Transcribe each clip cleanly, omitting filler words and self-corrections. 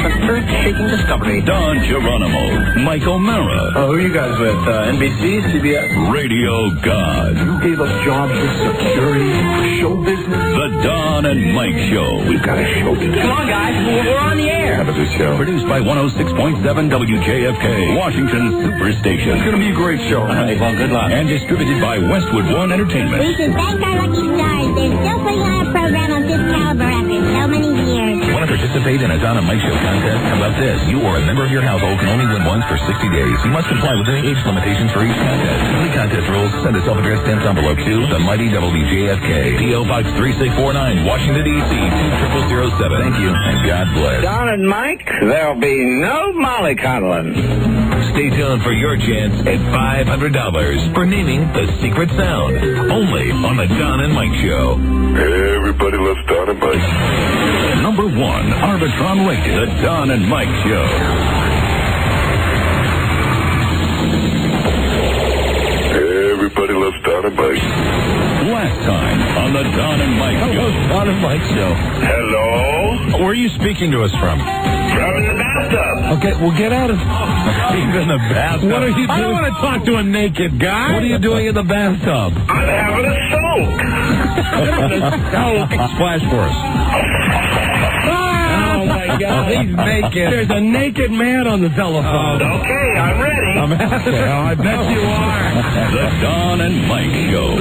an earth-shaking discovery. Don Geronimo, Mike O'Mara. Who are you guys with? NBC, CBS? Radio God. You gave us jobs with security, show business. The Don and Mike Show. We've got a show to do. Come on, guys. We're on the air. Have a good show. Produced by 106.7 WPEK, Washington Superstation. It's going to be a great show. All right, well, good luck. And distributed by Westwood One Entertainment. We can thank our lucky stars. They're still putting on a program of this caliber after so many years. Want to participate in a Don and Mike Show contest? How about this? You or a member of your household can only win once for 60 days. You must comply with the age limitations for each contest. Any contest rules, send a self-addressed stamped envelope to the mighty WJFK, P.O. Box 3649, Washington, D.C. 20007. Thank you, and God bless. Don and Mike, there'll be no mollycoddling. Stay tuned for your chance at $500 for naming the secret sound. Only on the Don and Mike Show. Everybody loves Don and Mike. Number 1, Arbitron rated, the Don and Mike Show. Everybody loves Don and Mike. Last time on the Don and Mike Show. Don and Mike Show. Hello? Where are you speaking to us from? From in the bathtub. Okay, well, get out of... He's in the bathtub. What are you doing? I don't want to talk to a naked guy. What are you doing in the bathtub? I'm having a soak. Splash for us. Oh, my God, he's naked. There's a naked man on the telephone. Okay, I'm ready. I bet you are. The Don and Mike Show.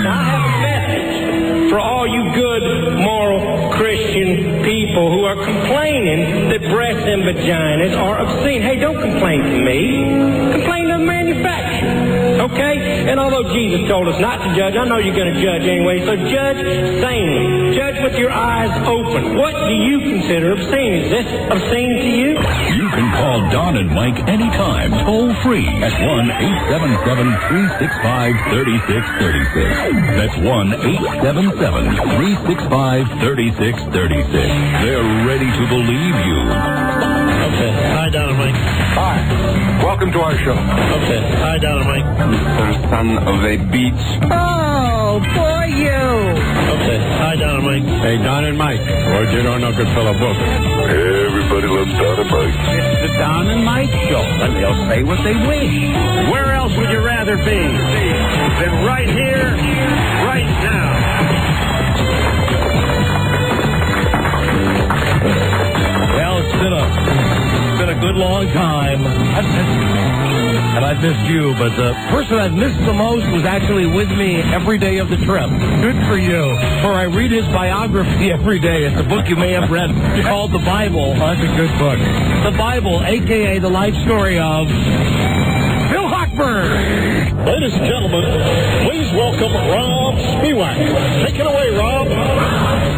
I have a message for all you good, moral, Christian people who are complaining that breasts and vaginas are obscene. Hey, don't complain to me. Complain to the manufacturer, okay? And although Jesus told us not to judge, I know you're going to judge anyway, so judge sanely. Judge with your eyes open. What do you consider obscene? Is this obscene to you? You can call Don and Mike anytime, toll free at 1-877-365-3636. That's 1-877-365-3636. They're ready to believe you. Okay. Hi, Don and Mike. Hi. Welcome to our show. Okay. Hi, Don and Mike. Son of a beach. Oh, poor you. Okay. Hi, Don and Mike. Hey, Don and Mike. Or you don't know good fellow book. Everybody loves Don and Mike. It's the Don and Mike Show, and they'll say what they wish. Where else would you rather be than right here, right now? Well, it's been a good long time. I've missed you. And I've missed you, but the person I've missed the most was actually with me every day of the trip. Good for you. For I read his biography every day. It's a book you may have read called The Bible. Oh, that's a good book. The Bible, a.k.a. the life story of Bill Hochberg. Ladies and gentlemen, please welcome Rob Spiewak. Take it away, Rob.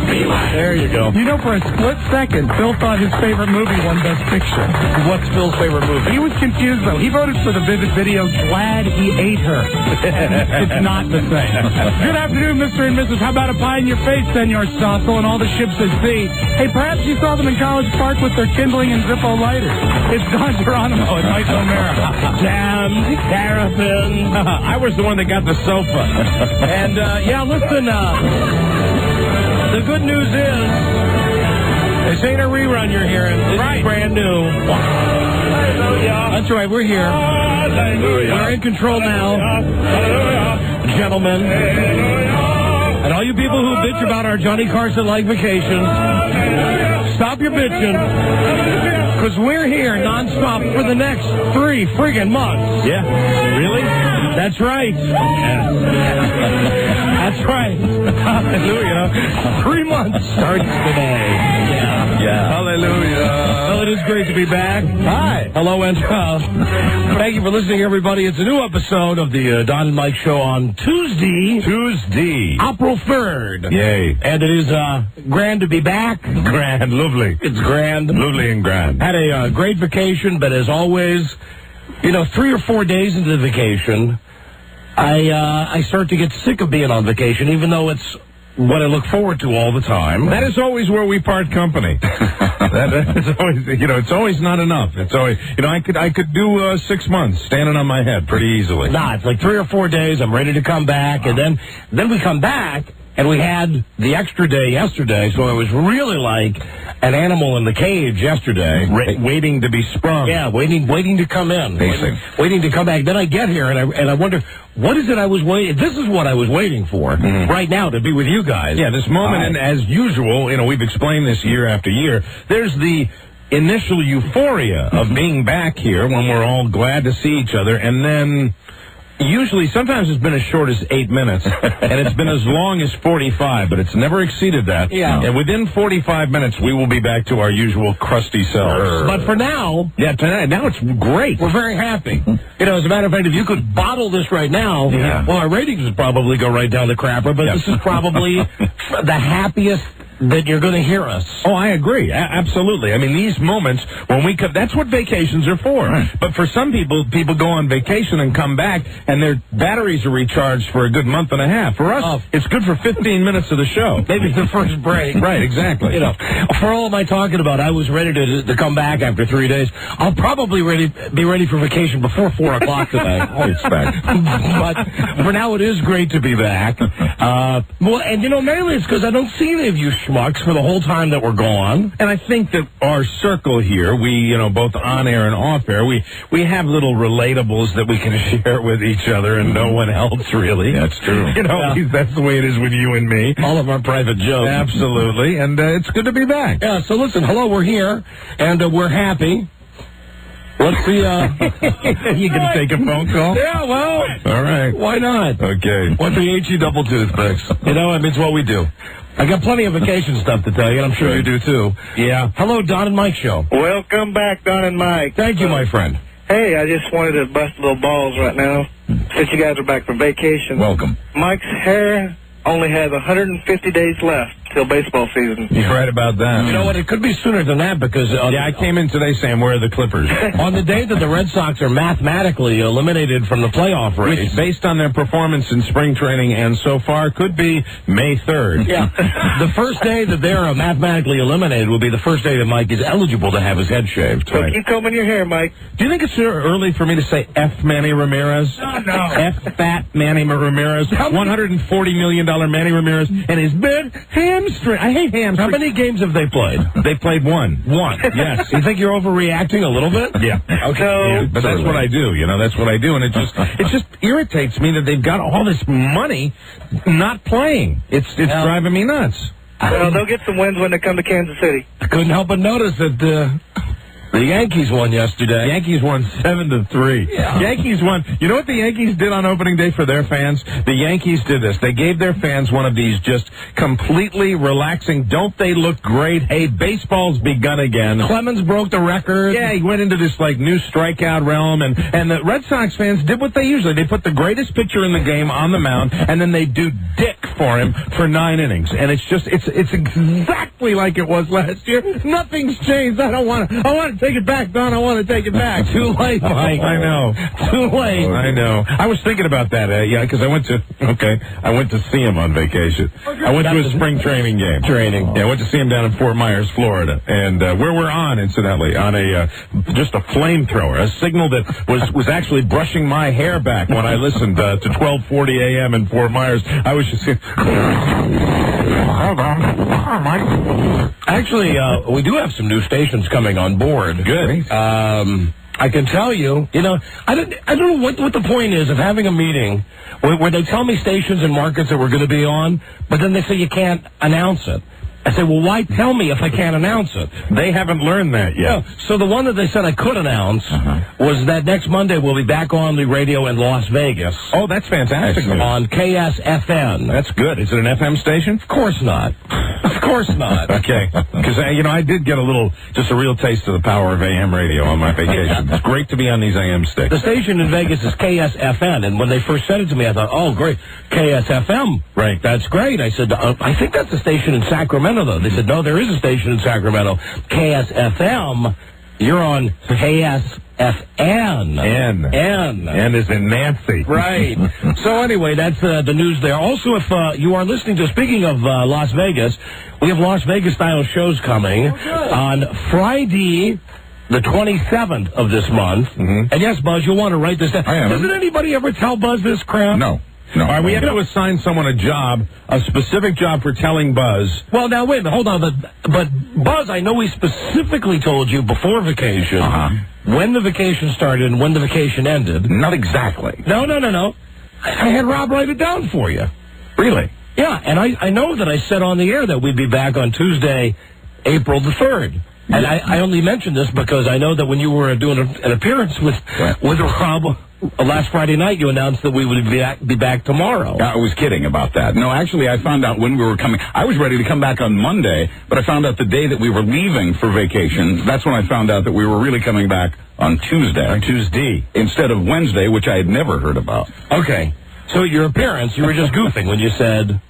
There you go. You know, for a split second, Phil thought his favorite movie won Best Picture. What's Phil's favorite movie? He was confused, though. He voted for the Vivid video, Glad He Ate Her. It's not the same. Good afternoon, Mr. and Mrs. How about a pie in your face, Senor Stossel, and all the ships at sea? Hey, perhaps you saw them in College Park with their kindling and Zippo lighters. It's Don Geronimo and Mike O'Mara. Jam, paraffin. I was the one that got the sofa. And, yeah, listen, the good news is, this ain't a rerun you're hearing. This is brand new. That's right, we're here. We're in control now. Gentlemen. And all you people who bitch about our Johnny Carson-like vacation, stop your bitching. Because we're here nonstop for the next 3 friggin' months. Yeah. Really? That's right. That's right. Hallelujah. 3 months starts today. Yeah. Hallelujah. Well, it is great to be back. Hi. Hello, and thank you for listening, everybody. It's a new episode of the Don and Mike Show on Tuesday, April 3rd. Yay. And it is grand to be back. Grand. Lovely. It's grand. Lovely and grand. Had a great vacation, but as always, 3 or 4 days into the vacation, I start to get sick of being on vacation, even though it's what I look forward to all the time. That is always where we part company. That's always, it's always not enough. It's always, I could do 6 months standing on my head pretty easily. Nah, it's like 3 or 4 days. I'm ready to come back, and then we come back, and we had the extra day yesterday, so it was really like an animal in the cage yesterday. Waiting to be sprung. Yeah, waiting to come in. Waiting to come back. Then I get here, and I wonder, what is it I was waiting... This is what I was waiting for right now, to be with you guys. Yeah, this moment, and as usual, we've explained this year after year, there's the initial euphoria of being back here when we're all glad to see each other, and then... Usually, sometimes it's been as short as 8 minutes, and it's been as long as 45, but it's never exceeded that. Yeah. And within 45 minutes, we will be back to our usual crusty selves. But for now... Yeah, tonight, now it's great. We're very happy. As a matter of fact, if you could bottle this right now, well, our ratings would probably go right down the crapper, but this is probably the happiest that you're going to hear us. Oh, I agree. Absolutely. I mean, these moments when we come, that's what vacations are for. Right. But for some people go on vacation and come back, and their batteries are recharged for a good month and a half. For us, it's good for 15 minutes of the show. Maybe the first break. Right, exactly. For all my talking about, I was ready to come back after 3 days. I'll probably be ready for vacation before 4 o'clock today. I expect. But for now, it is great to be back. Mainly it's because I don't see any of you schmucks for the whole time that we're gone. And I think that our circle here, we, both on air and off air, we have little relatables that we can share with each other and no one else, really. That's true. That's the way it is with you and me. All of our private jokes. Absolutely. And it's good to be back. Yeah, so listen, hello, we're here, and we're happy. Let's see, you can take a phone call? Yeah, well. All right. Why not? Okay. What's the HE double toothpicks? It's what we do. I got plenty of vacation stuff to tell you, and I'm sure you do, too. Yeah. Hello, Don and Mike Show. Welcome back, Don and Mike. Thank you, my friend. Hey, I just wanted to bust a little balls right now, since you guys are back from vacation. Welcome. Mike's hair only has 150 days left till baseball season. You're right about that. You know what? It could be sooner than that because... I came in today saying, where are the Clippers? On the day that the Red Sox are mathematically eliminated from the playoff race... Which, based on their performance in spring training and so far, could be May 3rd. Yeah. The first day that they're mathematically eliminated will be the first day that Mike is eligible to have his head shaved. So keep combing your hair, Mike. Do you think it's early for me to say F. Manny Ramirez? No. F. Fat Manny Ramirez. $140 million Manny Ramirez and his big hamstring. I hate hamstrings. How many games have they played? They played one. Yes. You think you're overreacting a little bit? Yeah. Okay. Yeah, but that's what I do. That's what I do, and it just irritates me that they've got all this money not playing. It's driving me nuts. Well, they'll get some wins when they come to Kansas City. I couldn't help but notice that the Yankees won yesterday. Yankees won 7-3. Yeah. Yankees won. You know what the Yankees did on opening day for their fans? The Yankees did this. They gave their fans one of these just completely relaxing, don't they look great? Hey, baseball's begun again. Clemens broke the record. Yeah, he went into this new strikeout realm, and the Red Sox fans did what they usually. They put the greatest pitcher in the game on the mound, and then they do dick for him for 9 innings. And it's exactly like it was last year. Nothing's changed. I want to take it back, Don. I want to take it back. Too late, Mike. I know. Too late. I know. I was thinking about that, because I went to see him on vacation. I went to a spring training game. Yeah, I went to see him down in Fort Myers, Florida, and where we're on, incidentally, on just a flamethrower, a signal that was actually brushing my hair back when I listened to 12:40 a.m. in Fort Myers. I was just Actually, we do have some new stations coming on board. Good. I can tell you, I don't know what the point is of having a meeting where they tell me stations and markets that we're going to be on, but then they say you can't announce it. I say, well, why tell me if I can't announce it? They haven't learned that yet. Yeah. So the one that they said I could announce was that next Monday we'll be back on the radio in Las Vegas. Oh, that's fantastic. On KSFN. That's good. Is it an FM station? Of course not. Of course not. Okay. Because, I did get just a real taste of the power of AM radio on my vacation. It's great to be on these AM stations. The station in Vegas is KSFN, and when they first said it to me, I thought, oh, great, KSFM. Right. That's great. I said, I think that's a station in Sacramento, though. They said, no, there is a station in Sacramento. KSFM, you're on KSFN. N is in Nancy. Right. So anyway, that's the news there. Also, if you are listening to, speaking of Las Vegas, we have Las Vegas-style shows coming on Friday, the 27th of this month. And yes, Buzz, you'll want to write this down. I am. Doesn't anybody ever tell Buzz this crap? No. No. All right, we have to assign someone a specific job for telling Buzz. Well, now, wait a minute, hold on. But Buzz, I know we specifically told you before vacation when the vacation started and when the vacation ended. Not exactly. No. I had Rob write it down for you. Really? Yeah, and I know that I said on the air that we'd be back on Tuesday, April the 3rd. And I only mentioned this because I know that when you were doing an appearance with Rob last Friday night, you announced that we would be back tomorrow. I was kidding about that. No, actually, I found out when we were coming. I was ready to come back on Monday, but I found out the day that we were leaving for vacation. That's when I found out that we were really coming back on Tuesday. On Tuesday. Instead of Wednesday, which I had never heard about. Okay. So your appearance, you were just goofing when you said...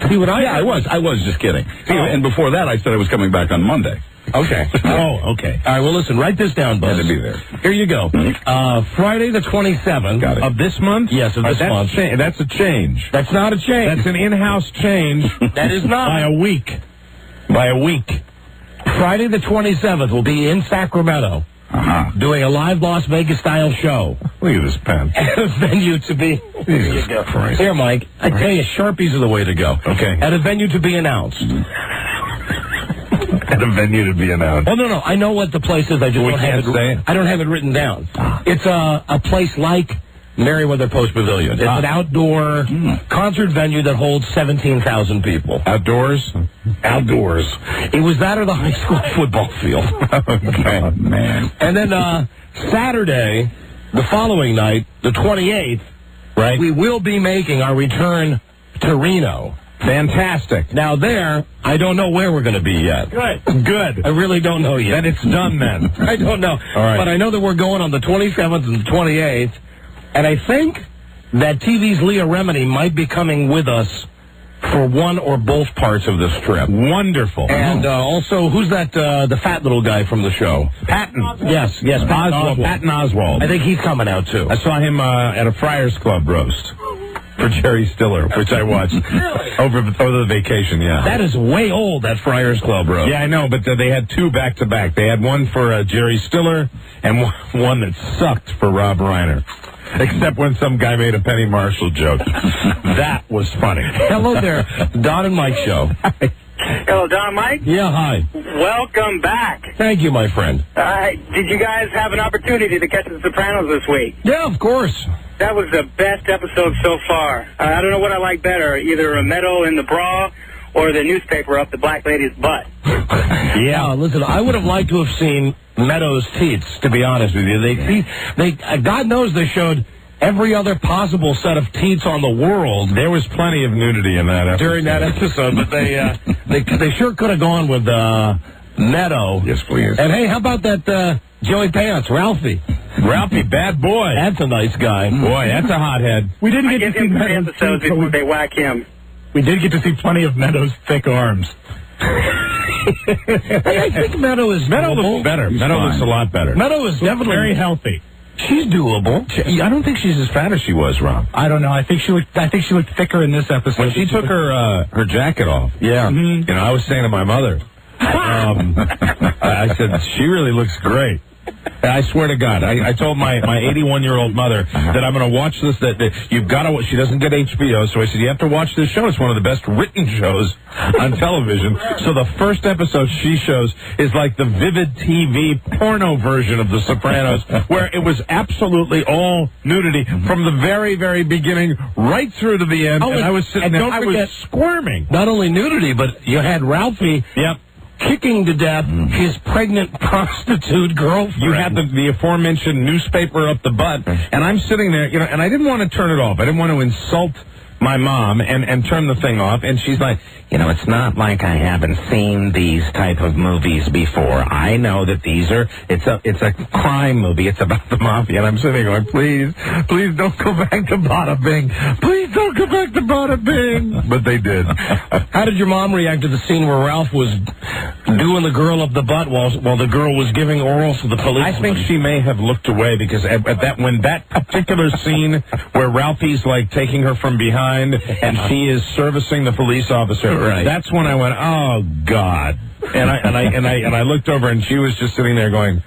Yeah, I was just kidding. And before that, I said I was coming back on Monday. Okay. Okay. All right, well, listen, write this down, Buzz. Had to be there. Here you go. Friday the 27th. Of this month? Yes, of this month. That's a change. That's not a change. That's an in-house change. That is not. By a week. Friday the 27th will be in Sacramento. Doing a live Las Vegas-style show. Look at this pen. At a venue to be... Jesus Christ. Here, Mike, I tell you, Sharpies are the way to go. Okay. At a venue to be announced. At a venue to be announced. Oh, no, I know what the place is. I just don't have it. I don't have it written down. It's a place like Merriweather Post Pavilion. It's an outdoor concert venue that holds 17,000 people. Outdoors? Outdoors. It was that or the high school football field. Okay, man. And then Saturday, the following night, the 28th, right? We will be making our return to Reno. Fantastic. Now there, I don't know where we're going to be yet. Good. I really don't know yet. Then it's done then. I don't know. All right. But I know that we're going on the 27th and the 28th. And I think that TV's Leah Remini might be coming with us for one or both parts of this trip. Wonderful. And also, who's that, the fat little guy from the show? Patton. Yes, Oswald. Patton Oswald. I think he's coming out, too. I saw him at a Friars Club roast for Jerry Stiller, which I watched over the vacation, yeah. That is way old, that Friars Club roast. Yeah, I know, but they had two back-to-back. They had one for Jerry Stiller and one that sucked for Rob Reiner. Except when some guy made a Penny Marshall joke. That was funny. Hello there, Don and Mike show. Hello, Don, Mike. Yeah, hi. Welcome back. Thank you, my friend. Did you guys have an opportunity to catch The Sopranos this week? Yeah, of course. That was the best episode so far. I don't know what I like better, either a medal in the bra or the newspaper up the black lady's butt. Yeah, listen, I would have liked to have seen Meadows' teats, to be honest with you. They God knows they showed every other possible set of teats on the world. There was plenty of nudity in that episode. During that episode, but they sure could have gone with Meadow. Yes, please. And hey, how about that Joey Pants, Ralphie? Ralphie, bad boy. That's a nice guy. Boy, that's a hothead. We didn't get to see him 3 Meadows' episodes before they whack him. We did get to see plenty of Meadows' thick arms. I think Meadow looks better. Meadow looks a lot better. Meadow is definitely very healthy. She's doable. I don't think she's as fat as she was, Rob. I don't know. I think she looked thicker in this episode. When she took her jacket off, yeah. You know, I was saying to my mother, I said, she really looks great. I swear to God, I told my 81-year-old mother that I'm going to watch this, that you've got to, she doesn't get HBO, so I said, you have to watch this show. It's one of the best written shows on television. So the first episode she shows is like the Vivid TV porno version of The Sopranos, where it was absolutely all nudity from the very, very beginning right through to the end. And I was sitting there, I was squirming. Not only nudity, but you had Ralphie. Yep. Kicking to death his pregnant prostitute girlfriend. You had the aforementioned newspaper up the butt, and I'm sitting there, you know, and I didn't want to turn it off. I didn't want to insult my mom and turn the thing off, and she's like, you know, it's not like I haven't seen these type of movies before. I know that these are, it's a crime movie. It's about the mafia, and I'm sitting there going, please don't go back to Bada Bing. Please don't go back to Bada Bing. But they did. How did your mom react to the scene where Ralph was doing the girl up the butt while the girl was giving oral to the police? I think she may have looked away because when that particular scene where Ralphie's like taking her from behind and she is servicing the police officer, right. That's when I went, oh God. And I looked over and she was just sitting there going,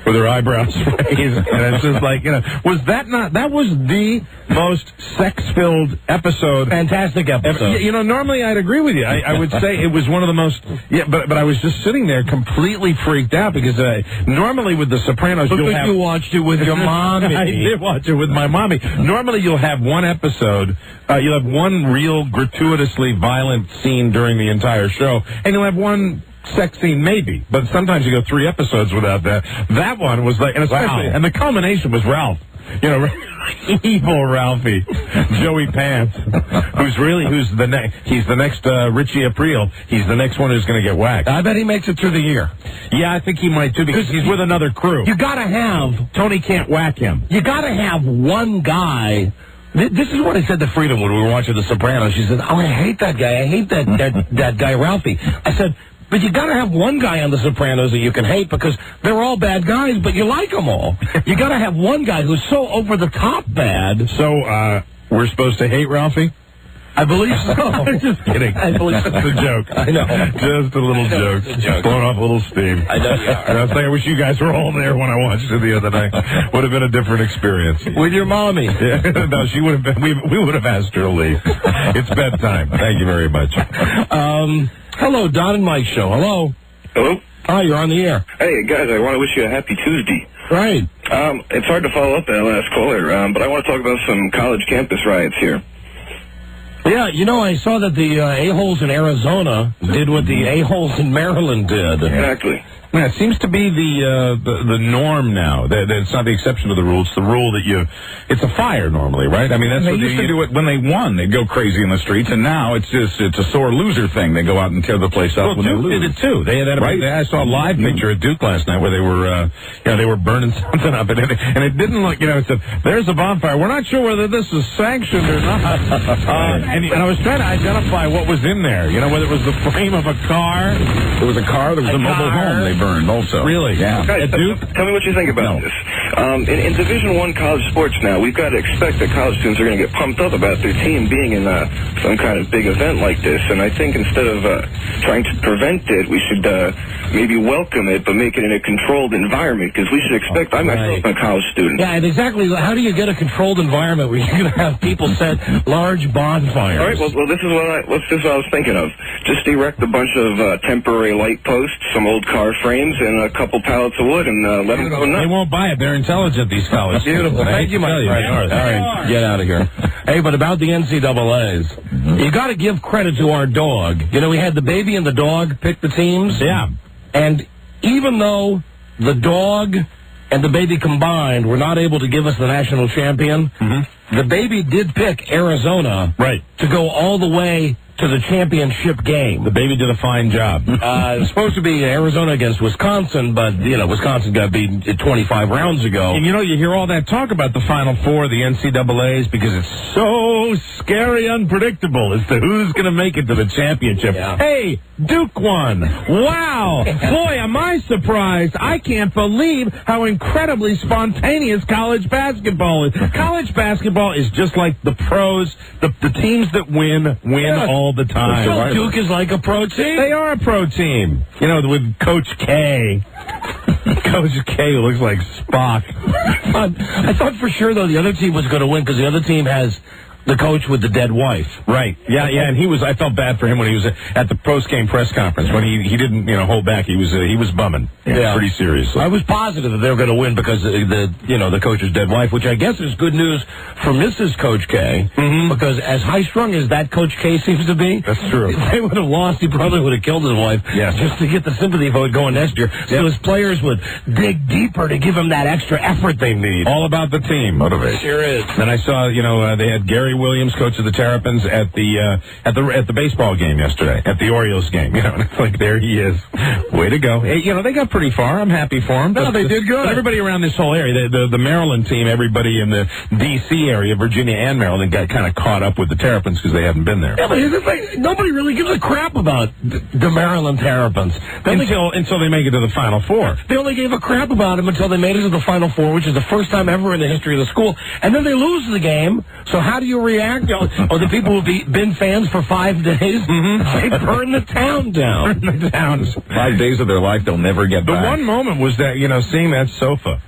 with her eyebrows raised, and it's just like, was that was the most sex-filled episode. Fantastic episode. Normally I'd agree with you. I would say it was one of the most, but I was just sitting there completely freaked out because normally with The Sopranos, you watched it with your mommy. I did watch it with my mommy. Normally you'll have one episode, you'll have one real gratuitously violent scene during the entire show, and you'll have one sex scene maybe, but sometimes you go 3 episodes without that. That one was like, and especially, and the culmination was Ralph. Evil Ralphie, Joey Pants, who's the next. He's the next Richie Aprile. He's the next one who's going to get whacked. I bet he makes it through the year. Yeah, I think he might too because he's with another crew. You got to have Tony can't whack him. You got to have one guy. This is what I said to Freedom when we were watching The Sopranos. She said, "Oh, I hate that guy. I hate that guy Ralphie." I said, but you got to have one guy on The Sopranos that you can hate because they're all bad guys, but you like them all. You got to have one guy who's so over the top bad. So we're supposed to hate Ralphie? I believe so. I'm just kidding. I believe so. It's a joke. I know. Just a little joke. Blowing off a little steam. I know you are. And I was saying, I wish you guys were all there when I watched it the other night. Would have been a different experience. With your mommy. Yeah. No, she would have been. We would have asked her to leave. It's bedtime. Thank you very much. Hello, Don and Mike show. Hello. Hello? Hi, you're on the air. Hey, guys, I want to wish you a happy Tuesday. Right. It's hard to follow up that last caller, but I want to talk about some college campus riots here. Yeah, I saw that the a-holes in Arizona did what the a-holes in Maryland did. Exactly. Yeah, it seems to be the norm now. That it's not the exception to the rule. It's the rule that it's a fire normally, right? I mean, that's what they used to do it when they won. They'd go crazy in the streets, and now it's a sore loser thing. They go out and tear the place up when they lose. Duke did it too. They had that right. I saw a live picture at Duke last night where they were, they were burning something up, and it didn't look, it said, "There's a bonfire. We're not sure whether this is sanctioned or not." And I was trying to identify what was in there. Whether it was the frame of a car. There was a car. There was a mobile home. They burned also. Really? Yeah. Guys, tell me what you think about this. In Division I college sports now, we've got to expect that college students are going to get pumped up about their team being in some kind of big event like this. And I think instead of trying to prevent it, we should maybe welcome it, but make it in a controlled environment, because we should expect, I'm myself a college student. Yeah, and exactly, how do you get a controlled environment where you're going to have people set large bonfires? All right, well, this is what I was thinking of. Just erect a bunch of temporary light posts, some old car frames, and a couple pallets of wood, and let them go nuts. They won't buy it. They're intelligent, these college. Beautiful. Thank you, Mike. All right, get out of here. Hey, but about the NCAAs, you got to give credit to our dog. We had the baby and the dog pick the teams. Yeah. And even though the dog and the baby combined were not able to give us the national champion, the baby did pick Arizona to go all the way to the championship game. The baby did a fine job. It was supposed to be Arizona against Wisconsin, but, Wisconsin got beat 25 rounds ago. And, you hear all that talk about the Final Four, the NCAAs, because it's so scary unpredictable as to who's going to make it to the championship. Yeah. Hey, Duke won. Wow. Boy, am I surprised. I can't believe how incredibly spontaneous college basketball is. College basketball is just like the pros. The teams that win all the time. So Duke is like a pro team? They are a pro team. With Coach K. Coach K looks like Spock. I thought for sure, though, the other team was going to win because the other team has the coach with the dead wife. Right. Yeah, and I felt bad for him when he was at the post-game press conference when he didn't, hold back. He was bumming. Yeah. Pretty seriously. I was positive that they were going to win because the coach's dead wife, which I guess is good news for Mrs. Coach K, because as high-strung as that Coach K seems to be, that's true. If they would have lost, he probably would have killed his wife just to get the sympathy vote going next year. So his players would dig deeper to give him that extra effort they need. All about the team motivation. Sure is. Then I saw, they had Gary Williams, coach of the Terrapins, at the baseball game yesterday, at the Orioles game. It's like, there he is. Way to go. Hey, they got pretty far. I'm happy for them. No, they did good. Everybody around this whole area, the Maryland team, everybody in the D.C. area, Virginia and Maryland, got kind of caught up with the Terrapins because they haven't been there. Yeah, but here's the thing. Nobody really gives a crap about the Maryland Terrapins. Until they make it to the Final Four. They only gave a crap about them until they made it to the Final Four, which is the first time ever in the history of the school. And then they lose the game. So how do you react? Oh, the people who've been fans for 5 days? Mm-hmm. They burn the town down. Burn the town. 5 days of their life they'll never get back. The one moment was that, seeing that sofa,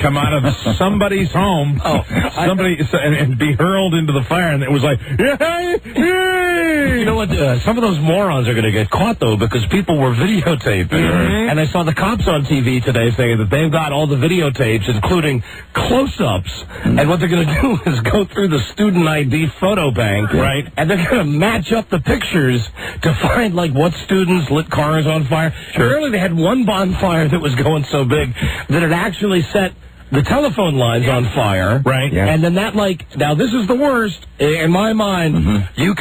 come out of somebody's home, and be hurled into the fire, and it was like, yay! You know what? Some of those morons are going to get caught, though, because people were videotaping. Mm-hmm. And I saw the cops on TV today saying that they've got all the videotapes, including close-ups, and what they're going to do is go through the student ID photo bank, right? And they're going to match up the pictures to find, what students lit cars on fire. Sure. Apparently, they had one bonfire that was going so big that it actually set the telephone lines on fire, right? Yeah. And then that, now this is the worst in my mind. Mm-hmm. You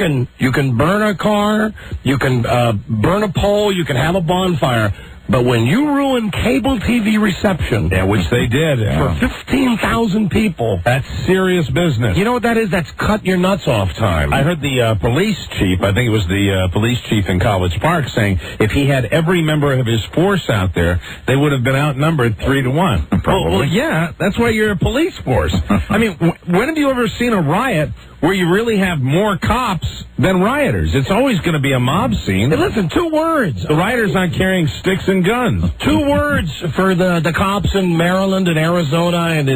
can burn a car, you can burn a pole, you can have a bonfire. But when you ruin cable TV reception, which they did for 15,000 people, that's serious business. You know what that is? That's cut your nuts off time. I heard the police chief, I think it was the police chief in College Park, saying if he had every member of his force out there, they would have been outnumbered 3-1. Probably. Well, yeah, that's why you're a police force. I mean, when have you ever seen a riot where you really have more cops than rioters? It's always going to be a mob scene. Hey, listen, 2 words. The rioters aren't carrying sticks and guns. 2 words for the cops in Maryland and Arizona and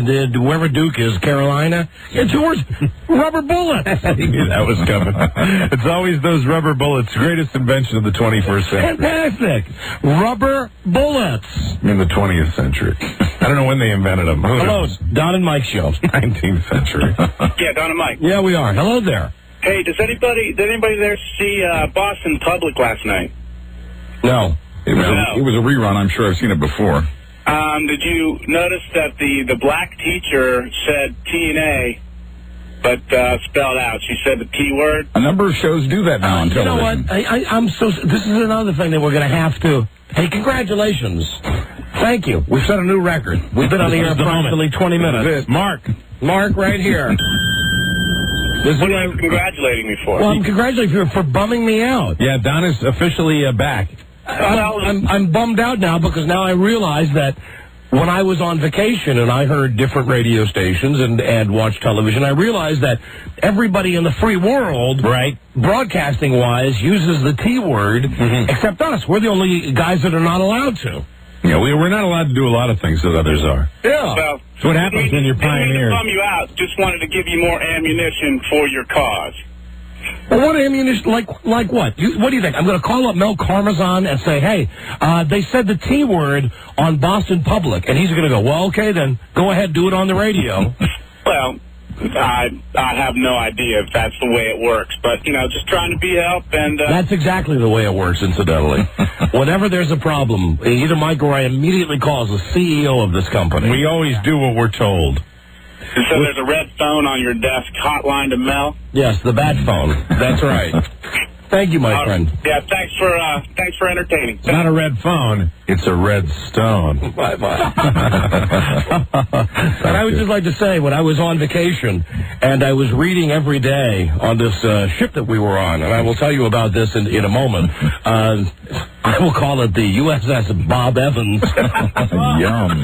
wherever Duke is, Carolina. Yeah, 2 words, rubber bullets. I knew that was coming. It's always those rubber bullets. Greatest invention of the 21st century. Fantastic. Rubber bullets. In the 20th century. I don't know when they invented them. Hello, Don and Mike show. 19th century. Yeah, Don and Mike. Yeah, we are. Hello there. Hey, did anybody there see Boston Public last night? No. It was a rerun. I'm sure I've seen it before. Did you notice that the black teacher said T&A, but spelled out? She said the T word. A number of shows do that now on television. You know what? This is another thing that we're going to have to. Hey, congratulations. Thank you. We've set a new record. We've been on the air approximately 20 minutes. Mark right here. What are you congratulating me for? Well, I'm congratulating you for bumming me out. Yeah, Don is officially back. I'm bummed out now because now I realize that when I was on vacation and I heard different radio stations and watched television, I realized that everybody in the free world, right, broadcasting-wise, uses the T word, except us. We're the only guys that are not allowed to. Yeah, we're not allowed to do a lot of things that others are. Yeah. Well, so what happens when you're pioneers? To bum you out, just wanted to give you more ammunition for your cause. Well, what ammunition? Like what? What do you think? I'm going to call up Mel Karmazin and say, hey, they said the T word on Boston Public, and he's going to go, well, okay, then go ahead, do it on the radio. Well, I have no idea if that's the way it works, but, just trying to be help and... That's exactly the way it works, incidentally. Whenever there's a problem, either Mike or I immediately calls the CEO of this company. We always do what we're told. So there's a red phone on your desk, hotline to Mel? Yes, the bat phone. That's right. Thank you, my friend. Yeah, thanks for entertaining. It's not a red phone. It's a red stone. Bye-bye. And I would just like to say, when I was on vacation, and I was reading every day on this ship that we were on, and I will tell you about this in a moment, I will call it the USS Bob Evans. Yum.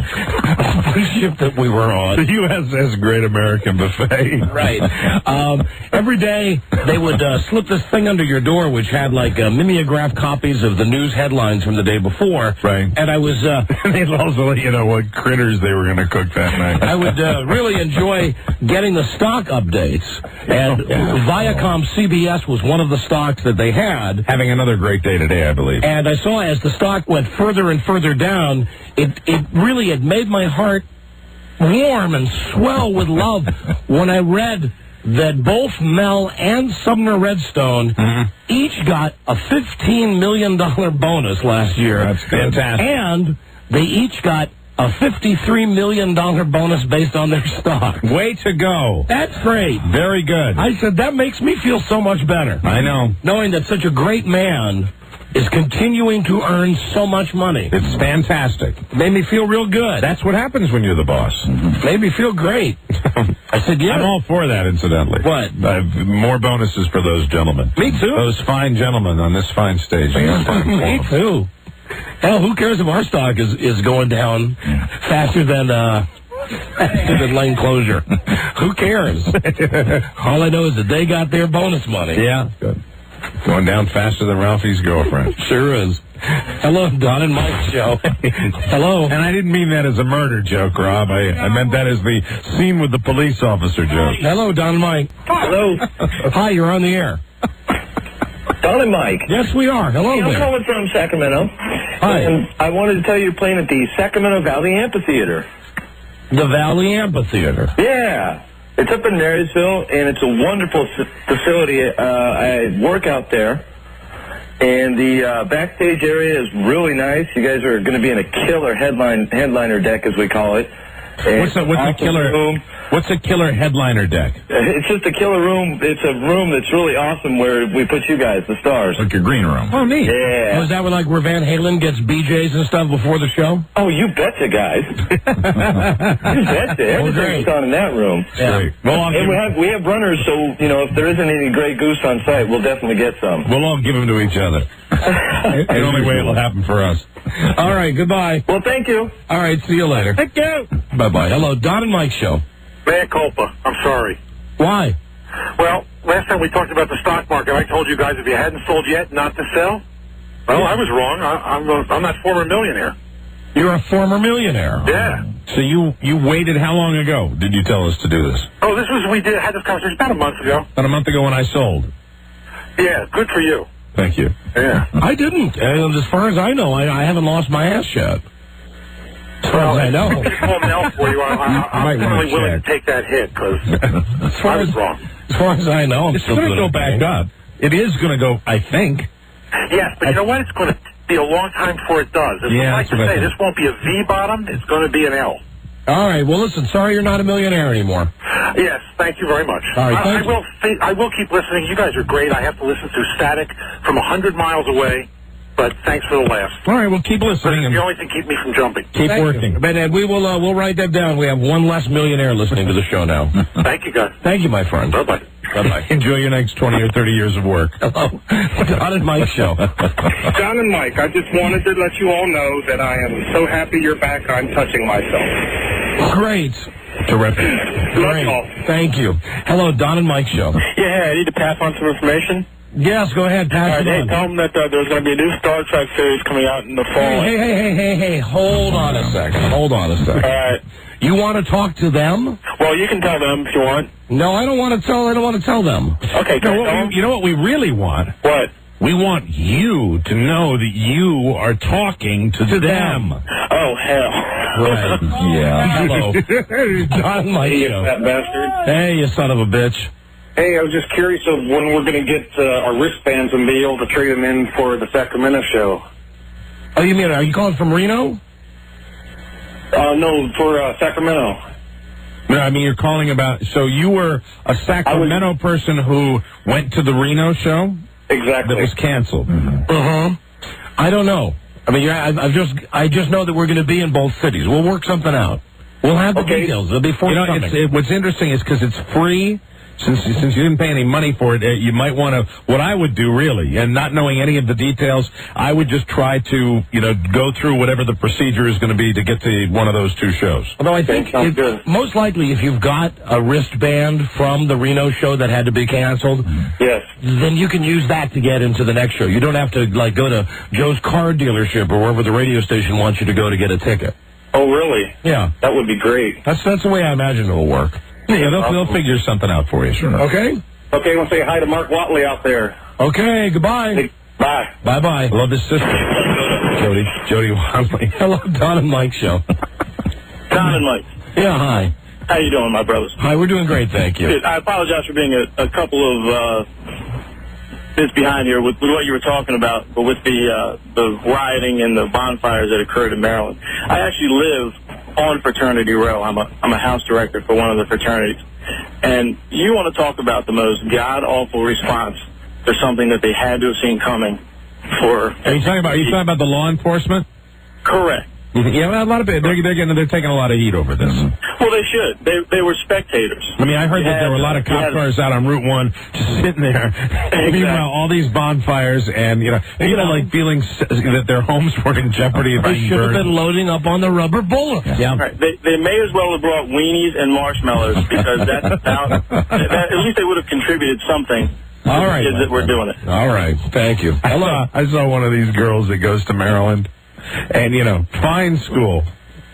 The ship that we were on. The USS Great American Buffet. Right. Every day, they would slip this thing under your door, which had mimeograph copies of the news headlines from the day before. Right. And I was... they'd also let you know what critters they were going to cook that night. I would really enjoy getting the stock updates. And Viacom CBS was one of the stocks that they had. Having another great day today, I believe. And I saw as the stock went further and further down, it made my heart warm and swell with love when I read that both Mel and Sumner Redstone each got a $15 million bonus last year. That's fantastic. And they each got a $53 million bonus based on their stock. Way to go. That's great. Very good. I said, that makes me feel so much better. I know. Knowing that such a great man is continuing to earn so much money. It's fantastic. Made me feel real good. That's what happens when you're the boss. Made me feel great. I said, yeah. I'm all for that, incidentally. What? More bonuses for those gentlemen. Me too. Those fine gentlemen on this fine stage. Me too. Hell, who cares if our stock is going down faster than Stupid lane closure. Who cares? All I know is that they got their bonus money. Yeah. Good. Going down faster than Ralphie's girlfriend. Sure is. Hello, Don and Mike show. Hello. And I didn't mean that as a murder joke, Rob. I meant that as the scene with the police officer joke. Hello, Don and Mike. Hello. Hi, you're on the air. Don and Mike. Yes, we are. Hello I'm there. calling from Sacramento. Hi. And I wanted to tell you you're playing at the Sacramento Valley Amphitheater. The Valley Amphitheater. Yeah. It's up in Marysville, and it's a wonderful facility. I work out there, and the backstage area is really nice. You guys are going to be in a killer headliner deck, as we call it. What's a killer room? What's a killer headliner deck? It's just a killer room. It's a room that's really awesome where we put you guys, the stars. Like your green room. Oh, neat. Yeah. Oh, is that where Van Halen gets BJs and stuff before the show? Oh, you betcha, guys. You betcha. Everything's on in that room. Yeah. Well, and we have runners, so, if there isn't any Grey Goose on site, we'll definitely get some. We'll all give them to each other. The only way it'll happen for us. All right, goodbye. Well, thank you. All right, see you later. Thank you. Bye-bye. Hello, Don and Mike show. Mea culpa. I'm sorry. Why? Well, last time we talked about the stock market, I told you guys if you hadn't sold yet, not to sell. Well, I was wrong. I'm that former millionaire. You're a former millionaire. Yeah. So you waited how long ago did you tell us to do this? Oh, we had this conversation about a month ago. About a month ago when I sold. Yeah, good for you. Thank you. Yeah. I didn't. And as far as I know, I haven't lost my ass yet. As far as I know. If call Mel for you, I'm really willing to take that hit, because I was wrong. As far as I know, it's going to go back up. It is going to go, I think. Yes, but you know what? It's going to be a long time before it does. As I like to say, this won't be a V bottom. It's going to be an L. All right. Well, listen, sorry you're not a millionaire anymore. Yes, thank you very much. All right, I will keep listening. You guys are great. I have to listen through static from 100 miles away, but thanks for the laughs. All right, well, keep listening. It's the only thing keep me from jumping. Keep working. And we will we'll write that down. We have one less millionaire listening to the show now. Thank you, guys. Thank you, my friend. Bye-bye. Bye-bye. Enjoy your next 20 or 30 years of work. Hello. Don and Mike show. John and Mike, I just wanted to let you all know that I am so happy you're back on Touching Myself. Great. Terrific. Great. Thank you. Hello, Don and Mike show. Yeah, I need to pass on some information. Yes, go ahead. Pass it on. Tell them that there's going to be a new Star Trek series coming out in the fall. Hey. Hold on a second. All right. You want to talk to them? Well, you can tell them if you want. No, I don't want to tell them. Okay, you know what we really want? What? We want you to know that you are talking to them. Oh, hell. Right. Yeah. Hello. Don Mike show. That bastard. Hey, you son of a bitch. Hey, I was just curious of when we're going to get our wristbands and be able to trade them in for the Sacramento show. Oh, you mean, are you calling from Reno? No, for Sacramento. No, I mean, you're calling about, so you were a Sacramento person who went to the Reno show? Exactly. That was canceled. I don't know. I mean, I just know that we're going to be in both cities. We'll work something out. We'll have the details. It'll be forthcoming. What's interesting is because it's free. Since you didn't pay any money for it, you might want to. What I would do, really, and not knowing any of the details, I would just try to, go through whatever the procedure is going to be to get to one of those two shows. Although I think most likely, if you've got a wristband from the Reno show that had to be canceled, yes, then you can use that to get into the next show. You don't have to go to Joe's car dealership or wherever the radio station wants you to go to get a ticket. Oh, really? Yeah, that would be great. That's the way I imagine it will work. Yeah, they'll figure something out for you, sure. Okay? Okay, I want to say hi to Mark Watley out there. Okay, goodbye. Hey, bye. Bye-bye. I love his sister. Jody Watley. Hello, Don and Mike show. Don and Mike. Yeah, hi. How you doing, my brothers? Hi, we're doing great, thank you. Good. I apologize for being a couple of bits behind here with what you were talking about, but with the rioting and the bonfires that occurred in Maryland. I actually live on Fraternity Row. I'm a house director for one of the fraternities. And you want to talk about the most god-awful response to something that they had to have seen coming for... Are you talking about the law enforcement? Correct. Yeah, a lot of they're taking a lot of heat over this. Well, they should. They were spectators. I mean, I heard that there were a lot of cop cars out on Route 1 just sitting there. Exactly. Meanwhile, all these bonfires and, people like feeling that their homes were in jeopardy of They being should have burned. been loading up on the rubber bullets. Yeah. Right. They may as well have brought weenies and marshmallows because at least they would have contributed something. All right. Is that we're doing it. All right. Thank you. I saw one of these girls that goes to Maryland, and, fine school.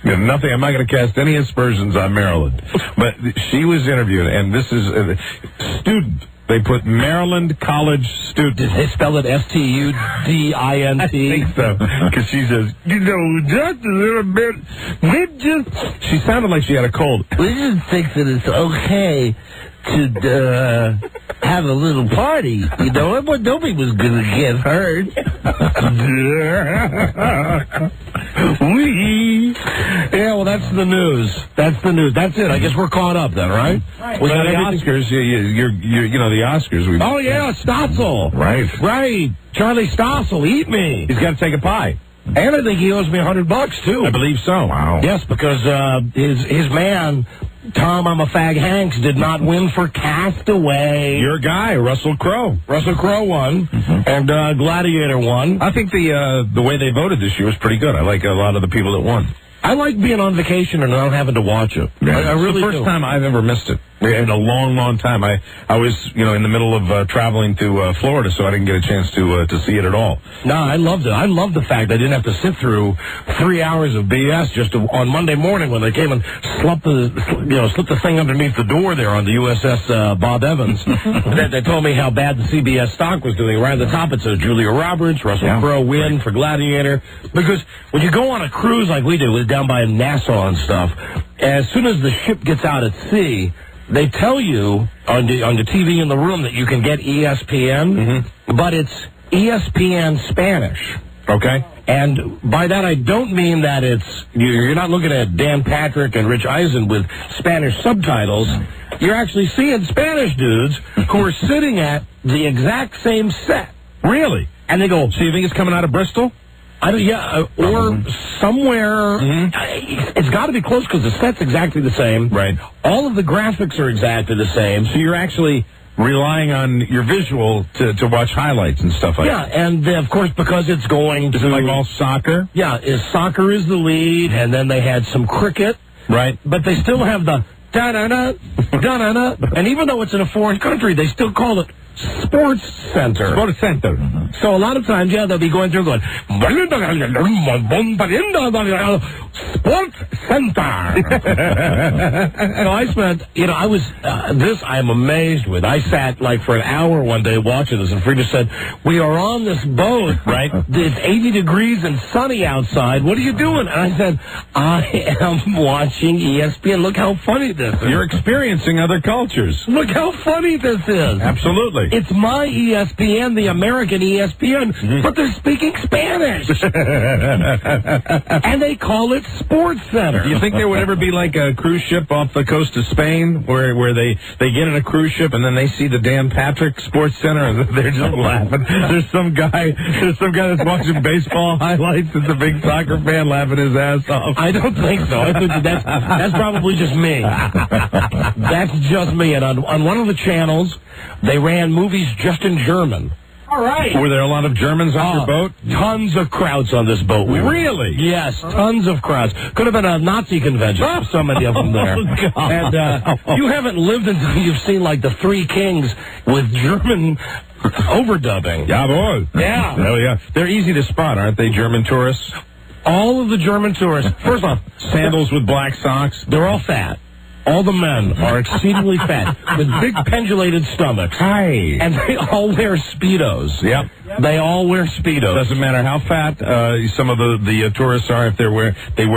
Nothing. I'm not going to cast any aspersions on Maryland. But she was interviewed, and this is a student. They put Maryland College student. Did they spell it STUDINT? I think so. Because she says, just a little bit. She sounded like she had a cold. We just think that it's okay to have a little party. Nobody was going to get hurt. Yeah, well, that's the news. That's the news. That's it. I guess we're caught up then, right? We got the Oscars. The Oscars. Oh, yeah, Stossel. Right. Charlie Stossel, eat me. He's got to take a pie. And I think he owes me $100, too. I believe so. Wow. Yes, because his man, Tom I'm a Fag Hanks, did not win for Castaway. Your guy, Russell Crowe. Russell Crowe won, and Gladiator won. I think the way they voted this year was pretty good. I like a lot of the people that won. I like being on vacation and not having to watch it. Yeah. I really It's the first time I've ever missed it. In a long, long time. I was, in the middle of traveling to Florida, so I didn't get a chance to see it at all. No, I loved it. I loved the fact I didn't have to sit through 3 hours of BS just on Monday morning when they came and slipped the thing underneath the door there on the USS Bob Evans. They told me how bad the CBS stock was doing. Right at the top it says Julia Roberts, Russell Crowe win for Gladiator. Because when you go on a cruise like we do, down by Nassau and stuff, as soon as the ship gets out at sea, they tell you on the TV in the room that you can get ESPN, but it's ESPN Spanish. Okay. And by that I don't mean that you're not looking at Dan Patrick and Rich Eisen with Spanish subtitles. You're actually seeing Spanish dudes who are sitting at the exact same set. Really? And they go, so you think it's coming out of Bristol? Or somewhere. It's got to be close because the set's exactly the same. Right. All of the graphics are exactly the same. So you're actually relying on your visual to watch highlights and stuff like that. Yeah, and of course because it's going to... Is it like all soccer? Yeah, soccer is the lead, and then they had some cricket. Right. But they still have the da-da-da, da-da-da. And even though it's in a foreign country, they still call it Sports Center. Sports Center. So a lot of times, they'll be going through going, Sports Center. So I spent, I am amazed with. I sat like for an hour one day watching this, and Frida said, we are on this boat, right? It's 80 degrees and sunny outside. What are you doing? And I said, I am watching ESPN. Look how funny this is. You're experiencing other cultures. Look how funny this is. Absolutely. It's my ESPN, the American ESPN, but they're speaking Spanish. And they call it Sports Center. Do you think there would ever be like a cruise ship off the coast of Spain where they get in a cruise ship and then they see the Dan Patrick Sports Center and they're just laughing? There's some guy that's watching baseball highlights that's a big soccer fan laughing his ass off. I don't think so. I think that's probably just me. That's just me. And on one of the channels, they ran movies just in German. All right. Were there a lot of Germans on your boat? Tons of crowds on this boat. Really? Yes, tons of crowds. Could have been a Nazi convention. So many of them there. And you haven't lived until you've seen like the Three Kings with German overdubbing. Yeah, boy. Yeah. Hell yeah. They're easy to spot, aren't they, German tourists? All of the German tourists. First off, sandals with black socks. They're all fat. All the men are exceedingly fat with big pendulated stomachs. Hi. And they all wear Speedos. Yep. They all wear Speedos. Doesn't matter how fat some of the tourists are. If they wear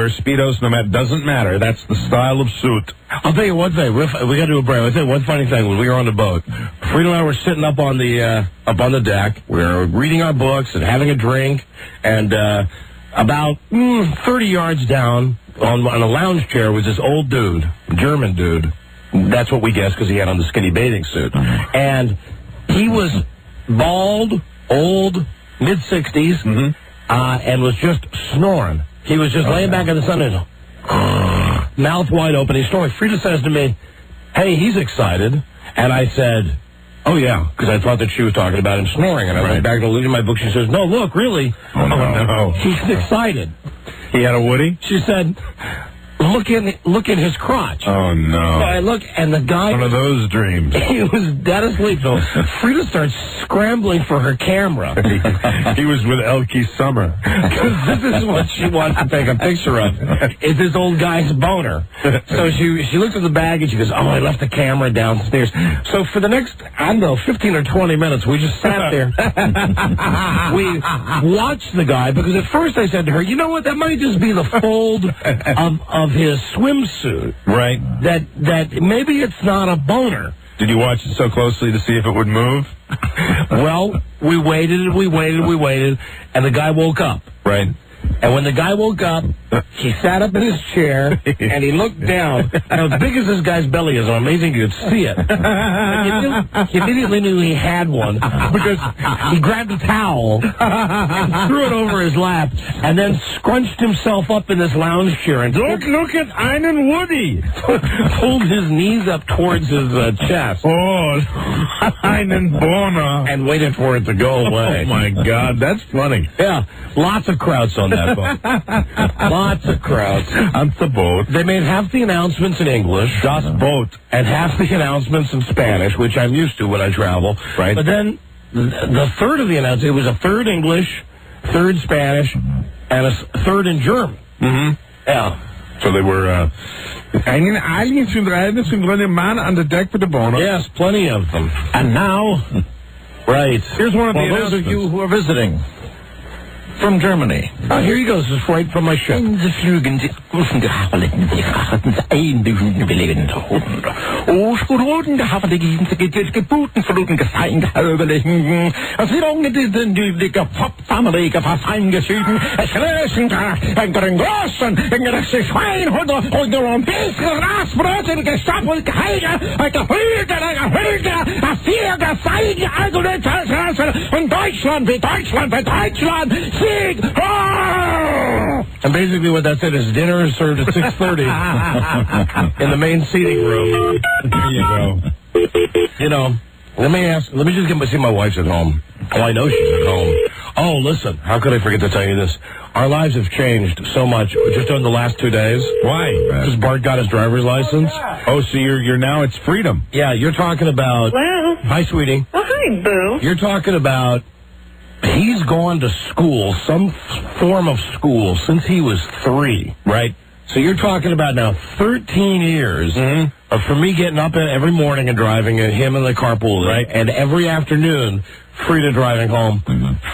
Speedos, doesn't matter. That's the style of suit. I'll tell you one thing. We got to do a break. I'll tell you one funny thing. When we were on the boat, Frida and I were sitting up on the deck. We were reading our books and having a drink. And about 30 yards down, on a lounge chair was this old dude, German dude. That's what we guessed because he had on the skinny bathing suit. And he was bald, old, mid-60s, and was just snoring. He was just laying back in the sun and mouth wide open. He's snoring. Frida says to me, hey, he's excited. And I said, oh, yeah, because I thought that she was talking about him snoring. And I went back to look at my book. She says, no, look, really. Oh, no. He's excited. He had a Woody? She said, look in his crotch. Oh, no. So I look, and the guy... One of those dreams. He was dead asleep. So Frida starts scrambling for her camera. He was with Elkie Summer. Because this is what she wants to take a picture of, is this old guy's boner. So she looks at the bag, and she goes, oh, I left the camera downstairs. So for the next, I don't know, 15 or 20 minutes, we just sat there. We watched the guy, because at first I said to her, you know what, that might just be the fold of his swimsuit. Right. That maybe it's not a boner. Did you watch it so closely to see if it would move? Well, we waited, and the guy woke up. Right. And when the guy woke up, he sat up in his chair, and he looked down. And as big as this guy's belly is, amazing you could see it. He immediately knew he had one, because he grabbed a towel and threw it over his lap, and then scrunched himself up in this lounge chair. And Look at Einen Woody. pulled his knees up towards his chest. Oh, Einen Boner. And waited for it to go away. Oh, my God, that's funny. Yeah, lots of crowds on that boat. Lots of crowds. On the boat. They made half the announcements in English. Das Boot. And half the announcements in Spanish, which I'm used to when I travel. Right. But then the third of the announcements, it was a third English, third Spanish, and a third in German. Mm-hmm. Yeah. So they were, man on the deck for the boner. Yes, plenty of them. And now, right. Here's one of the for those of you who are visiting from Germany. Oh, here he goes. This is right from my ship. Sie flügen, sie grüßen gehavelten, sie krachten, sie eindüsen, belebende Hund. O, Spuroden, gehavelten, sie gebuten, verluten, gefein, gehöbeligen. Sie rungen, die Family, fast eingeschieden, es lösen, ein großen, ein gerechtes Schweinhund, und nur ein bisschen Rasbrötchen, gestapelt, geheiger, ein Gehülter, ein Vierger, Feige, und Deutschland, wie Deutschland, Sieg! And basically what that said is dinner is served at 6:30 in the main seating room. There you go. You know, let me just see my wife's at home. Oh, I know she's at home. Oh, listen, how could I forget to tell you this? Our lives have changed so much just during the last 2 days. Why? Because Bart got his driver's license. Oh, so you're now it's freedom. Yeah, you're talking about... Well... Hi, sweetie. Oh, hi, Boo. You're talking about... He's gone to school, some form of school, since he was 3. Right. So you're talking about now 13 years of for me getting up every morning and driving, and him in the carpool, right? And every afternoon, Frida driving home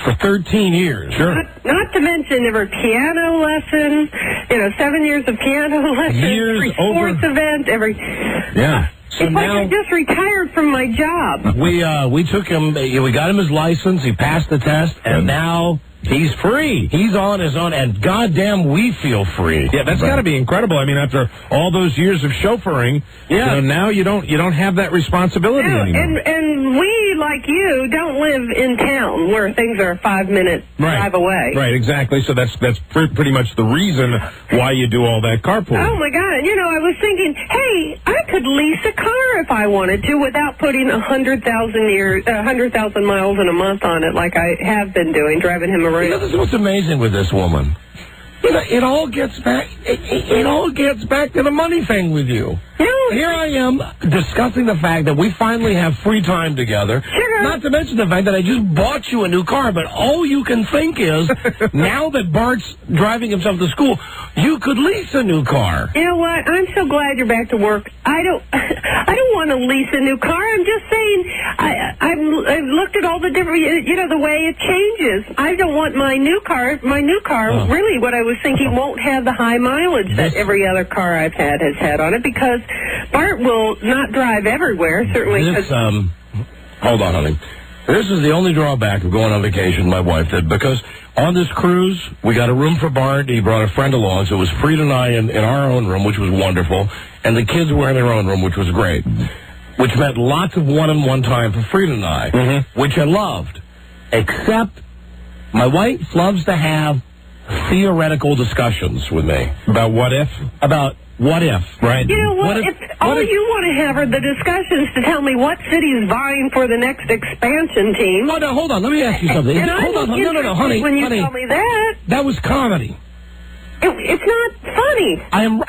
for 13 years. Sure. Not to mention every piano lesson, 7 years of piano lessons, every sports event, every... Yeah. So it's like I just retired from my job. We took him, we got him his license, he passed the test, and now he's free. He's on his own, and goddamn, we feel free. Yeah, that's got to be incredible. I mean, after all those years of chauffeuring, now you don't have that responsibility anymore. And we, like you, don't live in town where things are a 5-minute drive away. Right, exactly. So that's pretty much the reason why you do all that carpooling. Oh my God! I was thinking, hey, I could lease a car if I wanted to without putting 100,000 miles in a month on it, like I have been doing, driving him around. This is what's amazing with this woman. It all gets back. It all gets back to the money thing with you. Here I am discussing the fact that we finally have free time together. Sugar. Not to mention the fact that I just bought you a new car, but all you can think is, now that Bart's driving himself to school, you could lease a new car. You know what? I'm so glad you're back to work. I don't want to lease a new car. I'm just saying, I've looked at all the different, the way it changes. I don't want my new car. My new car, really, what I was thinking, won't have the high mileage that every other car I've had has had on it, because Bart will not drive everywhere, certainly. Hold on, honey. This is the only drawback of going on vacation, my wife did, because on this cruise, we got a room for Bart. He brought a friend along, so it was Frida and I in our own room, which was wonderful, and the kids were in their own room, which was great, which meant lots of one-on-one time for Frida and I, which I loved, except my wife loves to have theoretical discussions with me. About what if? About what if, right? You know what? If all you want to have are the discussions to tell me what city's vying for the next expansion team. Oh, no, hold on. Let me ask you something. And Hold on. No, honey. When you honey, tell me that. That was comedy. It's not funny.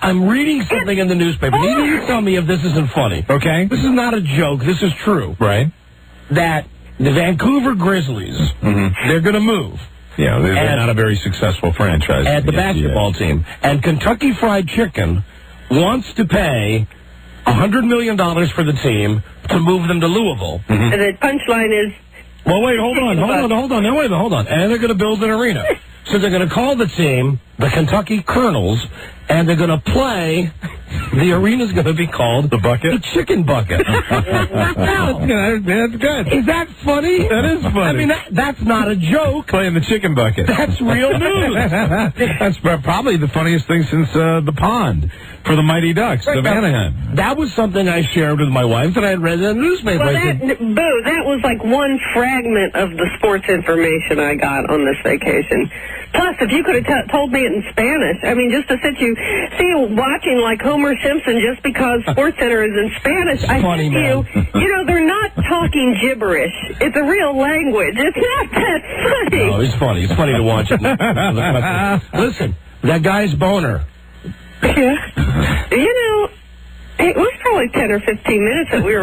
I'm reading something in the newspaper. Need you tell me if this isn't funny. Okay. This is not a joke. This is true. Right. That the Vancouver Grizzlies, they're going to move. Yeah, they're not a very successful franchise. And the basketball team. And Kentucky Fried Chicken wants to pay $100 million for the team to move them to Louisville. And the punchline is... Well, wait, hold on. And they're going to build an arena. So they're going to call the team the Kentucky Colonels, and they're going to play... The arena's going to be called the Bucket? The Chicken Bucket. That's good. Is that funny? That is funny. I mean, that's not a joke. Playing the Chicken Bucket. That's real news. That's probably the funniest thing since the pond for the Mighty Ducks of Anaheim. That was something I shared with my wife that I had read in the newspaper. Well, that was like one fragment of the sports information I got on this vacation. Plus, if you could have told me it in Spanish, I mean, just to see you watching like Homer Simpson just because SportsCenter is in Spanish, I funny, think they're not talking gibberish. It's a real language. It's not that funny. No, it's funny. It's funny to watch it. Listen, that guy's boner. Yeah. It was probably 10 or 15 minutes that we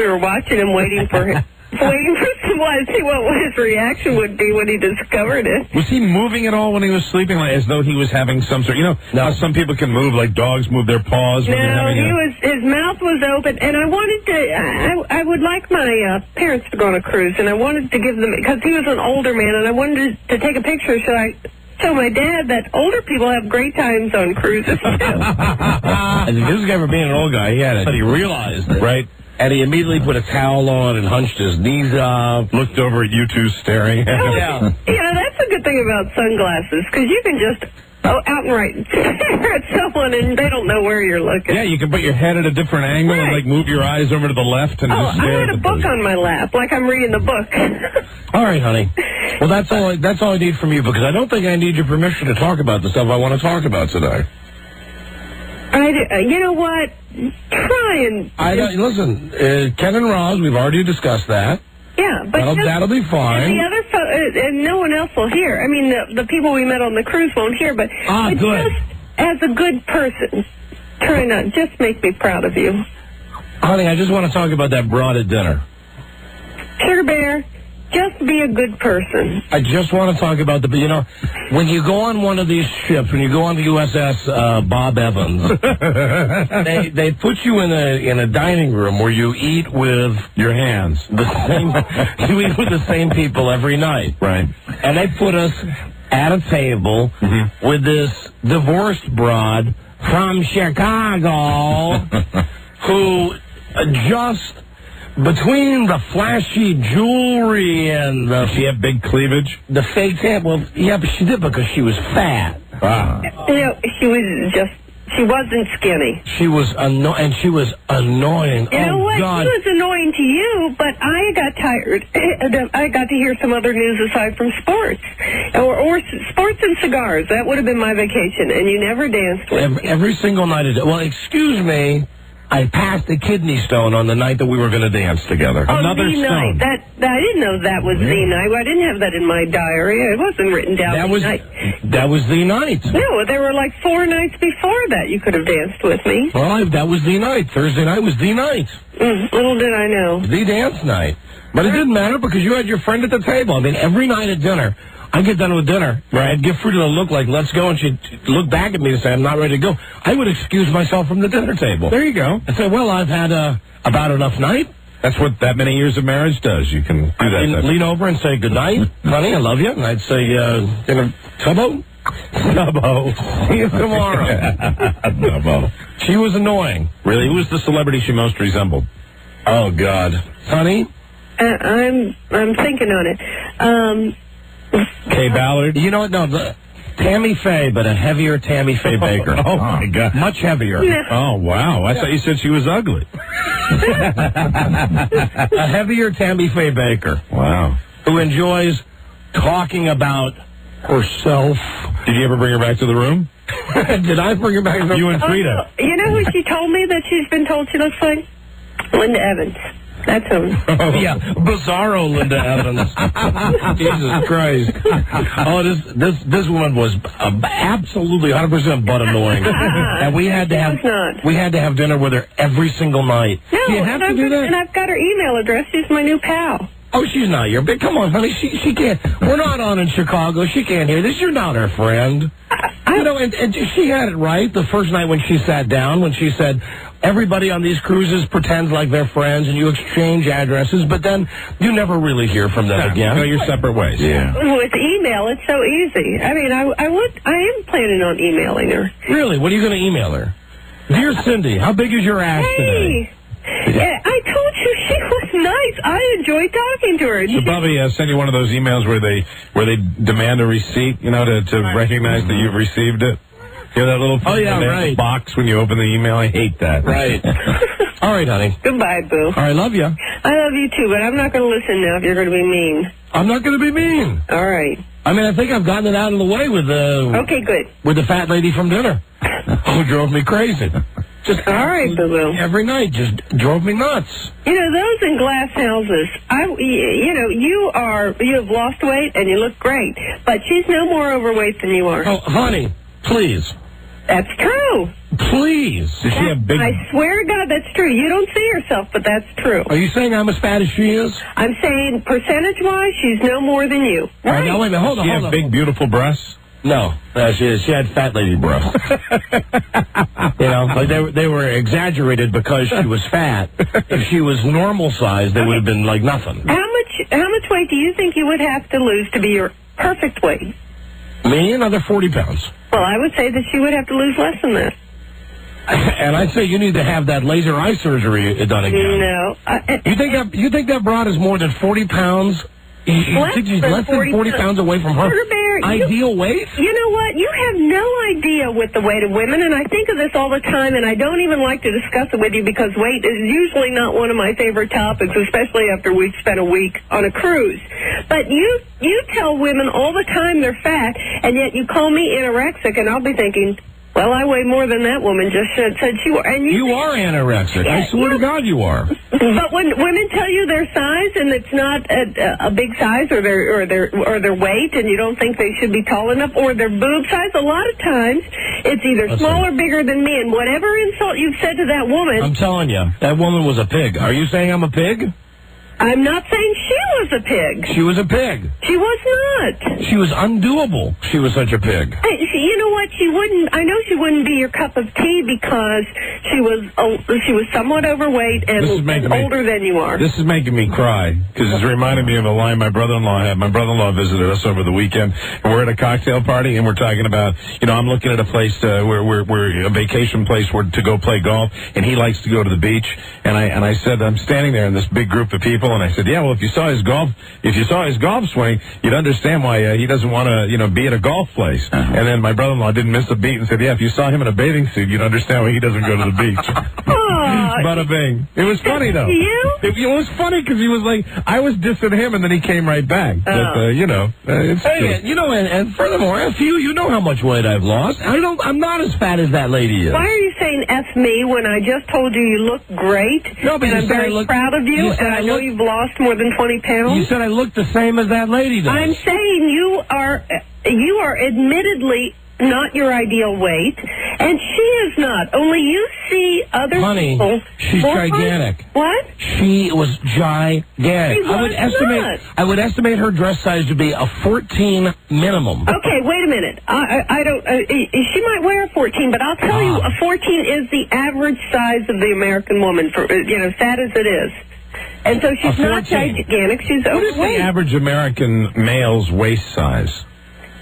were watching him waiting for him. Waiting for someone to see what his reaction would be when he discovered it. Was he moving at all when he was sleeping, like, as though he was having some sort? How some people can move, like dogs move their paws. When they're having his mouth was open, and I wanted to. I would like my parents to go on a cruise, and I wanted to give them, because he was an older man, and I wanted to take a picture. Should I tell my dad that older people have great times on cruises too? And this guy, for being an old guy, but he realized it, right? And he immediately put a towel on and hunched his knees up, looked over at you two staring at him. Yeah, that's a good thing about sunglasses, because you can just outright stare at someone and they don't know where you're looking. Yeah, you can put your head at a different angle and like move your eyes over to the left and just stare I had a book on my lap, like I'm reading the book. All right, honey. Well, that's all I need from you, because I don't think I need your permission to talk about the stuff I want to talk about today. You know what? Try and... Listen, Ken and Roz, we've already discussed that. Yeah, but that'll be fine. And the other and no one else will hear. I mean, the people we met on the cruise won't hear, but good. Just as a good person, try not... Just make me proud of you. Honey, I just want to talk about that broad at dinner. Sugar Bear, just be a good person. I just want to talk about when you go on one of these ships, when you go on the USS Bob Evans, they put you in a dining room where you eat with your hands. You eat with the same people every night. Right. And they put us at a table with this divorced broad from Chicago who just... Between the flashy jewelry and she had big cleavage? The fake tan, well, yeah, but she did because she was fat. She wasn't skinny. She was annoying. You know what? God. She was annoying to you, but I got tired. I got to hear some other news aside from sports. Or sports and cigars. That would have been my vacation, and you never danced with me. Every single night. Well, excuse me. I passed a kidney stone on the night that we were going to dance together. Another stone. Night. I didn't know that was the night. I didn't have that in my diary. It wasn't written down. That was the night. No, there were like 4 nights before that you could have danced with me. Well, that was the night. Thursday night was the night. Little did I know. The dance night. But it didn't matter because you had your friend at the table. I mean, every night at dinner, I get done with dinner, right? I'd give Fruita a look like, let's go, and she'd look back at me and say, I'm not ready to go. I would excuse myself from the dinner table. There you go. And say, well, I've had about enough night. That's what that many years of marriage does. You can do that. Lean over and say, good night, honey, I love you. And I'd say, Tubbo? Tubbo. See you tomorrow. Tubbo. She was annoying. Really? Who was the celebrity she most resembled? Oh, God. Honey? I'm thinking on it. Kay Ballard? You know what? No, Tammy Faye, but a heavier Tammy Faye Baker. Oh, my God. Much heavier. Yeah. Oh, wow. I thought you said she was ugly. A heavier Tammy Faye Baker. Wow. Who enjoys talking about herself Did you ever bring her back to the room? Did I bring her back to the room? You and Frida. You know who she told me that she's been told she looks like? Linda Evans. That's who. Yeah, bizarro Linda Evans. Jesus Christ. Oh, this woman was absolutely 100% butt annoying. And we had to have dinner with her every single night. No, you have to do that? And I've got her email address. She's my new pal. Oh, she's not your big. Come on, honey. She can't. We're not on in Chicago. She can't hear this. You're not her friend. You know, and she had it right the first night when she sat down, when she said, everybody on these cruises pretends like they're friends and you exchange addresses, but then you never really hear from them again. Go your separate ways. Yeah. With email, it's so easy. I mean, I am planning on emailing her. Really? What are you going to email her? Dear Cindy, how big is your ass today? Yeah, I told you she was nice. I enjoyed talking to her. So Bubby send you one of those emails where they demand a receipt, you know, to recognize that you've received it. You know that little box when you open the email? I hate that. Right. All right, honey. Goodbye, boo. All right, love you. I love you too, but I'm not going to listen now if you're going to be mean. I'm not going to be mean. All right. I mean, I think I've gotten it out of the way with the... Okay, good. With the fat lady from dinner, who drove me crazy. Just all right, boo-boo. Every night, just drove me nuts. You know, those in glass houses, you have lost weight and you look great, but she's no more overweight than you are. Oh, honey, please. That's true. Please. Does she have big... I swear to God, that's true. You don't see yourself, but that's true. Are you saying I'm as fat as she is? I'm saying percentage-wise, she's no more than you. All right, now, wait a minute. Hold on. Does she have big, beautiful breasts? No, she had fat lady breasts. You know, like they were exaggerated because she was fat. If she was normal size, they would have been like nothing. How much weight do you think you would have to lose to be your perfect weight? Me, another 40 pounds. Well, I would say that she would have to lose less than that. And I'd say you need to have that laser eye surgery done again. No. You think that broad is more than 40 pounds? You think she's less than 40 pounds away from her ideal weight? You know what? You have no idea with the weight of women, and I think of this all the time, and I don't even like to discuss it with you because weight is usually not one of my favorite topics, especially after we've spent a week on a cruise. But you tell women all the time they're fat, and yet you call me anorexic, and I'll be thinking, well, I weigh more than that woman just said she was. And you are anorexic. Yeah, I swear to God you are. But when women tell you their size and it's not a big size or their weight, and you don't think they should be tall enough, or their boob size, a lot of times it's either small or bigger than me. And whatever insult you've said to that woman, I'm telling you, that woman was a pig. Are you saying I'm a pig? I'm not saying she was a pig. She was a pig. She was not. She was undoable. She was such a pig. You know what? She wouldn't. I know she wouldn't be your cup of tea because she was somewhat overweight and older than you are. This is making me cry because it's reminding me of a line my brother-in-law had. My brother-in-law visited us over the weekend, and we're at a cocktail party, and we're talking about, I'm looking at a place where a vacation place to go play golf, and he likes to go to the beach. And I said, I'm standing there in this big group of people. And I said, yeah, well, if you saw his golf swing, you'd understand why he doesn't want to, be at a golf place. And then my brother-in-law didn't miss a beat and said, yeah, if you saw him in a bathing suit, you'd understand why he doesn't go to the beach. Bada bing. It was funny, though. It was funny because he was like, I was dissing him, and then he came right back. But, it's true. And furthermore, F you know how much weight I've lost. I'm not as fat as that lady is. Why are you saying F me when I just told you look great? No, but and I'm very proud of you, and I know you've lost more than 20 pounds. You said I look the same as that lady does. I'm saying you are admittedly not your ideal weight, and she is not. Only you see other people. She's gigantic. What? She was gigantic. I would estimate her dress size to be a 14 minimum. Okay, wait a minute. I don't. She might wear a 14, but I'll tell you, a 14 is the average size of the American woman, for fat as it is. And so she's not gigantic. She's overweight. What is the average American male's waist size?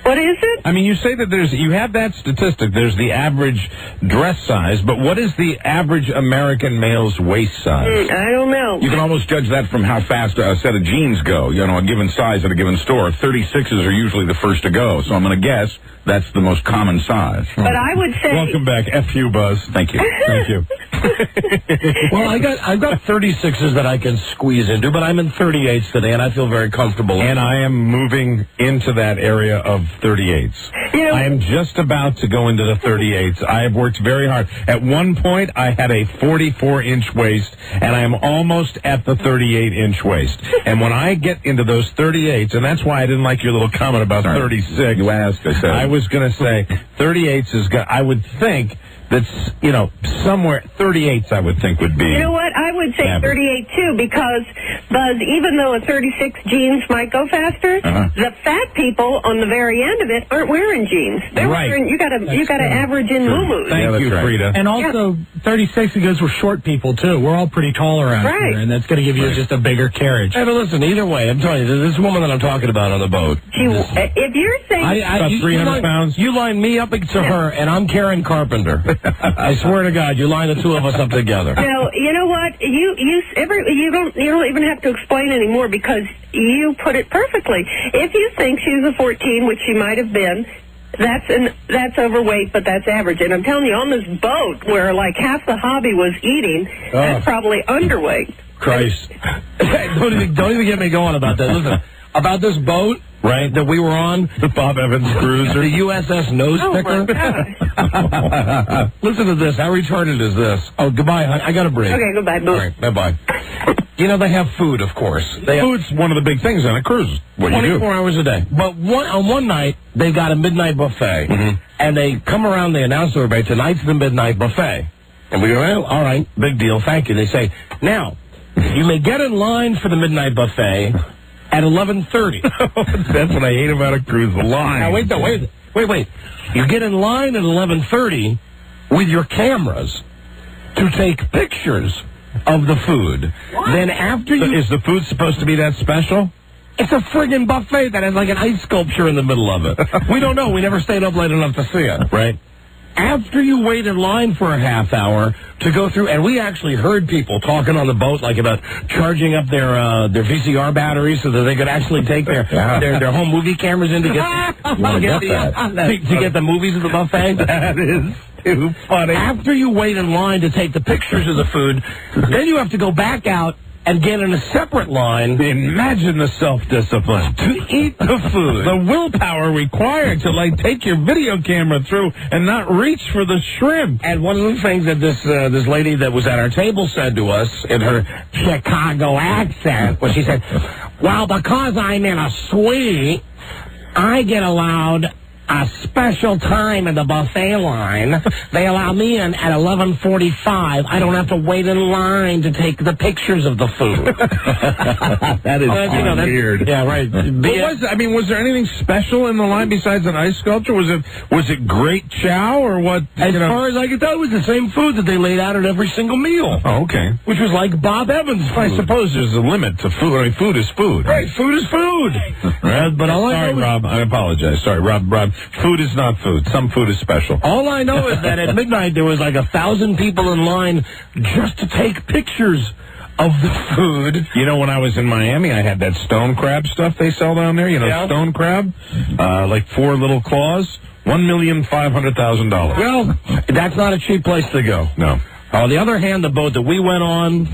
What is it? I mean, you say that you have that statistic. There's the average dress size, but what is the average American male's waist size? I don't know. You can almost judge that from how fast a set of jeans go. A given size at a given store. 36s are usually the first to go. So I'm going to guess That's the most common size. But I would say... Welcome back. F you, Buzz. Thank you. Thank you. Well, I've got 36s that I can squeeze into, but I'm in 38s today, and I feel very comfortable. And I am moving into that area of 38s. I am just about to go into the 38s. I have worked very hard. At one point, I had a 44-inch waist, and I am almost at the 38-inch waist. And when I get into those 38s, and that's why I didn't like your little comment about 36. You asked, I said. I was going to say 38s is good. I would think that's, somewhere 38s I would think would be. You know what? I would say average. 38 too, because Buzz, even though a 36 jeans might go faster, the fat people on the very end of it aren't wearing jeans. They're wearing. You got to average in muumuus. Thank you, Frida. And also, 36 goes for short people too. We're all pretty tall around here, and that's going to give you just a bigger carriage. Hey, but listen, either way, I'm telling you, this woman that I'm talking about on the boat. If you're saying about 300 pounds. You line me up to her, and I'm Karen Carpenter. I swear to God, you line the two of us up together. Now, you know what? You don't even have to explain anymore because you put it perfectly. If you think she's a 14, which she might have been, that's overweight, but that's average. And I'm telling you, on this boat where like half the hobby was eating, that's probably underweight. Christ. don't even get me going about that. Listen, about this boat, right, that we were on, the Bob Evans cruiser, the USS Nose Picker. Listen to this. How retarded is this? Oh, goodbye, hon. I got a break. Okay, goodbye. All right, bye-bye. They have food, of course. Food's one of the big things on a cruise. What you do. 24 hours a day. But on one night, they've got a midnight buffet. And they come around, they announce to everybody, tonight's the midnight buffet. And we go, well, all right, big deal, thank you. They say, now, you may get in line for the midnight buffet at 11:30. That's what I hate about a cruise, the line. Now, wait. You get in line at 11:30 with your cameras to take pictures of the food. What? Then after you... Is the food supposed to be that special? It's a friggin' buffet that has like an ice sculpture in the middle of it. We don't know. We never stayed up late enough to see it. Right. After you wait in line for a half hour to go through, and we actually heard people talking on the boat like about charging up their VCR batteries so that they could actually take their home movie cameras in to get the movies of the buffet. That is too funny. After you wait in line to take the pictures of the food, then you have to go back out and get in a separate line. Imagine the self-discipline to eat the food. The willpower required to, take your video camera through and not reach for the shrimp. And one of the things that this lady that was at our table said to us in her Chicago accent was she said, well, because I'm in a suite, I get allowed a special time in the buffet line. They allow me in at 11:45. I don't have to wait in line to take the pictures of the food. That is weird. Yeah, right. Was there anything special in the line besides an ice sculpture? Was it great chow or what? As far as I could tell, it was the same food that they laid out at every single meal. Oh, okay. Which was like Bob Evans' food. I suppose there's a limit to food. I mean, food is food. Right, food is food. But sorry, Rob. I apologize. Sorry, Rob. Food is not food. Some food is special. All I know is that at midnight there was like 1,000 people in line just to take pictures of the food. When I was in Miami, I had that stone crab stuff they sell down there. Stone crab, like 4 little claws, $1,500,000. Well, that's not a cheap place to go. No. On the other hand, the boat that we went on,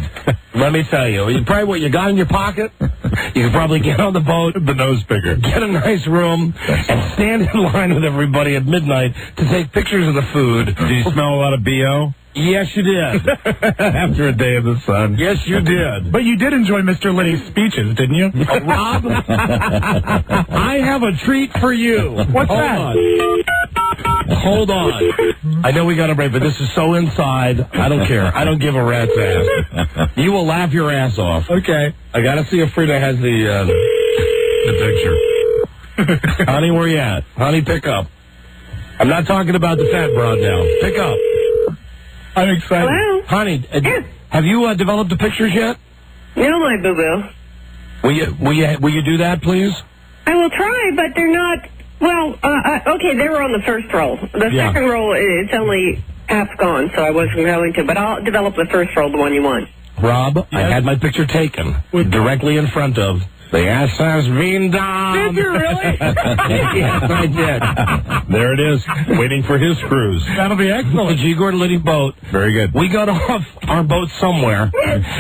let me tell you, probably what you got in your pocket, you could probably get on the boat, the nose picker, get a nice room, and stand in line with everybody at midnight to take pictures of the food. Did you smell a lot of B.O.? Yes, you did. After a day in the sun. Yes, you did. But you did enjoy Mr. Liddy's speeches, didn't you? Rob, I have a treat for you. What's that? Hold on. I know we got a break, but this is so inside. I don't care. I don't give a rat's ass. You will laugh your ass off. Okay. I got to see if Frida has the picture. Honey, where you at? Honey, pick up. I'm not talking about the fat broad now. Pick up. I'm excited. Hello? Honey, have you developed the pictures yet? No, my boo-boo. Will you do that, please? I will try, but they're not... Well, okay, they were on the first roll. The second roll, it's only half gone, so I wasn't going to. But I'll develop the first roll, the one you want. Rob, I had my picture taken directly in front of The SS Veendam. Did you really? Yes, I did. There it is, waiting for his cruise. That'll be excellent. The G. Gordon Liddy boat. Very good. We got off our boat somewhere.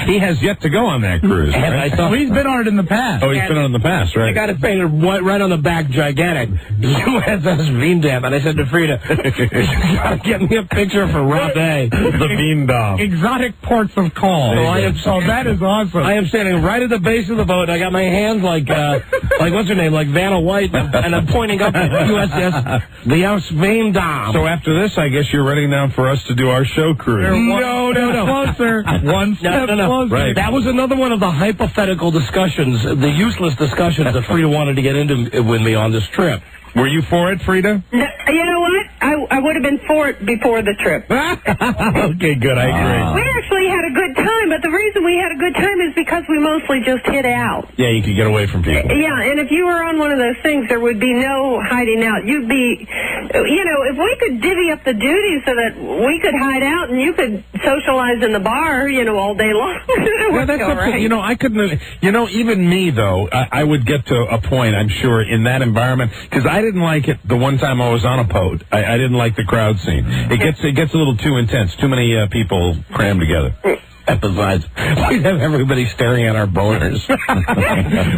He has yet to go on that cruise. And Right? I thought, He's been on it in the past. Oh, he's been on in the past, I right? got it painted right on the back, gigantic. USS Veendam. And I said to Frida, you got to get me a picture for Rob A. The Veendam. Exotic ports of call. So that is awesome. I am standing right at the base of the boat. I got my hands like what's her name, like Vanna White, and I'm pointing up at USS Veendam. So after this, I guess you're ready now for us to do our show cruise. No. Closer. One step closer. Right. That was another one of the hypothetical discussions, the useless discussions that Frida wanted to get into with me on this trip. Were you for it, Frida? You know what? I would have been for it before the trip. Okay, good. I agree. We actually had a good time, but the reason we had a good time is because we mostly just hid out. Yeah, you could get away from people. Yeah, and if you were on one of those things, there would be no hiding out. You'd be, if we could divvy up the duties so that we could hide out and you could socialize in the bar, all day long. Yeah, that's up to, I couldn't, even me, though, I would get to a point, I'm sure, in that environment, because I didn't like it the one time I was on a boat. I didn't like the crowd scene. It gets a little too intense, too many people crammed together. And besides, we'd have everybody staring at our boners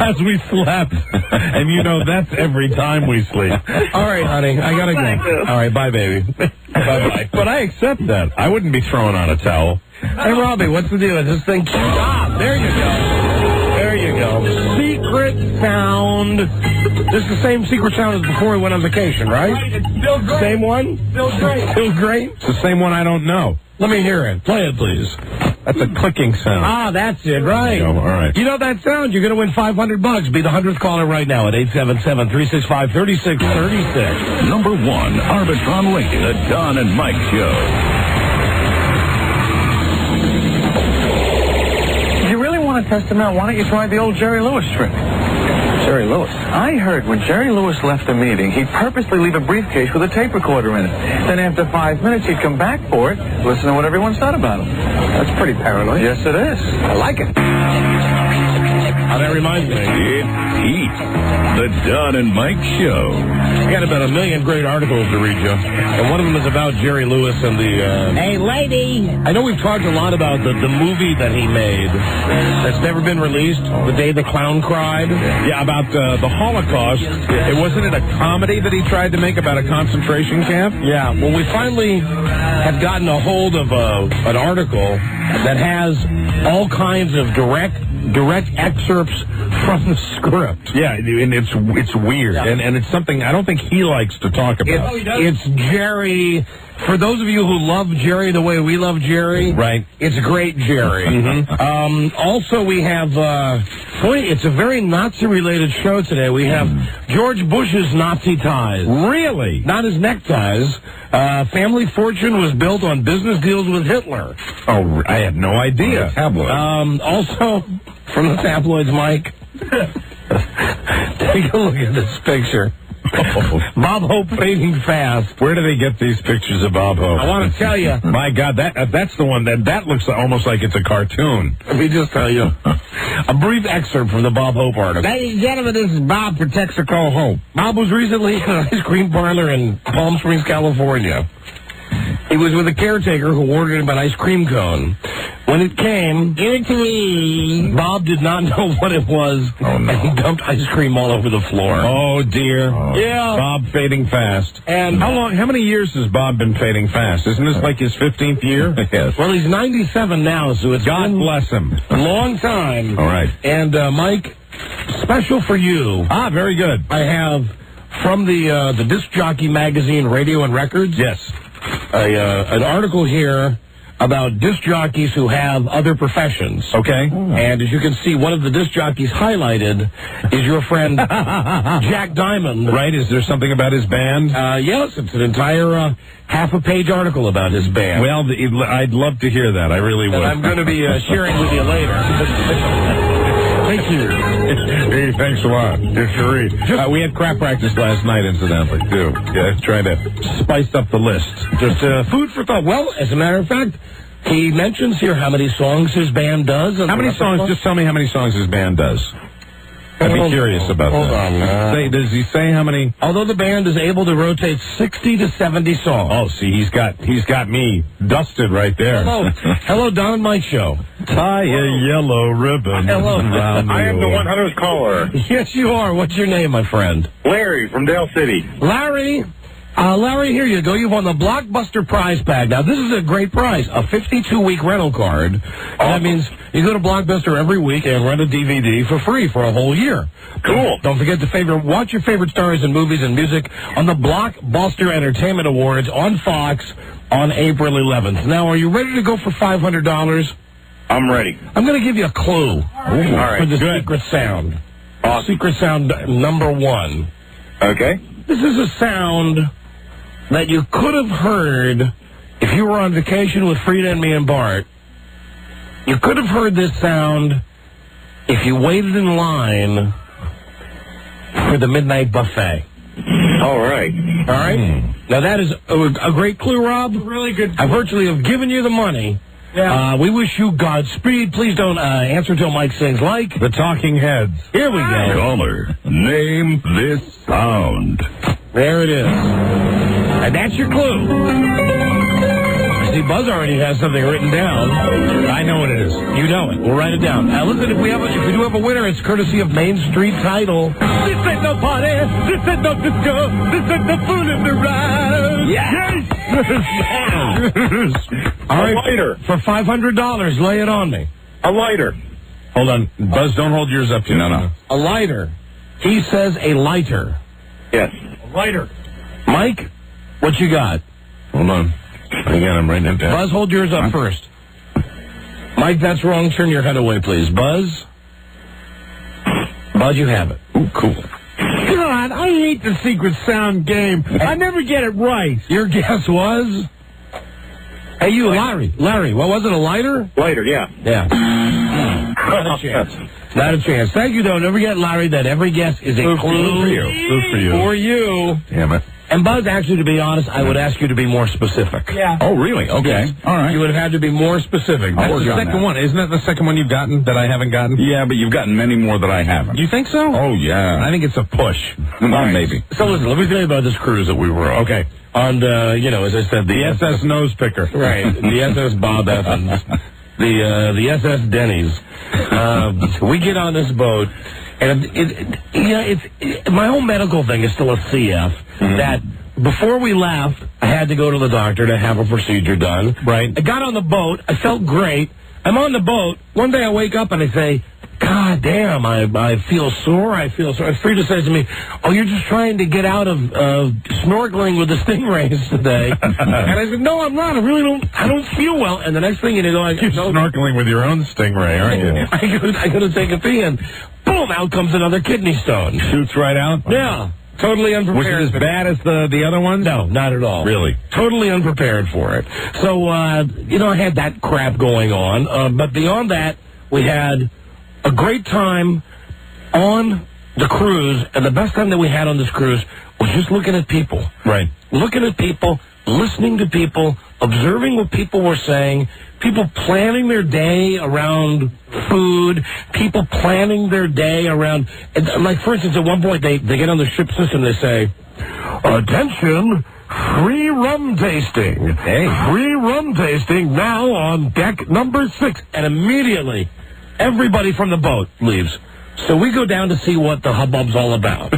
as we slept. And that's every time we sleep. All right, honey, I gotta go. All right, bye, baby. Bye-bye. But I accept that. I wouldn't be throwing on a towel. Hey, Robbie, what's the deal? Is this thing queued up? There you go. There you go. Secret sound. This is the same secret sound as before we went on vacation, right? It's still great. Same one? Still great. Still great? It's the same one I don't know. Let me hear it. Play it, please. That's a clicking sound. Ah, that's it, right. All right. You know that sound? You're going to win $500. Be the 100th caller right now at 877-365-3636. Number 1, Arbitron rated, the Don and Mike Show. If you really want to test him out, why don't you try the old Jerry Lewis trick? Jerry Lewis. I heard when Jerry Lewis left a meeting, he'd purposely leave a briefcase with a tape recorder in it. Then after 5 minutes, he'd come back for it, listen to what everyone said about him. That's pretty paranoid. Yes, it is. I like it. Oh, that reminds me. It's Heat, the Don and Mike Show. I got about 1 million great articles to read you, and one of them is about Jerry Lewis and the... Hey, lady! I know we've talked a lot about the movie that he made that's never been released, The Day the Clown Cried. Yeah, about the Holocaust. Wasn't it a comedy that he tried to make about a concentration camp? Yeah, well, we finally have gotten a hold of an article that has all kinds of direct excerpts from the script. Yeah, and it's weird, yeah. and it's something I don't think he likes to talk about. It's Jerry. For those of you who love Jerry the way we love Jerry, right? It's great Jerry. Mm-hmm. Also, we have it's a very Nazi-related show today. We have George Bush's Nazi ties. Really? Not his neckties. Family fortune was built on business deals with Hitler. Oh, I had no idea. Tabloid. Also, from the tabloids, Mike. Take a look at this picture. Bob Hope fading fast. Where do they get these pictures of Bob Hope? I want to tell you. My God, that's the one that looks almost like it's a cartoon. Let me just tell you. A brief excerpt from the Bob Hope article. Ladies and gentlemen, this is Bob for Texaco Hope. Bob was recently in an ice cream parlor in Palm Springs, California. He was with a caretaker who ordered him an ice cream cone. When it came, give it to me. Bob did not know what it was, and he dumped ice cream all over the floor. Oh, dear. Yeah. Bob fading fast. And how many years has Bob been fading fast? Isn't this like his 15th year? Yes. Well, he's 97 now, so it's God bless him. A long time. All right. And, Mike, special for you. Ah, very good. I have from the Disc Jockey magazine, Radio and Records. Yes. An article here about disc jockeys who have other professions. Okay. And as you can see, one of the disc jockeys highlighted is your friend Jack Diamond. Right? Is there something about his band? Yes, it's an entire half-a-page article about his band. Well, I'd love to hear that. I really would. And I'm going to be sharing with you later. Thank you. Hey, thanks a lot. We had crap practice last night, incidentally, too. Yeah, trying to spice up the list. Just food for thought. Well, as a matter of fact, he mentions here how many songs his band does. How many songs? Just tell me how many songs his band does. I'd be curious about hold that. on. Does he say how many? Although the band is able to rotate 60 to 70 songs. Oh, see, he's got me dusted right there. Hello, Don and Mike Show. Tie a yellow ribbon. Hello. I am the 100th caller. Yes, you are. What's your name, my friend? Larry from Dale City. Larry, here you go. You've won the Blockbuster prize bag. Now, this is a great prize, a 52-week rental card. That means you go to Blockbuster every week and rent a DVD for free for a whole year. Cool. Don't forget to watch your favorite stars in movies and music on the Blockbuster Entertainment Awards on Fox on April 11th. Now, are you ready to go for $500? I'm ready. I'm going to give you a clue All right. for the secret sound. Secret sound number 1. Okay. This is a sound that you could have heard if you were on vacation with Frida and me and Bart. You could have heard this sound if you waited in line for the midnight buffet. All right. All right? Now, that is a great clue, Rob. Really good. I virtually have given you the money. Yeah. We wish you Godspeed. Please don't answer until Mike sings like. The Talking Heads. Here we go. Caller, name this sound. There it is. And that's your clue. I see Buzz already has something written down. I know what it is. You know it. We'll write it down. Now, listen, if we do have a winner, it's courtesy of Main Street Title. This ain't no party. This ain't no disco. This ain't no fool in the ride. Yes! All right. A lighter. For $500, lay it on me. A lighter. Hold on. Buzz, don't hold yours up to No. A lighter. He says a lighter. Yes. A lighter. Mike, what you got? Hold on. Again, I'm writing it down. Buzz, hold yours up first. Mike, that's wrong. Turn your head away, please. Buzz, you have it. Ooh, cool. God, I hate the secret sound game. I never get it right. Your guess was? Hey, you, Larry, what was it, a lighter? Lighter, yeah. Yeah. Not a chance. Not a chance. Thank you, though. Don't forget, Larry, that every guess is a clue for you. Clue for you. For you. Damn it. And Buzz, actually, to be honest, I would ask you to be more specific. Yeah. Oh, really? Okay. Yes. All right. You would have had to be more specific. That's work the on second that. one. Isn't that the second one you've gotten that I haven't gotten? Yeah, but you've gotten many more that I haven't. You think so? Oh, yeah. I think it's a push. Well, maybe. So listen, let me tell you about this cruise that we were on. Okay. On, as I said, The SS Nose Picker. Right, the SS Bob Evans, the SS Denny's. We get on this boat, and it's my whole medical thing is still a CF. That before we left, I had to go to the doctor to have a procedure done. Right. I got on the boat. I felt great. I'm on the boat. One day I wake up and I say, God damn, I feel sore. Frida says to me, oh, you're just trying to get out of snorkeling with the stingrays today. And I said, no, I'm not. I don't feel well. And the next thing you know, You're snorkeling with your own stingray, aren't you? I go to take a pee, and boom, out comes another kidney stone. Shoots right out? Yeah. Totally unprepared. Was it as bad as the other ones? No, not at all. Really? Totally unprepared for it. So, I had that crap going on. But beyond that, we had a great time on the cruise, and the best time that we had on this cruise was just looking at people. Right. Looking at people, listening to people, observing what people were saying, people planning their day around food, people planning their day around, like, for instance, at one point, they get on the ship system, they say, attention, free rum tasting. Hey. Free rum tasting now on deck number 6. And immediately, everybody from the boat leaves. So we go down to see what the hubbub's all about.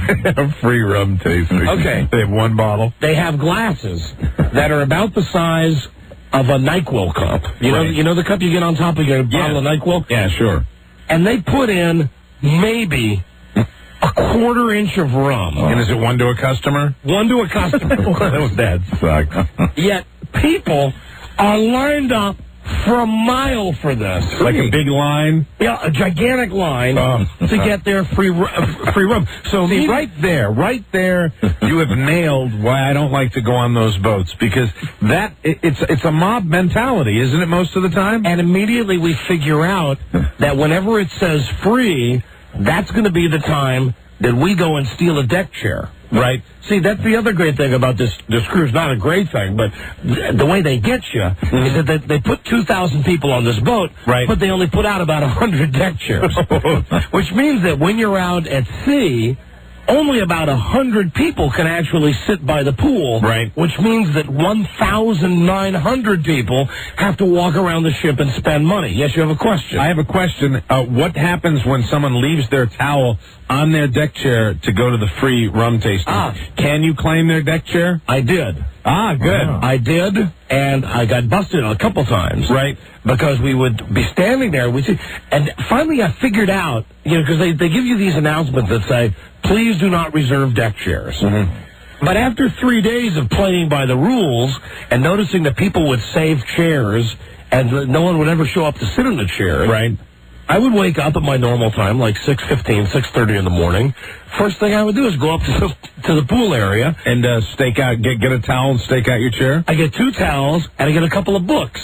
Free rum tasting. Okay. They have one bottle. They have glasses that are about the size of a NyQuil cup. You know the cup you get on top of your bottle of NyQuil? Yeah, sure. And they put in maybe a quarter-inch of rum. And is it one to a customer? One to a customer. That sucks. Yet people are lined up for a mile for this. Like a big line? Yeah, a gigantic line to get their free rum. So see, right there, you have nailed why I don't like to go on those boats, because it's a mob mentality, isn't it, most of the time? And immediately we figure out that whenever it says free, that's going to be the time that we go and steal a deck chair. Right. See, that's the other great thing about this cruise. Not a great thing, but the way they get you is that they put 2,000 people on this boat, right, but they only put out about 100 deck chairs, which means that when you're out at sea, only about 100 people can actually sit by the pool, right, which means that 1,900 people have to walk around the ship and spend money. Yes, you have a question. I have a question. What happens when someone leaves their towel on their deck chair to go to the free rum tasting? Can you claim their deck chair? I did. Good. I did, and I got busted a couple times. Right. Because we would be standing there, and finally I figured out, because they give you these announcements that say, please do not reserve deck chairs. Mm-hmm. But after 3 days of playing by the rules and noticing that people would save chairs and no one would ever show up to sit in the chairs, right, I would wake up at my normal time, like 6:15, 6:30 in the morning. First thing I would do is go up to the pool area and stake out, get a towel and stake out your chair. I get 2 towels and I get a couple of books.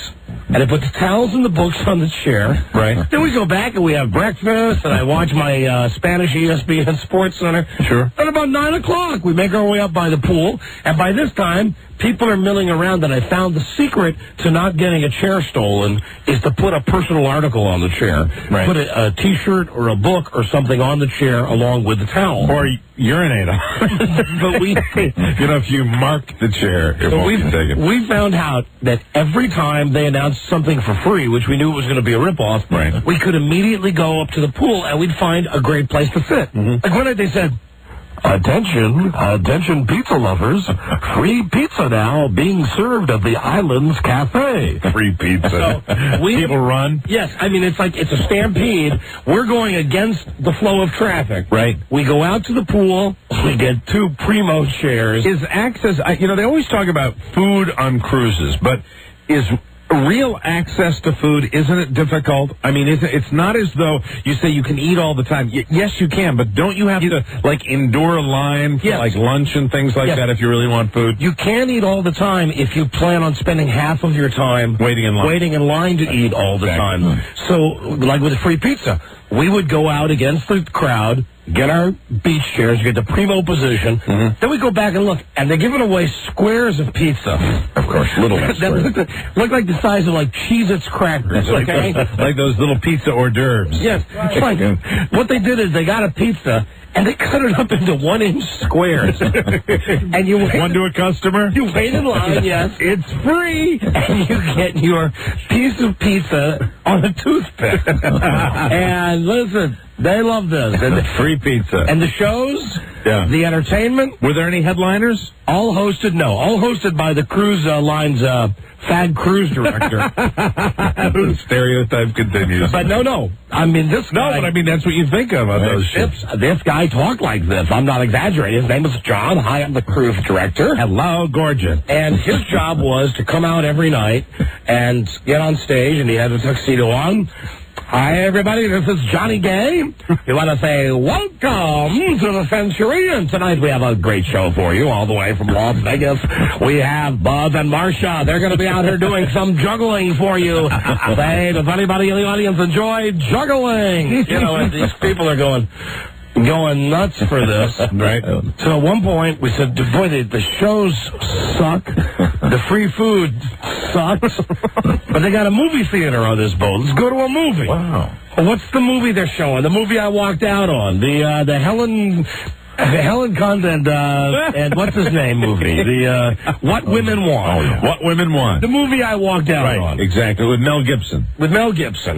And I put the towels and the books on the chair. Right. Then we go back and we have breakfast, and I watch my Spanish ESPN Sports Center. Sure. And about 9 o'clock, we make our way up by the pool. And by this time, people are milling around, and I found the secret to not getting a chair stolen is to put a personal article on the chair. Right. Put a T-shirt or a book or something on the chair along with the towel. Or urinate on it. But we... if you mark the chair, it won't be taken. We found out that every time they announced something for free, which we knew was going to be a ripoff, right, we could immediately go up to the pool and we'd find a great place to sit. Mm-hmm. Like one night they said, Attention pizza lovers, free pizza now being served at the Islands Cafe. Free pizza. So people run? Yes, I mean, it's a stampede. We're going against the flow of traffic. Right. We go out to the pool, we get 2 primo chairs. Is access, they always talk about food on cruises, but is real access to food, isn't it difficult? I mean, it's not as though you say you can eat all the time. Yes, you can, but don't you have to, endure a line for, lunch and things like that if you really want food? You can eat all the time if you plan on spending half of your time waiting in line to eat all the time. So, like with the free pizza, we would go out against the crowd, get our beach chairs, get the primo position, then we go back and look, and they're giving away squares of pizza. Of course, little ones. that look like the size of Cheez-Its crackers, okay? Like those little pizza hors d'oeuvres. Yes. What they did is they got a pizza, and they cut it up into 1-inch squares. And you wait, one to a customer? You wait in line, yes. It's free. And you get your piece of pizza on a toothpick. And listen, they love this. And free pizza. And the shows, the entertainment. Were there any headliners? All hosted by the cruise line's fag cruise director. The stereotype continues. But no. I mean, this guy... No, but I mean, that's what you think of on those ships. This guy talked like this. I'm not exaggerating. His name is John. Hi, I'm the cruise director. Hello, gorgeous. And his job was to come out every night and get on stage, and he had a tuxedo on. Hi, everybody. This is Johnny Gay. We want to say welcome to the Century. And tonight we have a great show for you all the way from Las Vegas. We have Buzz and Marcia. They're going to be out here doing some juggling for you. Say, does anybody in the audience enjoy juggling? And these people are going nuts for this. Right. So at one point we said, boy, the shows suck. The free food sucks. But they got a movie theater on this boat. Let's go to a movie. Wow. Well, what's the movie they're showing? The movie I walked out on. The Helen Condon and what's his name movie? The What Women Want. Oh, yeah. What Women Want. The movie I walked out on. Exactly. With Mel Gibson.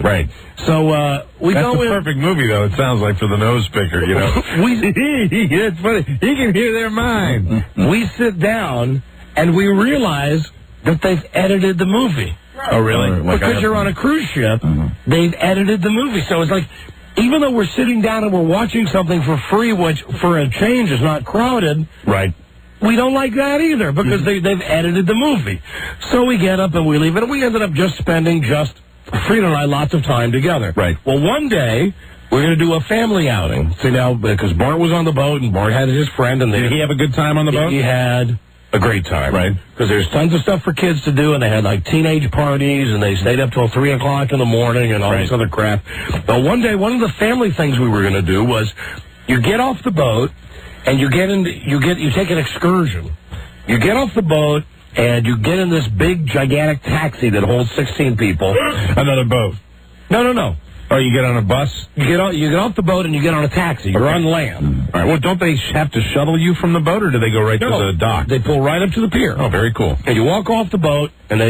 Right. So we That's go the in. perfect movie, though. It sounds like for the nose picker, It's funny. He can hear their mind. We sit down and we realize that they've edited the movie. Oh, really? Because you're on a cruise ship, they've edited the movie. So it's like, even though we're sitting down and we're watching something for free, which for a change is not crowded, right? We don't like that either because they've edited the movie. So we get up and we leave it, and we ended up spending Frida and I lots of time together. Right. Well, one day we're going to do a family outing. See, now, because Bart was on the boat and Bart had his friend, and did he have a good time on the boat? He had a great time. Right. Because there's tons of stuff for kids to do, and they had teenage parties, and they stayed up till 3 o'clock in the morning and all this other crap. But one day, one of the family things we were going to do was you get off the boat, and you take an excursion. You get off the boat, and you get in this big, gigantic taxi that holds 16 people. Another boat. No. Oh, you get on a bus? You get off the boat and you get on a taxi. You're on land. All right. Well, don't they have to shuttle you from the boat, or do they go right to the dock? They pull right up to the pier. Oh, very cool. And you walk off the boat, and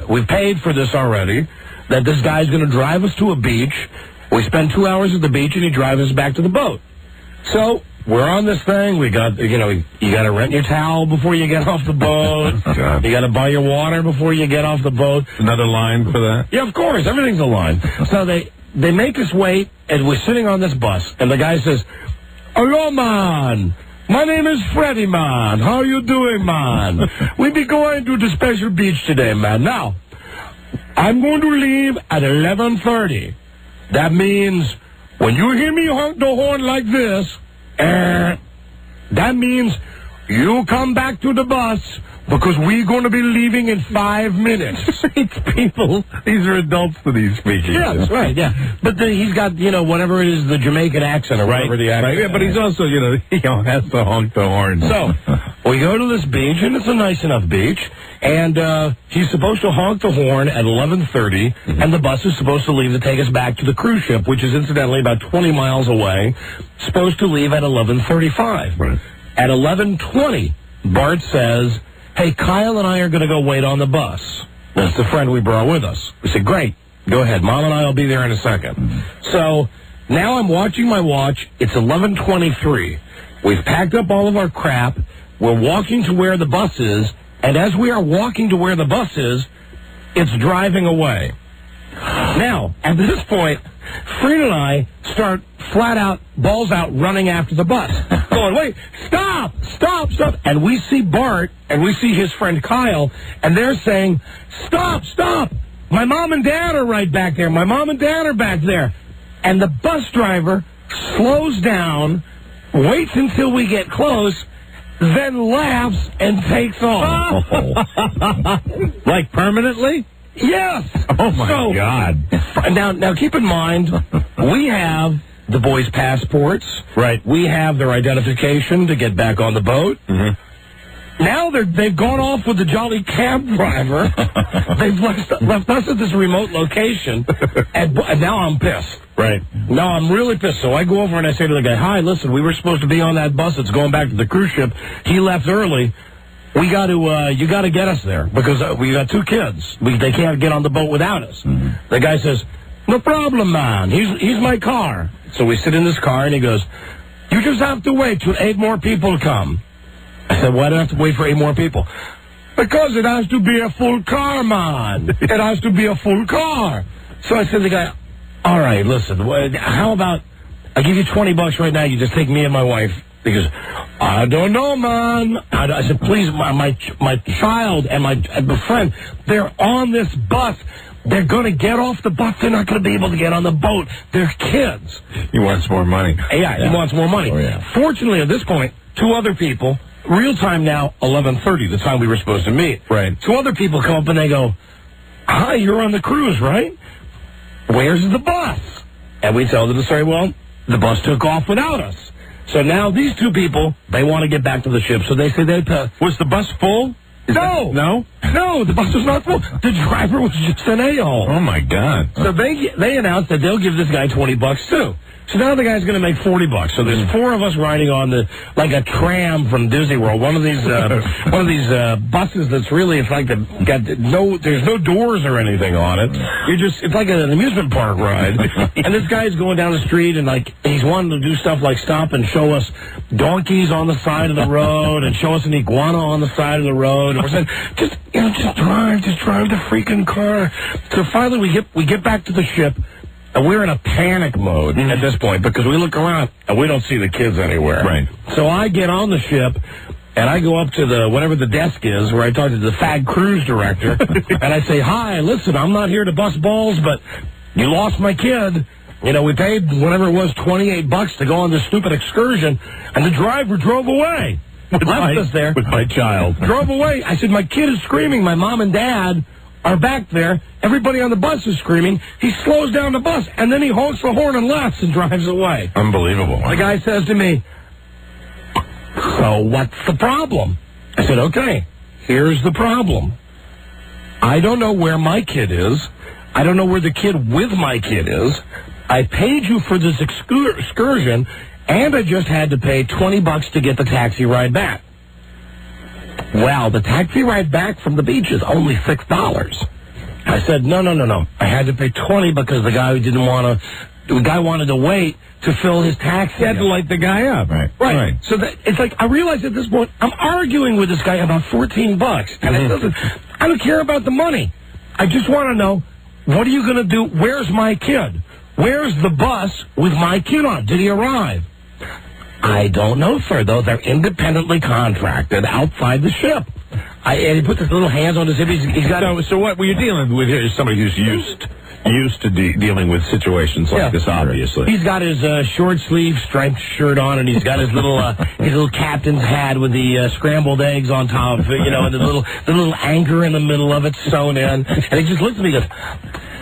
we've paid for this already. That this guy's going to drive us to a beach. We spend 2 hours at the beach, and he drives us back to the boat. So we're on this thing. We got you got to rent your towel before you get off the boat. You got to buy your water before you get off the boat. Another line for that? Yeah, of course. Everything's a line. So they make us wait, and we're sitting on this bus, and the guy says, "Hello, man. My name is Freddie, man. How you doing, man? We be going to the special beach today, man. Now, I'm going to leave at 11:30. That means when you hear me honk the horn like this, that means you come back to the bus because we're going to be leaving in 5 minutes." People, these are adults that he's speaking. Yeah, that's right, yeah. But he's got, whatever it is, the Jamaican accent or whatever the accent. Right, yeah, but he's also, he has to honk the horn. So, we go to this beach, and it's a nice enough beach, and he's supposed to honk the horn at 11:30, and the bus is supposed to leave to take us back to the cruise ship, which is incidentally about 20 miles away, supposed to leave at 11:35. Right. At 11:20, Bart says, "Hey, Kyle and I are going to go wait on the bus." That's the friend we brought with us. We said, "Great, go ahead. Mom and I will be there in a second." So now I'm watching my watch. It's 11:23. We've packed up all of our crap. We're walking to where the bus is, and as we are walking to where the bus is, it's driving away. Now, at this point, Fred and I start flat out, balls out, running after the bus. Going, "Wait, stop! And we see Bart, and we see his friend Kyle, and they're saying, Stop! My mom and dad are right back there. My mom and dad are back there." And the bus driver slows down, waits until we get close, then laughs and takes off. Like permanently? Yes. Oh, my God. Now, keep in mind, we have the boys' passports. Right. We have their identification to get back on the boat. Mm-hmm. Now they've gone off with the jolly cab driver. They've left us at this remote location, and now I'm pissed. Right. Now I'm really pissed. So I go over and I say to the guy, "Hi, listen, we were supposed to be on that bus that's going back to the cruise ship. He left early. You got to get us there because we got 2 kids. They can't get on the boat without us." Mm-hmm. The guy says, "No problem, man. He's my car." So we sit in this car, and he goes, "You just have to wait till 8 more people come." I said, "Why do I have to wait for 8 more people?" "Because it has to be a full car, man. It has to be a full car." So I said to the guy, "All right, listen, how about I give you $20 right now, you just take me and my wife." He goes, "I don't know, man." I said, "Please, my child and my friend, they're on this bus. They're going to get off the bus. They're not going to be able to get on the boat. They're kids." He wants more money. Yeah, he wants more money. Oh, yeah. Fortunately, at this point, 2 other people, real time now, 11:30, the time we were supposed to meet. Right. 2 other people come up and they go, "Hi, you're on the cruise, right? Where's the bus?" And we tell them the story. Well, the bus took off without us. So now these 2 people, they want to get back to the ship. So they say was the bus full? No, the bus was not full. The driver was just an a-hole. Oh, my God. So they announced that they'll give this guy $20 too. So now the guy's going to make $40. So there's 4 of us riding on like a tram from Disney World, one of these buses that's really, it's like there's no doors or anything on it. It's like an amusement park ride. And this guy's going down the street and like he's wanting to do stuff like stop and show us donkeys on the side of the road and show us an iguana on the side of the road. And we're saying, just drive the freaking car. So finally we get back to the ship. And we're in a panic mode at this point because we look around and we don't see the kids anywhere. Right. So I get on the ship and I go up to whatever the desk is where I talk to the fag cruise director and I say, "Hi, listen, I'm not here to bust balls, but you lost my kid. We paid whatever it was, $28 to go on this stupid excursion, and the driver drove away. Left us there. With my child. Drove away. I said, my kid is screaming. My mom and dad are back there. Everybody on the bus is screaming. He slows down the bus, and then he honks the horn and laughs and drives away." Unbelievable. The guy says to me, So what's the problem? I said, okay, here's the problem. I don't know where my kid is. I don't know where the kid with my kid is. I paid you for this excursion, and I just had to pay $20 to get the taxi ride back. Well, the taxi ride back from the beach is only $6. I said, no. I had to pay $20 because the guy wanted to wait to fill his taxi. You had to light the guy up. Right. So it's like, I realized at this point, I'm arguing with this guy about $14. And I don't care about the money. I just want to know, what are you going to do? Where's my kid? Where's the bus with my kid on? Did he arrive? I don't know, sir. Those are independently contracted outside the ship. And he put his little hands on his hip. He's got. So what were you dealing with here? Is somebody who's used to dealing with situations like this, obviously. He's got his short sleeve striped shirt on, and he's got his little captain's hat with the scrambled eggs on top, and the little anchor in the middle of it sewn in. And he just looks at me and goes,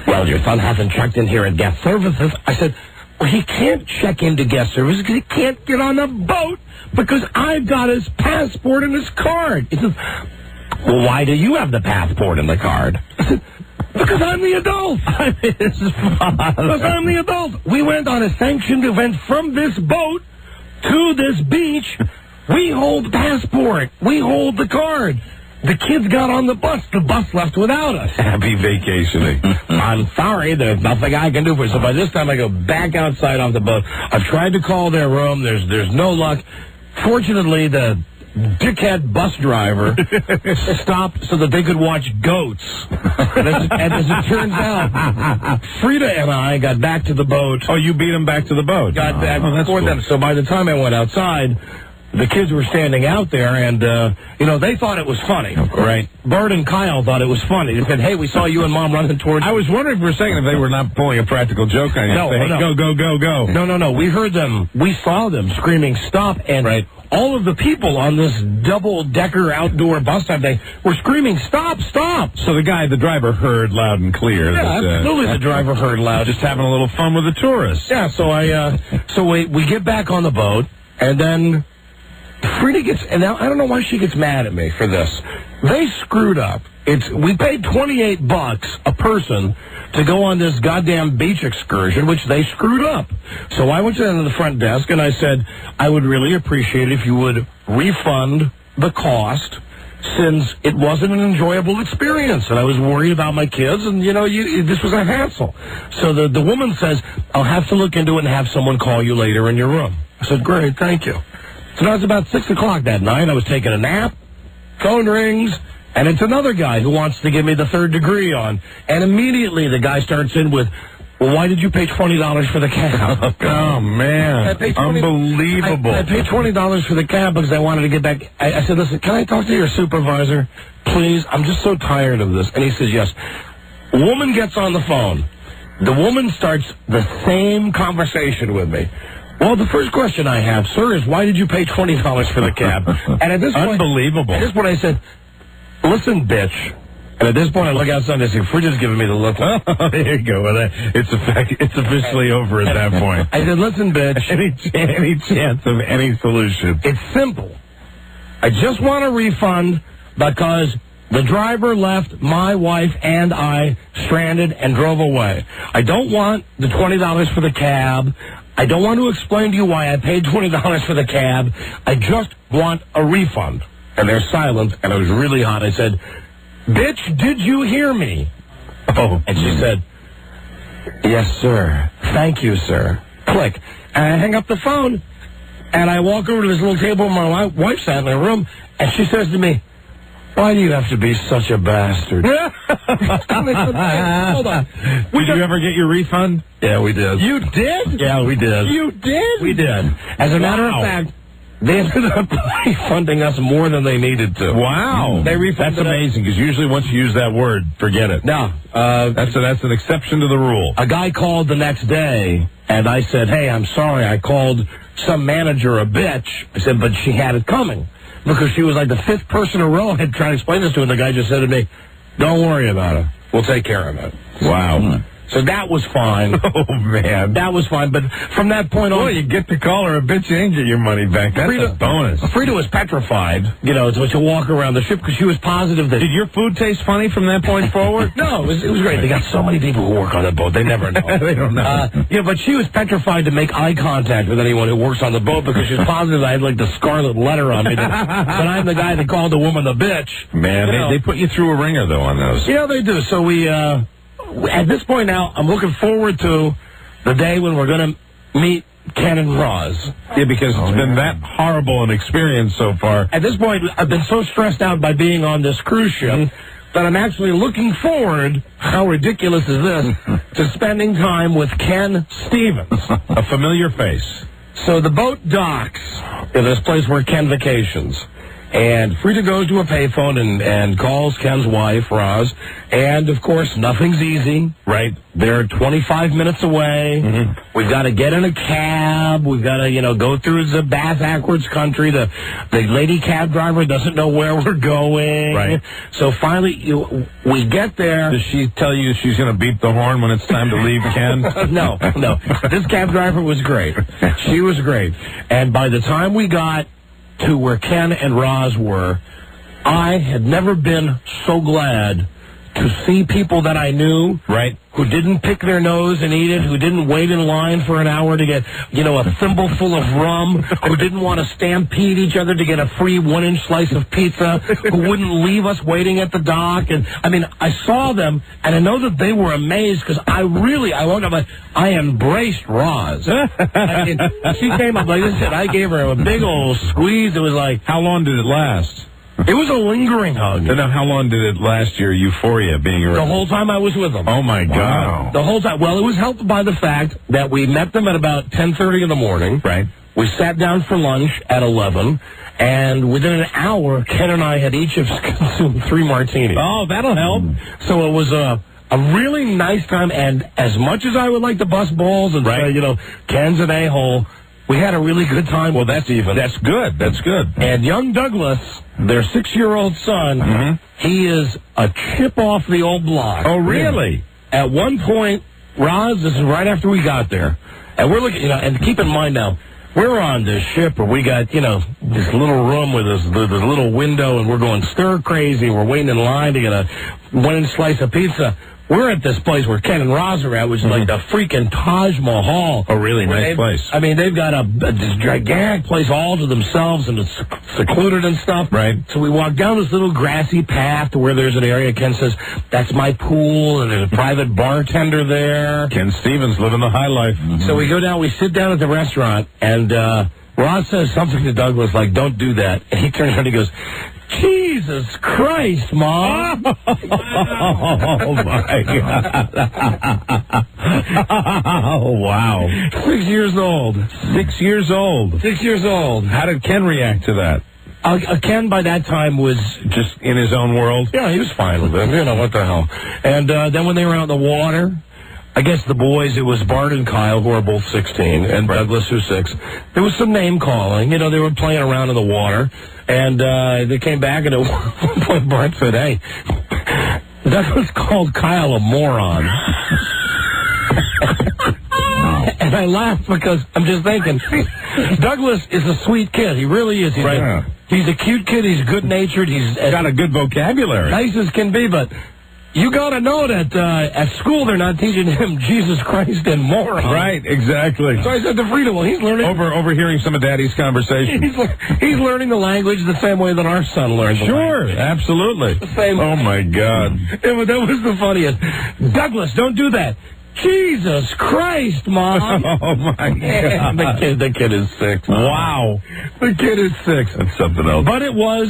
"Well, your son hasn't checked in here at guest services." I said, "Well, he can't check into guest services because he can't get on the boat because I've got his passport and his card." He says, "Well, why do you have the passport and the card?" I said, "Because I'm the adult." I'm his father. Because I'm the adult. We went on a sanctioned event from this boat to this beach. We hold the passport. We hold the card. The kids got on the bus. The bus left without us. Happy vacationing. I'm sorry. There's nothing I can do for you. So by this time, I go back outside off the boat. I've tried to call their room. There's no luck. Fortunately, the dickhead bus driver stopped so that they could watch goats. And as it turns out, Frida and I got back to the boat. Oh, you beat them back to the boat? Got back before them. So by the time I went outside, the kids were standing out there, and, they thought it was funny. Right. Bert and Kyle thought it was funny. They said, "Hey, we saw you and Mom running towards..." I was wondering for a second if they were not pulling a practical joke on you. No, Say, hey, go. No. We heard them. We saw them screaming, "Stop!" And all of the people on this double-decker outdoor bus stop, they were screaming, "Stop, stop!" So the driver heard loud and clear. Yeah, absolutely the driver heard loud. Just having a little fun with the tourists. Yeah, so we get back on the boat, and then Frida gets, and now I don't know why she gets mad at me for this. They screwed up. We paid $28 a person to go on this goddamn beach excursion, which they screwed up. So I went to the front desk and I said, "I would really appreciate it if you would refund the cost, since it wasn't an enjoyable experience, and I was worried about my kids, and this was a hassle." So the woman says, "I'll have to look into it and have someone call you later in your room." I said, "Great, thank you." So now it's about 6 o'clock that night. I was taking a nap. Phone rings, and it's another guy who wants to give me the third degree on. And immediately the guy starts in with, "Well, why did you pay $20 for the cab?" Oh, man. Unbelievable. I paid $20 for the cab because I wanted to get back. I said, "Listen, can I talk to your supervisor? Please, I'm just so tired of this." And he says, "Yes." Woman gets on the phone. The woman starts the same conversation with me. "Well, the first question I have, sir, is why did you pay $20 for the cab?" And at this point, unbelievable. At this point, I said, "Listen, bitch." And at this point, I look outside and I say, "Fridge is giving me the look." There you go. Well, it's officially over at that point. I said, "Listen, bitch." Any chance of any solution? It's simple. I just want a refund because the driver left my wife and I stranded and drove away. I don't want the $20 for the cab. I don't want to explain to you why I paid $20 for the cab. I just want a refund." And there's silence, and it was really hot. I said, "Bitch, did you hear me?" Oh. And she said, "Yes, sir. Thank you, sir." Click. And I hang up the phone, and I walk over to this little table where my wife sat in her room, and she says to me, "Why do you have to be such a bastard?" Hold on. Did you ever get your refund? Yeah, we did. You did? Yeah, we did. You did? We did. As a matter of fact, they ended up refunding us more than they needed to. Wow. They refunded. That's amazing, because usually once you use that word, forget it. No. That's an exception to the rule. A guy called the next day, and I said, "Hey, I'm sorry. I called some manager a bitch." I said, "But she had it coming." Because she was like the fifth person in a row I had tried to explain this to, and the guy just said to me, "Don't worry about it. We'll take care of it." Wow. So that was fine. Oh, man. That was fine. But from that point on... Boy, you get to call her a bitch and get your money back. That's a bonus. Frida was petrified, to walk around the ship because she was positive that... Did your food taste funny from that point forward? No, it was great. They got so many people who work on the boat. They never know. They don't know. But she was petrified to make eye contact with anyone who works on the boat because she was positive I had, the scarlet letter on me. But I'm the guy that called the woman a bitch. Man, they put you through a ringer, though, on those. Yeah, they do. So we... at this point now, I'm looking forward to the day when we're going to meet Ken and Roz. Yeah, because it's been that horrible an experience so far. At this point, I've been so stressed out by being on this cruise ship that I'm actually looking forward, how ridiculous is this, to spending time with Ken Stevens. A familiar face. So the boat docks in this place where Ken vacations. And Frida goes to a payphone and calls Ken's wife, Roz. And, of course, nothing's easy. Right. They're 25 minutes away. We've got to get in a cab. We've got to, go through the backwards country. The lady cab driver doesn't know where we're going. Right. So finally, we get there. Does she tell you she's going to beep the horn when it's time to leave, Ken? No. This cab driver was great. She was great. And by the time we got to where Ken and Roz were, I had never been so glad to see people that I knew, right, who didn't pick their nose and eat it, who didn't wait in line for an hour to get, a thimbleful of rum, who didn't want to stampede each other to get a free 1-inch slice of pizza, who wouldn't leave us waiting at the dock. And I saw them, and I know that they were amazed because I woke up, I embraced Roz. She came up like this, and I gave her a big old squeeze. It was like, how long did it last? It was a lingering hug. And how long did it last, your euphoria being around? The whole time I was with them. Oh, my God. The whole time. Well, it was helped by the fact that we met them at about 10:30 in the morning. Right. We sat down for lunch at 11, and within an hour, Ken and I had each consumed 3 martinis. Oh, that'll help. So it was a really nice time, and as much as I would like to bust balls and say, Ken's an a-hole, we had a really good time. Well, that's good. That's good. And young Douglas, their 6-year-old son, he is a chip off the old block. Oh, really? At one point, Roz, this is right after we got there, and we're looking, and keep in mind now, we're on this ship where we got, this little room with this little window, and we're going stir crazy. We're waiting in line to get a 1-inch slice of pizza. We're at this place where Ken and Roz are at, which is like the freaking Taj Mahal. A really nice place. They've got this gigantic place all to themselves, and it's secluded and stuff. Right. So we walk down this little grassy path to where there's an area. Ken says, that's my pool, and there's a private bartender there. Ken Stevens living the high life. So we go down, we sit down at the restaurant, and Roz says something to Douglas like, don't do that. And he turns around and he goes, Jesus Christ, Mom. Oh, my God. Oh, wow. 6 years old. 6 years old. 6 years old. How did Ken react to that? Ken, by that time, was just in his own world? Yeah, he was fine with it. What the hell. And then when they were out in the water, I guess the boys, it was Bart and Kyle, who are both 16, and Douglas, who's 6. There was some name calling. They were playing around in the water. And they came back, and at one point, Bart said, hey, Douglas called Kyle a moron. And I laughed because I'm just thinking, Douglas is a sweet kid. He really is. He's a cute kid. He's good-natured. He's got a good vocabulary. Nice as can be, but you got to know that at school they're not teaching him Jesus Christ and moron. Right, exactly. So I said to Frida, well, he's learning... Overhearing some of Daddy's conversation. He's learning the language the same way that our son learns the language. Absolutely. The same Oh, my God. That was the funniest. Douglas, don't do that. Jesus Christ, Mom. Oh, my God. The kid is 6. Wow. The kid is 6. That's something else. But it was,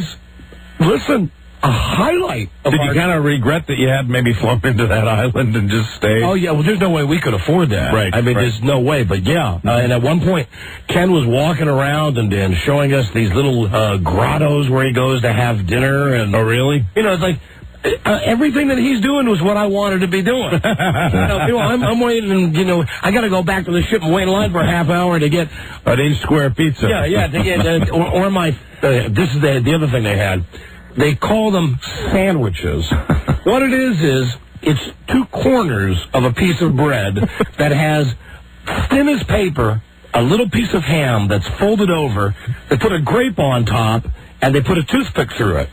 listen, a highlight of Did you kind of regret that you had maybe flown into that island and just stayed? Oh, yeah. Well, there's no way we could afford that. Right. There's no way. But, yeah. And at one point, Ken was walking around and showing us these little grottos where he goes to have dinner. And oh, really? It's like... everything that he's doing was what I wanted to be doing. I'm waiting, and I got to go back to the ship and wait in line for a half hour to get an inch square pizza. Yeah, to get or my. This is the other thing they had. They call them sandwiches. What it is it's two corners of a piece of bread that has thin as paper, a little piece of ham that's folded over. They put a grape on top, and they put a toothpick through it.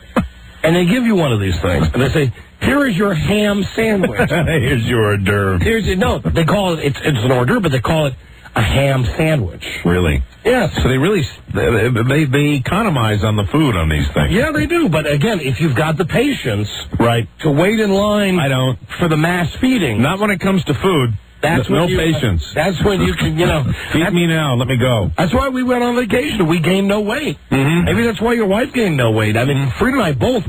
And they give you one of these things, and they say, here is your ham sandwich. Here's your hors d'oeuvre. No, they call it, it's an hors d'oeuvre, but they call it a ham sandwich. Really? Yes. So they really, they economize on the food on these things. Yeah, they do. But again, if you've got the patience, right, to wait in line for the mass feeding. Not when it comes to food. That's no patience. That's when you can, feed me now, let me go. That's why we went on vacation. We gained no weight. Mm-hmm. Maybe that's why your wife gained no weight. I mean, Frida and I both,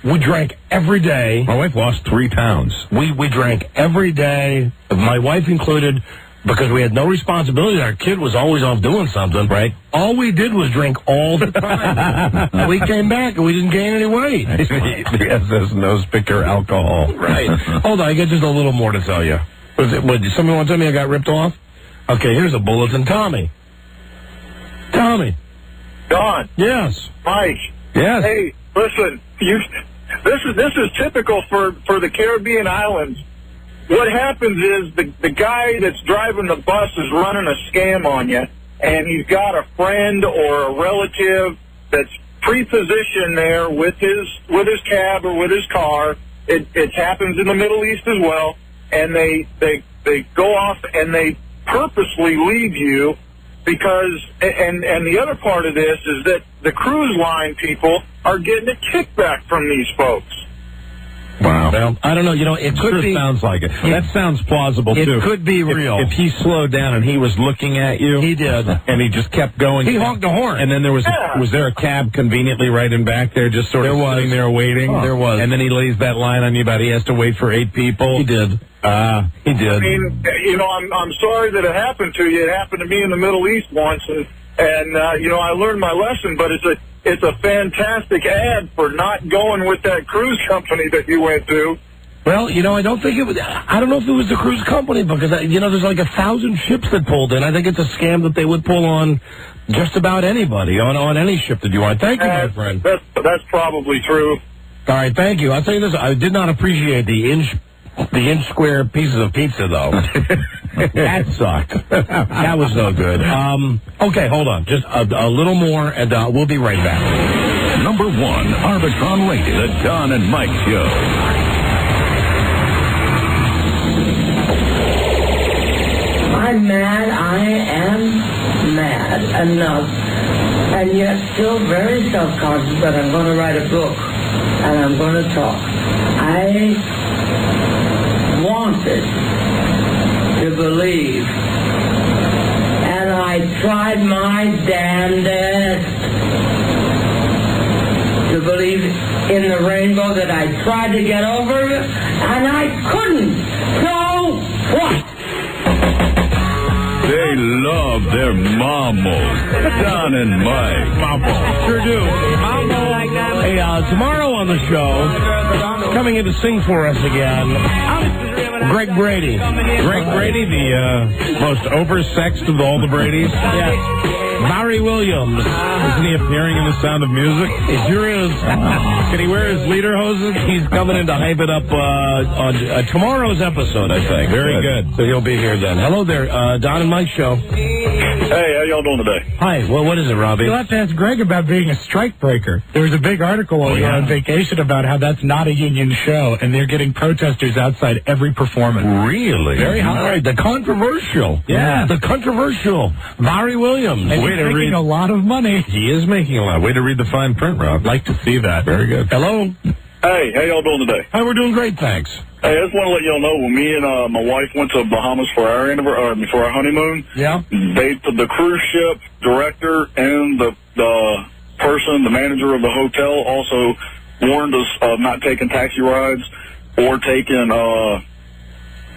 we drank every day. My wife lost 3 pounds. We drank every day, my wife included, because we had no responsibility. Our kid was always off doing something. Right. All we did was drink all the time. We came back and we didn't gain any weight. The SS nose picker alcohol. Right. Hold on, I got just a little more to tell you. What, somebody want to tell me I got ripped off? Okay, here's a bulletin. Tommy. Don. Yes. Mike. Yes. Hey, listen, this is typical for the Caribbean islands. What happens is the guy that's driving the bus is running a scam on you, and he's got a friend or a relative that's pre-positioned there with his cab or with his car. It happens in the Middle East as well, and they go off and they purposely leave you because and the other part of this is that the cruise line people are getting a kickback from these folks. Wow. Well, I don't know. It could be. Sounds like it. That sounds plausible, too. It could be real. If he slowed down and he was looking at you. He did. And he just kept going. He honked the horn. And then was there a cab conveniently right in back there, just sort of sitting there waiting? There was. And then he lays that line on you about he has to wait for 8 people? He did. He did. I mean, I'm sorry that it happened to you. It happened to me in the Middle East once, and I learned my lesson, but it's a fantastic ad for not going with that cruise company that you went to. Well, I don't think it was. I don't know if it was the cruise company because there's like 1,000 ships that pulled in. I think it's a scam that they would pull on just about anybody on any ship that you want. Thank you, my friend. That's probably true. All right, thank you. I'll tell you this: I did not appreciate the inch square pieces of pizza though. That sucked. That was no good. Okay, hold on, just a little more, and we'll be right back. Number 1, Arbitron rated, the Don and Mike Show. I'm mad. I am mad enough, and yet still very self-conscious that I'm going to write a book, and I'm going to talk. I wanted to believe, and I tried my damnedest to believe in the rainbow that I tried to get over, and I couldn't. So what? They love their mamos. Don and Mike. Mamo. Sure do. Mamo. Hey, tomorrow on the show, coming in to sing for us again, Greg Brady. Greg Brady, the most oversexed of all the Bradys. Yes. Barry Williams. Isn't he appearing in The Sound of Music? He sure is. Can he wear his lederhosen? He's coming in to hype it up on tomorrow's episode, I think. Very good. So he'll be here then. Hello there, Don and Mike Show. Hey, how y'all doing today? Hi. Well, what is it, Robbie? You'll have to ask Greg about being a strike breaker. There was a big article while we were on vacation about how that's not a union show, and they're getting protesters outside every performance. Really? Very high. The controversial. Yeah. The controversial. Barry Williams. And he's making a lot of money. He is making a lot. Way to read the fine print, Rob. Like to see that. Very good. Hello. Hey, how y'all doing today? Hi, we're doing great, thanks. Hey, I just want to let y'all know, when me and my wife went to Bahamas for our honeymoon, yeah, the cruise ship director and the person, the manager of the hotel, also warned us of not taking taxi rides or taking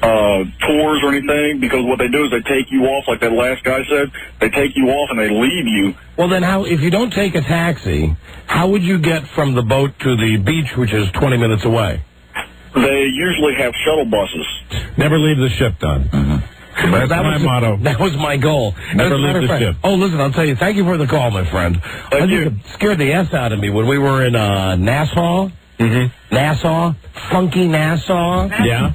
tours or anything, because what they do is they take you off, like that last guy said. They take you off and they leave you. Well, then if you don't take a taxi, how would you get from the boat to the beach, which is 20 minutes away? They usually have shuttle buses. Never leave the ship, Don. Mm-hmm. That's my motto. That was my goal. Never leave the ship. Oh, listen, I'll tell you, thank you for the call, my friend. Thank you. It scared the S out of me when we were in Nassau. Mm-hmm. Nassau, funky Nassau. Yeah.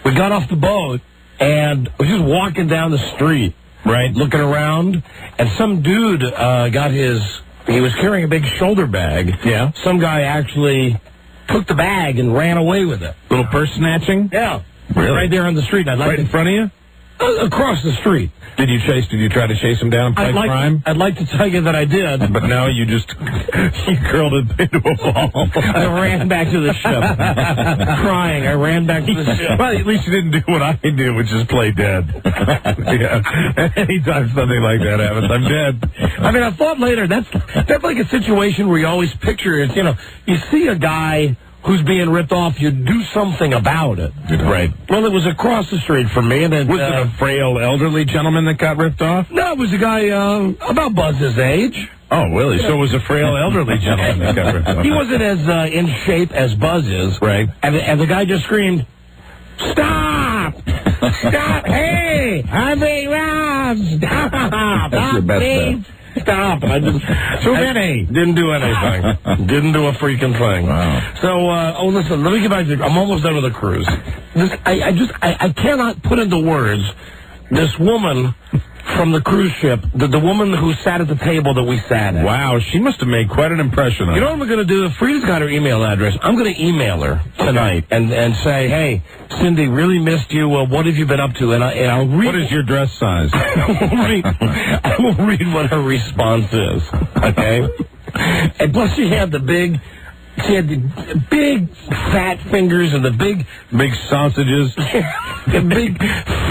We got off the boat and was just walking down the street, right, looking around, and some dude he was carrying a big shoulder bag. Yeah. Some guy actually took the bag and ran away with it. Little purse snatching? Yeah. Really? Right there on the street. Right in front of you? Across the street. Did you try to chase him down and fight crime? I'd like to tell you that I did. But now you curled it into a ball. I ran back to the ship. Crying. I ran back to the ship. Well, at least you didn't do what I did, which is play dead. Yeah. Anytime something like that happens, I'm dead. I mean, I thought later, that's like a situation where you always picture it. You see a guy who's being ripped off, you do something about it. Right. Well, it was across the street from me. And was it a frail elderly gentleman that got ripped off? No, it was a guy about Buzz's age. Oh, really? So it was a frail elderly gentleman that got ripped off. He wasn't as in shape as Buzz is. Right. And the guy just screamed, "Stop! Stop! Hey! I'm being robbed! Stop! That's your best bet. Stop!" I didn't do anything. Didn't do a freaking thing. Wow. So, listen, let me get back to I'm almost done with the cruise. I cannot put into words this woman from the cruise ship, the woman who sat at the table that we sat at. Wow, she must have made quite an impression on You know what I'm going to do? Frida's got her email address. I'm going to email her tonight and say, "Hey, Cindy, really missed you. What have you been up to?" And I'll read. What is your dress size? I will read what her response is. Okay. And plus, she had the big fat fingers and the big sausages. The big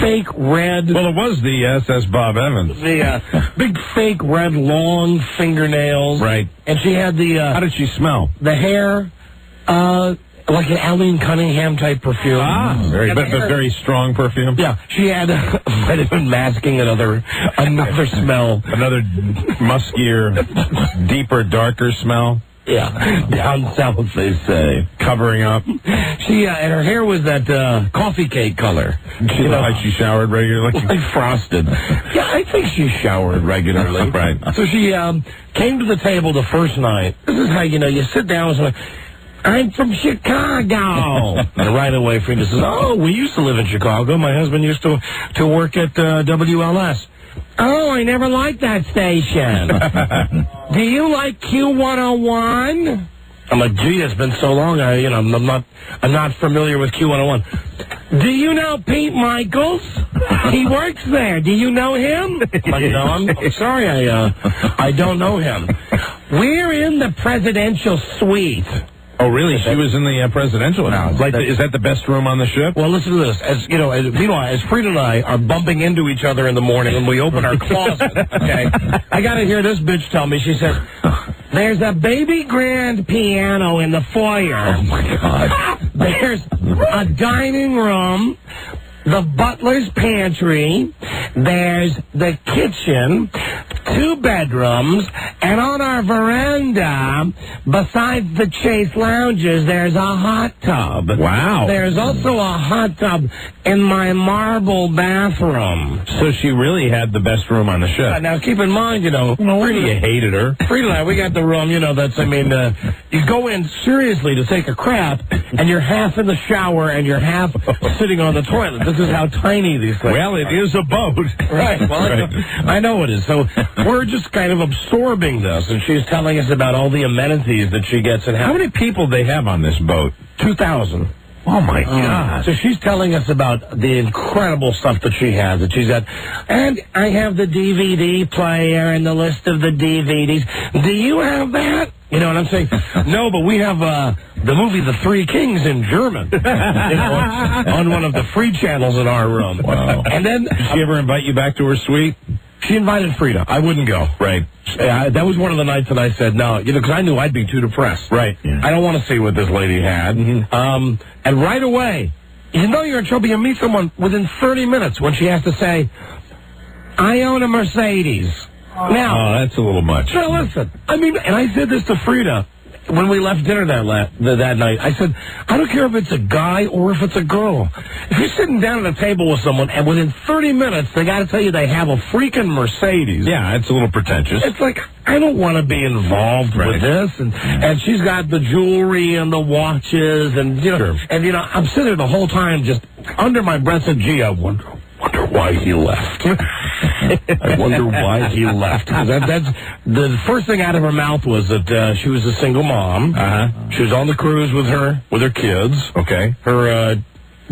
fake red. Well, it was the SS Bob Evans. The big fake red long fingernails. Right. And she had the. How did she smell? The hair, like an Aline Cunningham type perfume. But very strong perfume. Yeah, she had vitamin masking another smell. Another muskier, deeper, darker smell. Yeah, down south they say. Covering up. She and her hair was that coffee cake color. She looked like she showered regularly. Like frosted. Yeah, I think she showered regularly. Right. So she came to the table the first night. This is how you sit down with someone. "I'm from Chicago." And right away, Frida says, "Oh, we used to live in Chicago. My husband used to work at WLS." "Oh, I never liked that station." "Do you like Q101? I'm like, "Gee, it's been so long. I'm not familiar with Q101. "Do you know Pete Michaels? He works there. Do you know him?" I'm like, "No, I'm sorry, I don't know him." "We're in the presidential suite." Oh, really? She was in the presidential house. Is that the best room on the ship? Well, listen to this. Meanwhile, as Frida and I are bumping into each other in the morning when we open our closet, okay, I got to hear this bitch tell me. She says, "There's a baby grand piano in the foyer." Oh, my God. "There's a dining room, the butler's pantry, there's the kitchen, 2 bedrooms, and on our veranda, besides the Chase lounges, there's a hot tub." Wow. "There's also a hot tub in my marble bathroom." So she really had the best room on the ship. Now, keep in mind, Frida, you hated her. Frida and I, we got the room, you go in seriously to take a crap, and you're half in the shower, and you're half sitting on the toilet. This is how tiny these things Well, it is a boat. Right. Well, Right. I know it is. So we're just kind of absorbing this, and she's telling us about all the amenities that she gets. And how many people they have on this boat? 2,000. Oh, my God. So she's telling us about the incredible stuff that she has, that she's got. "And I have the DVD player and the list of the DVDs. Do you have that?" You know what I'm saying? "No, but we have the movie The Three Kings in German on one of the free channels in our room." Wow. And then... Did she ever invite you back to her suite? She invited Frida. I wouldn't go. Right. That was one of the nights that I said no, because I knew I'd be too depressed. Right. Yeah. I don't want to see what this lady had. Mm-hmm. And right away, you know you're in trouble. You meet someone within 30 minutes when she has to say, "I own a Mercedes." Now, that's a little much. Now listen, and I said this to Frida, when we left dinner that night, I said, I don't care if it's a guy or if it's a girl. If you're sitting down at a table with someone and within 30 minutes they got to tell you they have a freaking Mercedes. Yeah, it's a little pretentious. It's like, I don't want to be involved with this. And she's got the jewelry and the watches and, I'm sitting there the whole time just under my breath saying, gee, I wonder why he left. I wonder why he left. That's the first thing out of her mouth was that she was a single mom. She was on the cruise with her kids. Okay. Her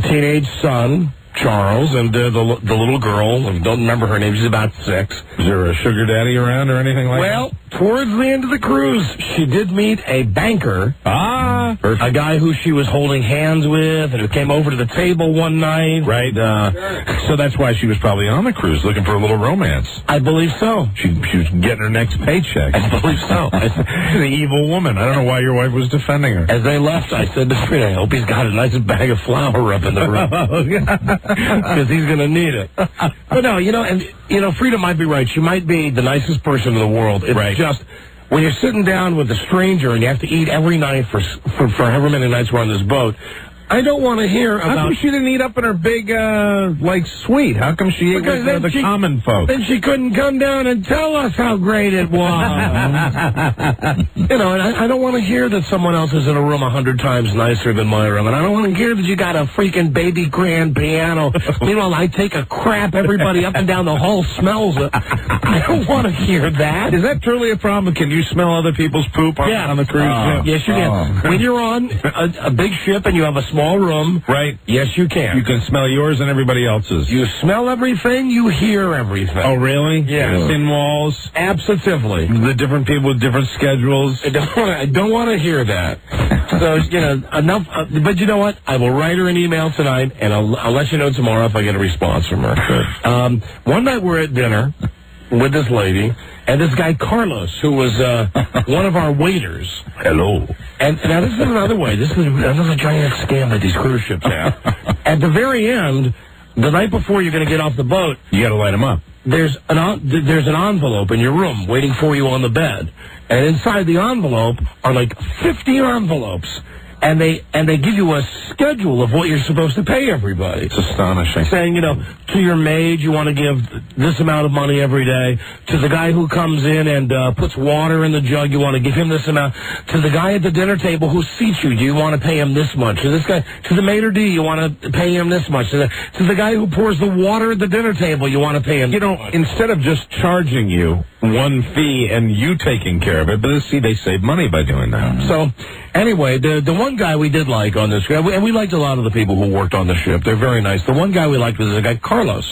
teenage son, Charles, and the little girl. I don't remember her name. She's about 6. Is there a sugar daddy around or anything like that? Well, towards the end of the cruise, she did meet a banker. Perfect. A guy who she was holding hands with and who came over to the table one night. Right. So that's why she was probably on the cruise looking for a little romance. I believe so. She was getting her next paycheck. I believe so. She's an evil woman. I don't know why your wife was defending her. As they left, I said to Frida, I hope he's got a nice bag of flour up in the room. Because he's going to need it. But no, Frida might be right. She might be the nicest person in the world. It's just, when you're sitting down with a stranger and you have to eat every night for however many nights we're on this boat, I don't want to hear about... How come she didn't eat up in her big, suite? How come she ate with the common folk? Then she couldn't come down and tell us how great it was. And I don't want to hear that someone else is in a room 100 times nicer than my room. And I don't want to hear that you got a freaking baby grand piano. Meanwhile, I take a crap, everybody up and down the hall smells it. I don't want to hear that. Is that truly a problem? Can you smell other people's poop on the cruise? Yes, you can. When you're on a big ship and you have a small room, right? Yes, you can. You can smell yours and everybody else's. You smell everything, you hear everything. Oh, really? Yeah. Thin walls? Absolutely. The different people with different schedules? I don't want to hear that. So, enough. But you know what? I will write her an email tonight, and I'll let you know tomorrow if I get a response from her. Good. One night we're at dinner with this lady, and this guy Carlos, who was one of our waiters. Hello. And now this is another way. This is another giant scam that these cruise ships have. At the very end, the night before you're going to get off the boat, you got to light them up. There's an envelope in your room waiting for you on the bed, and inside the envelope are like 50 envelopes. And they give you a schedule of what you're supposed to pay everybody. It's astonishing. Saying, to your maid, you want to give this amount of money every day. To the guy who comes in and puts water in the jug, you want to give him this amount. To the guy at the dinner table who seats you, do you want to pay him this much? To this guy, to the maitre d', you want to pay him this much. To the guy who pours the water at the dinner table, you want to pay him. Instead of just charging you one fee and you taking care of it, but they save money by doing that. So, anyway, the one guy we did like on this, and we liked a lot of the people who worked on the ship. They're very nice. The one guy we liked was a guy, Carlos.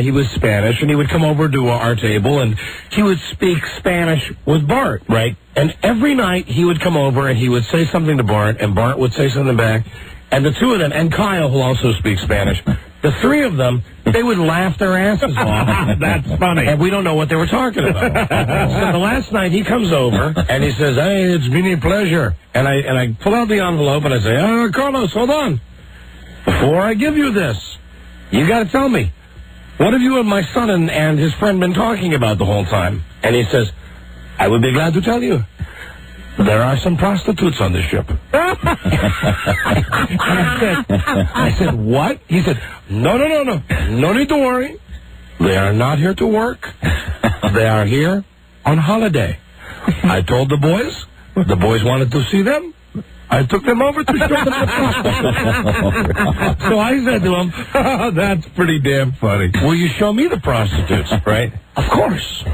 He was Spanish, and he would come over to our table, and he would speak Spanish with Bart. Right. And every night he would come over, and he would say something to Bart, and Bart would say something back. And the two of them, and Kyle, who also speaks Spanish, the three of them, they would laugh their asses off. That's funny. And we don't know what they were talking about. So the last night he comes over and he says, hey, it's been a pleasure. And I pull out the envelope and I say, Carlos, hold on. Before I give you this, you got to tell me, what have you and my son and his friend been talking about the whole time? And he says, I would be glad to tell you. There are some prostitutes on the ship. I said, what? He said, no. No need to worry. They are not here to work. They are here on holiday. I told the boys. The boys wanted to see them. I took them over to show them the prostitutes. So I said to him, that's pretty damn funny. Will you show me the prostitutes? Right? Of course.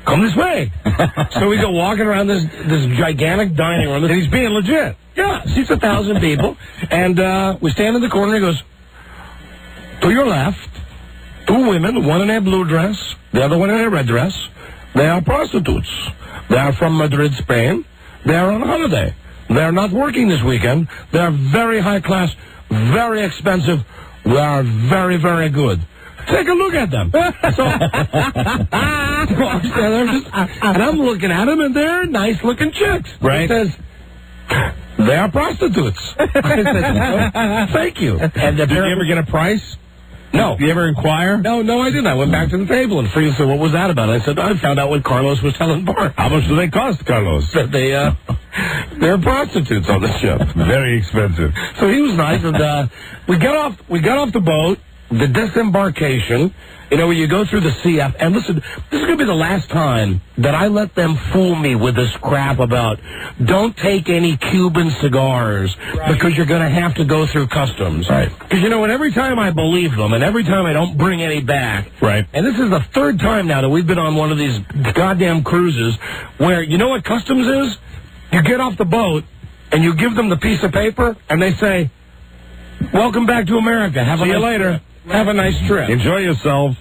Come this way. So we go walking around this gigantic dining room. And he's being legit. Yeah, seats 1,000 people. And we stand in the corner and he goes, to your left, 2 women, one in a blue dress, the other one in a red dress. They are prostitutes. They are from Madrid, Spain. They are on holiday. They are not working this weekend. They are very high class, very expensive. They are very, very good. Take a look at them. And I'm looking at them, and they're nice-looking chicks. Right. He says, they are prostitutes. I said, thank you. And did you ever get a price? No. You ever inquire? No, I didn't. I went back to the table, and Frida said, what was that about? I said, I found out what Carlos was telling Bart. How much do they cost, Carlos? That they're prostitutes on the ship. Very expensive. So he was nice, and we got off the boat, the disembarkation, where you go through the CF, and listen, this is going to be the last time that I let them fool me with this crap about don't take any Cuban cigars because you're going to have to go through customs. Right. Because and every time I believe them, and every time I don't bring any back. Right. And this is the third time now that we've been on one of these goddamn cruises where, you know what customs is? You get off the boat, and you give them the piece of paper, and they say, welcome back to America. See you later. Have a nice trip. Enjoy yourself.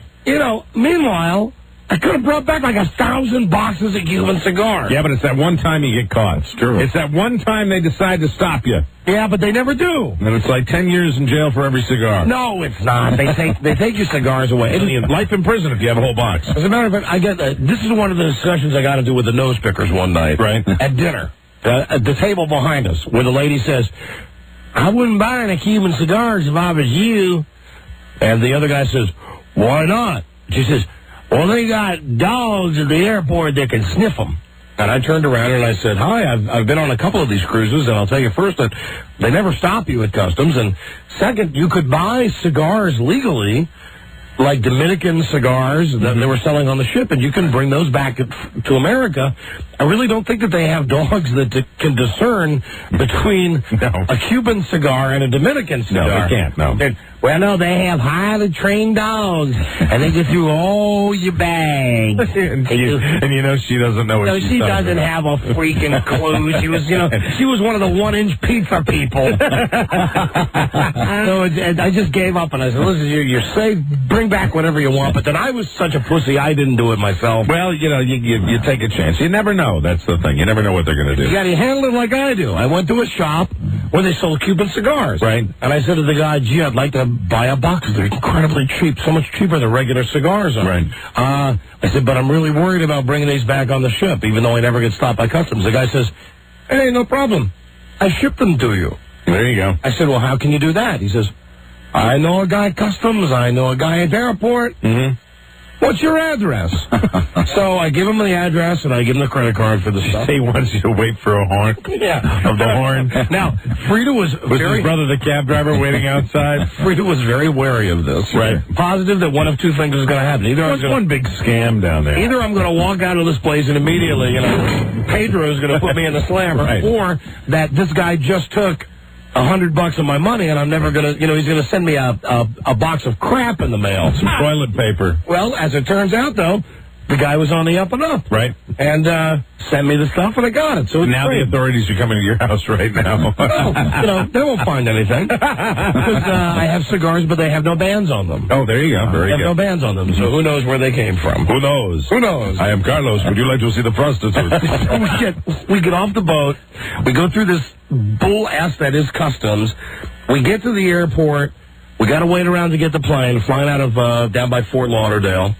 Meanwhile, I could have brought back like 1,000 boxes of Cuban cigars. Yeah, but it's that one time you get caught. It's true. It's that one time they decide to stop you. Yeah, but they never do. And it's like 10 years in jail for every cigar. No, it's not. They take your cigars away. Life in prison if you have a whole box. As a matter of fact, I get this is one of the discussions I got to do with the nose pickers one night. Right. At dinner. At the table behind us, where the lady says, I wouldn't buy any Cuban cigars if I was you. And the other guy says, why not? She says, well, they got dogs at the airport that can sniff them. And I turned around and I said, hi, I've been on a couple of these cruises, and I'll tell you first that they never stop you at customs. And second, you could buy cigars legally, like Dominican cigars that they were selling on the ship, and you can bring those back to America. I really don't think that they have dogs that can discern between a Cuban cigar and a Dominican cigar. No, they can't, no. Well, no, they have highly trained dogs, and they get through all your bags. and she doesn't know what no, she's she talking doesn't have a freaking clue. She was, she was one of the 1-inch pizza people. So I just gave up, and I said, listen, you're safe. Bring back whatever you want. But then I was such a pussy, I didn't do it myself. Well, you take a chance. You never know. That's the thing. You never know what they're going to do. You got to handle it like I do. I went to a shop where they sold Cuban cigars. Right. And I said to the guy, gee, I'd like to buy a box. They're incredibly cheap, so much cheaper than regular cigars are. Right. I said, but I'm really worried about bringing these back on the ship, even though I never get stopped by customs. The guy says, hey, no problem. I shipped them to you. There you go. I said, well, how can you do that? He says, I know a guy at customs. I know a guy at the airport. Mm-hmm. What's your address? So I give him the address, and I give him the credit card for the stuff. He wants you to wait for a horn? Yeah. Of the horn? Now, Frida was his brother the cab driver waiting outside? Frida was very wary of this. Right. Positive that one of two things is going to happen. There's one big scam down there. Either I'm going to walk out of this place and immediately, Pedro's going to put me in the slammer, right. Or that this guy just took $100 of my money, and I'm never gonna, he's gonna send me a box of crap in the mail. Some toilet paper. Well, as it turns out, though, the guy was on the up and up. Right. And sent me the stuff, and I got it. So it's now great. The authorities are coming to your house right now. Well, they won't find anything. Because I have cigars, but they have no bands on them. Oh, there you go. Very They have good. no bands on them, so who knows where they came from. Who knows? Who knows? I am Carlos. Would you like to see the prostitute? we get off the boat. We go through this bull ass that is customs. We get to the airport. We got to wait around to get the plane, flying out of down by Fort Lauderdale.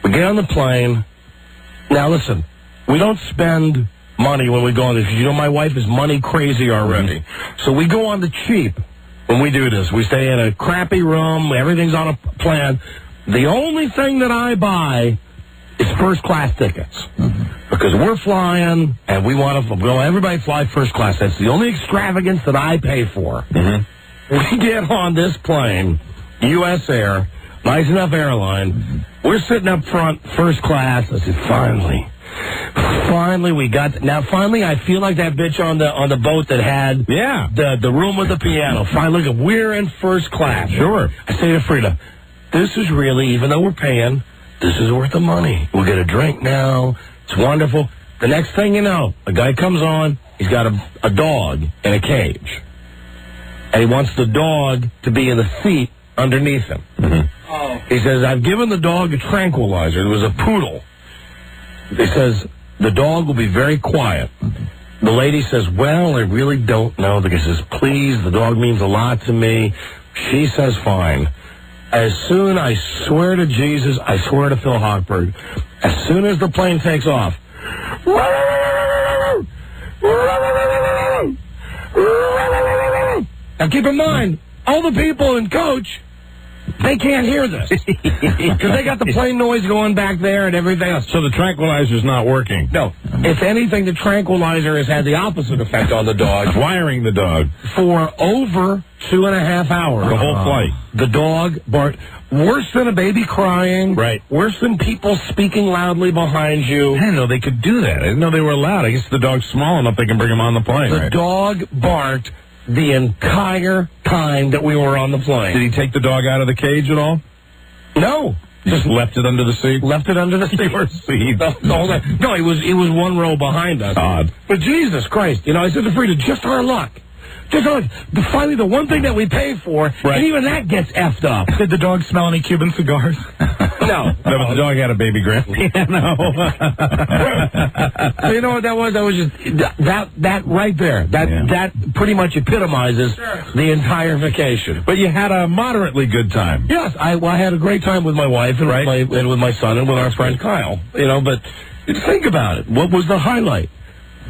We get on the plane. Now, listen, we don't spend money when we go on this. My wife is money crazy already. So we go on the cheap when we do this. We stay in a crappy room. Everything's on a plan. The only thing that I buy is first-class tickets. Because we're flying, and we want to go. Everybody fly first class. That's the only extravagance that I pay for. We get on this plane, U.S. Air, nice enough airline. We're sitting up front, first class. I said, finally we got. Now, finally, I feel like that bitch on the boat that had the room with the piano. Finally, look, we're in first class. Sure. I say to Frida, this is really, even though we're paying, this is worth the money. We'll get a drink now. It's wonderful. The next thing you know, a guy comes on. He's got a dog in a cage. And he wants the dog to be in the seat underneath him. He says, I've given the dog a tranquilizer. It was a poodle. He says, the dog will be very quiet. The lady says, well, I really don't know. The guy says, please, the dog means a lot to me. She says, fine. As soon, I swear to Jesus, I swear to Phil Hochberg, as soon as the plane takes off, now keep in mind, all the people in coach, They can't hear this. Because they got the plane noise going back there and everything else. So the tranquilizer's not working. No. If anything, the tranquilizer has had the opposite effect on the dog. Wiring the dog. For over 2.5 hours. The whole flight. The dog barked. Worse than a baby crying. Right. Worse than people speaking loudly behind you. I didn't know they could do that. I didn't know they were allowed. I guess the dog's small enough they can bring him on the plane. The dog barked the entire time that we were on the plane. Did he take the dog out of the cage at all? No. Just left it under the seat? Left it under the seat. No, it was one row behind us. Odd. But Jesus Christ, I said to Frida, just our luck. Just our luck. Finally, the one thing that we pay for, and even that gets effed up. Did the dog smell any Cuban cigars? No. But the dog had a baby grand piano. So you know what that was? That was just that right there. That pretty much epitomizes the entire vacation. But you had a moderately good time. Yes, I had a great time with my wife and, with my son and with our friend Kyle. But think about it. What was the highlight?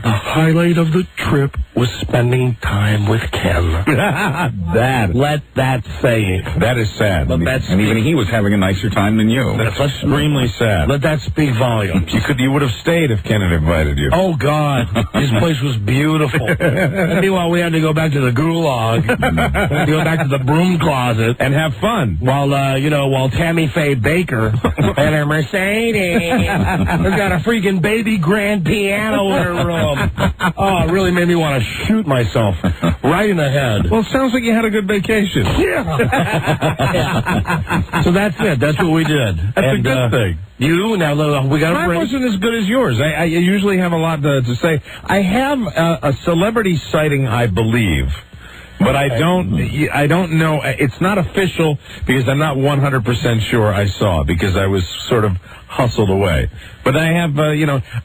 The highlight of the trip was spending time with Ken. Let that say it. That is sad. And even he was having a nicer time than you. That's extremely sad. Let that speak volumes. You would have stayed if Ken had invited you. Oh, God. This place was beautiful. And meanwhile, we had to go back to the gulag. Go back to the broom closet. And have fun. While Tammy Faye Baker and her Mercedes has got a freaking baby grand piano in her room. Oh, it really made me want to shoot myself right in the head. Well, it sounds like you had a good vacation. Yeah. So that's it. That's what we did. That's a good thing. We got a break. Mine wasn't as good as yours. I usually have a lot to say. I have a celebrity sighting, I believe. But I don't know. It's not official because I'm not 100% sure I saw it because I was sort of hustled away. But I have,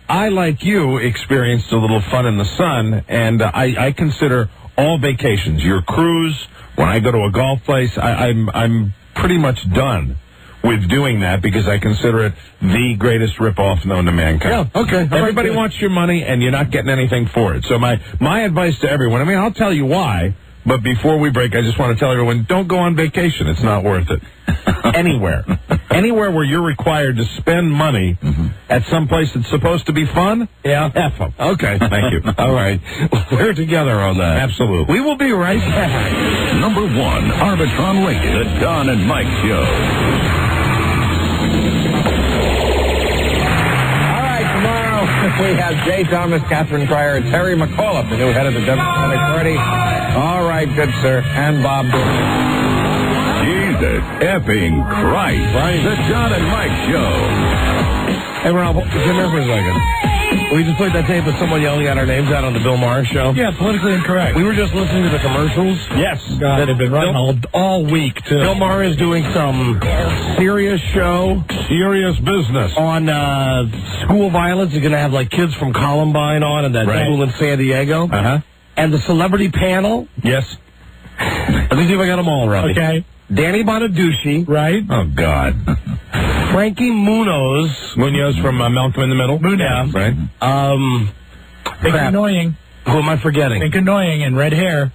I, like you, experienced a little fun in the sun, and I consider all vacations, your cruise, when I go to a golf place, I'm pretty much done with doing that because I consider it the greatest ripoff known to mankind. Yeah, okay. Everybody wants your money, and you're not getting anything for it. So my advice to everyone, I'll tell you why. But before we break, I just want to tell everyone, don't go on vacation. It's not worth it. Anywhere. Anywhere where you're required to spend money at some place that's supposed to be fun, F them. Okay. Thank you. All right. We're together on that. Absolutely. We will be right back. Number 1, Arbitron Radio, the Don and Mike Show. We have Jay Thomas, Catherine Pryor, Terry McAuliffe, the new head of the Democratic Party. All right, good sir. And Bob Jesus effing Christ. The Don and Mike Show. Hey, Rob, come here for a second. We just played that tape of someone yelling out our names out on the Bill Maher show. Yeah, politically incorrect. We were just listening to the commercials. Yes. That have been running all week, too. Bill Maher is doing some serious show. Serious business. On school violence. He's going to have, kids from Columbine on and that school in San Diego. Uh-huh. And the celebrity panel. Yes. Let me see if I got them all right. Okay. Danny Bonaducci. Right. Oh, God. Frankie Munoz from Malcolm in the Middle. Munoz. Right. Big Annoying. Who am I forgetting? Big Annoying and red hair.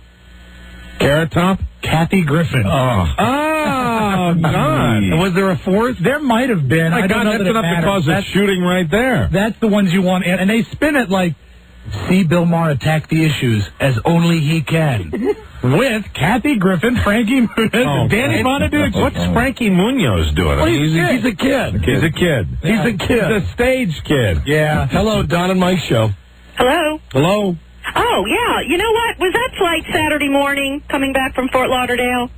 Carrot Top? Kathy Griffin. Oh, God. Was there a fourth? There might have been. My I don't God, know that's that enough to cause a shooting right there. That's the ones you want. And they spin it like, see Bill Maher attack the issues as only he can. With Kathy Griffin, Frankie Munoz, and Danny Bonaducci. What's Frankie Munoz doing? Well, he's a kid. He's a kid. He's a kid. He's a stage kid. Yeah. Hello, Don and Mike show. Hello. Hello. Oh, yeah. You know what? Was that flight Saturday morning coming back from Fort Lauderdale?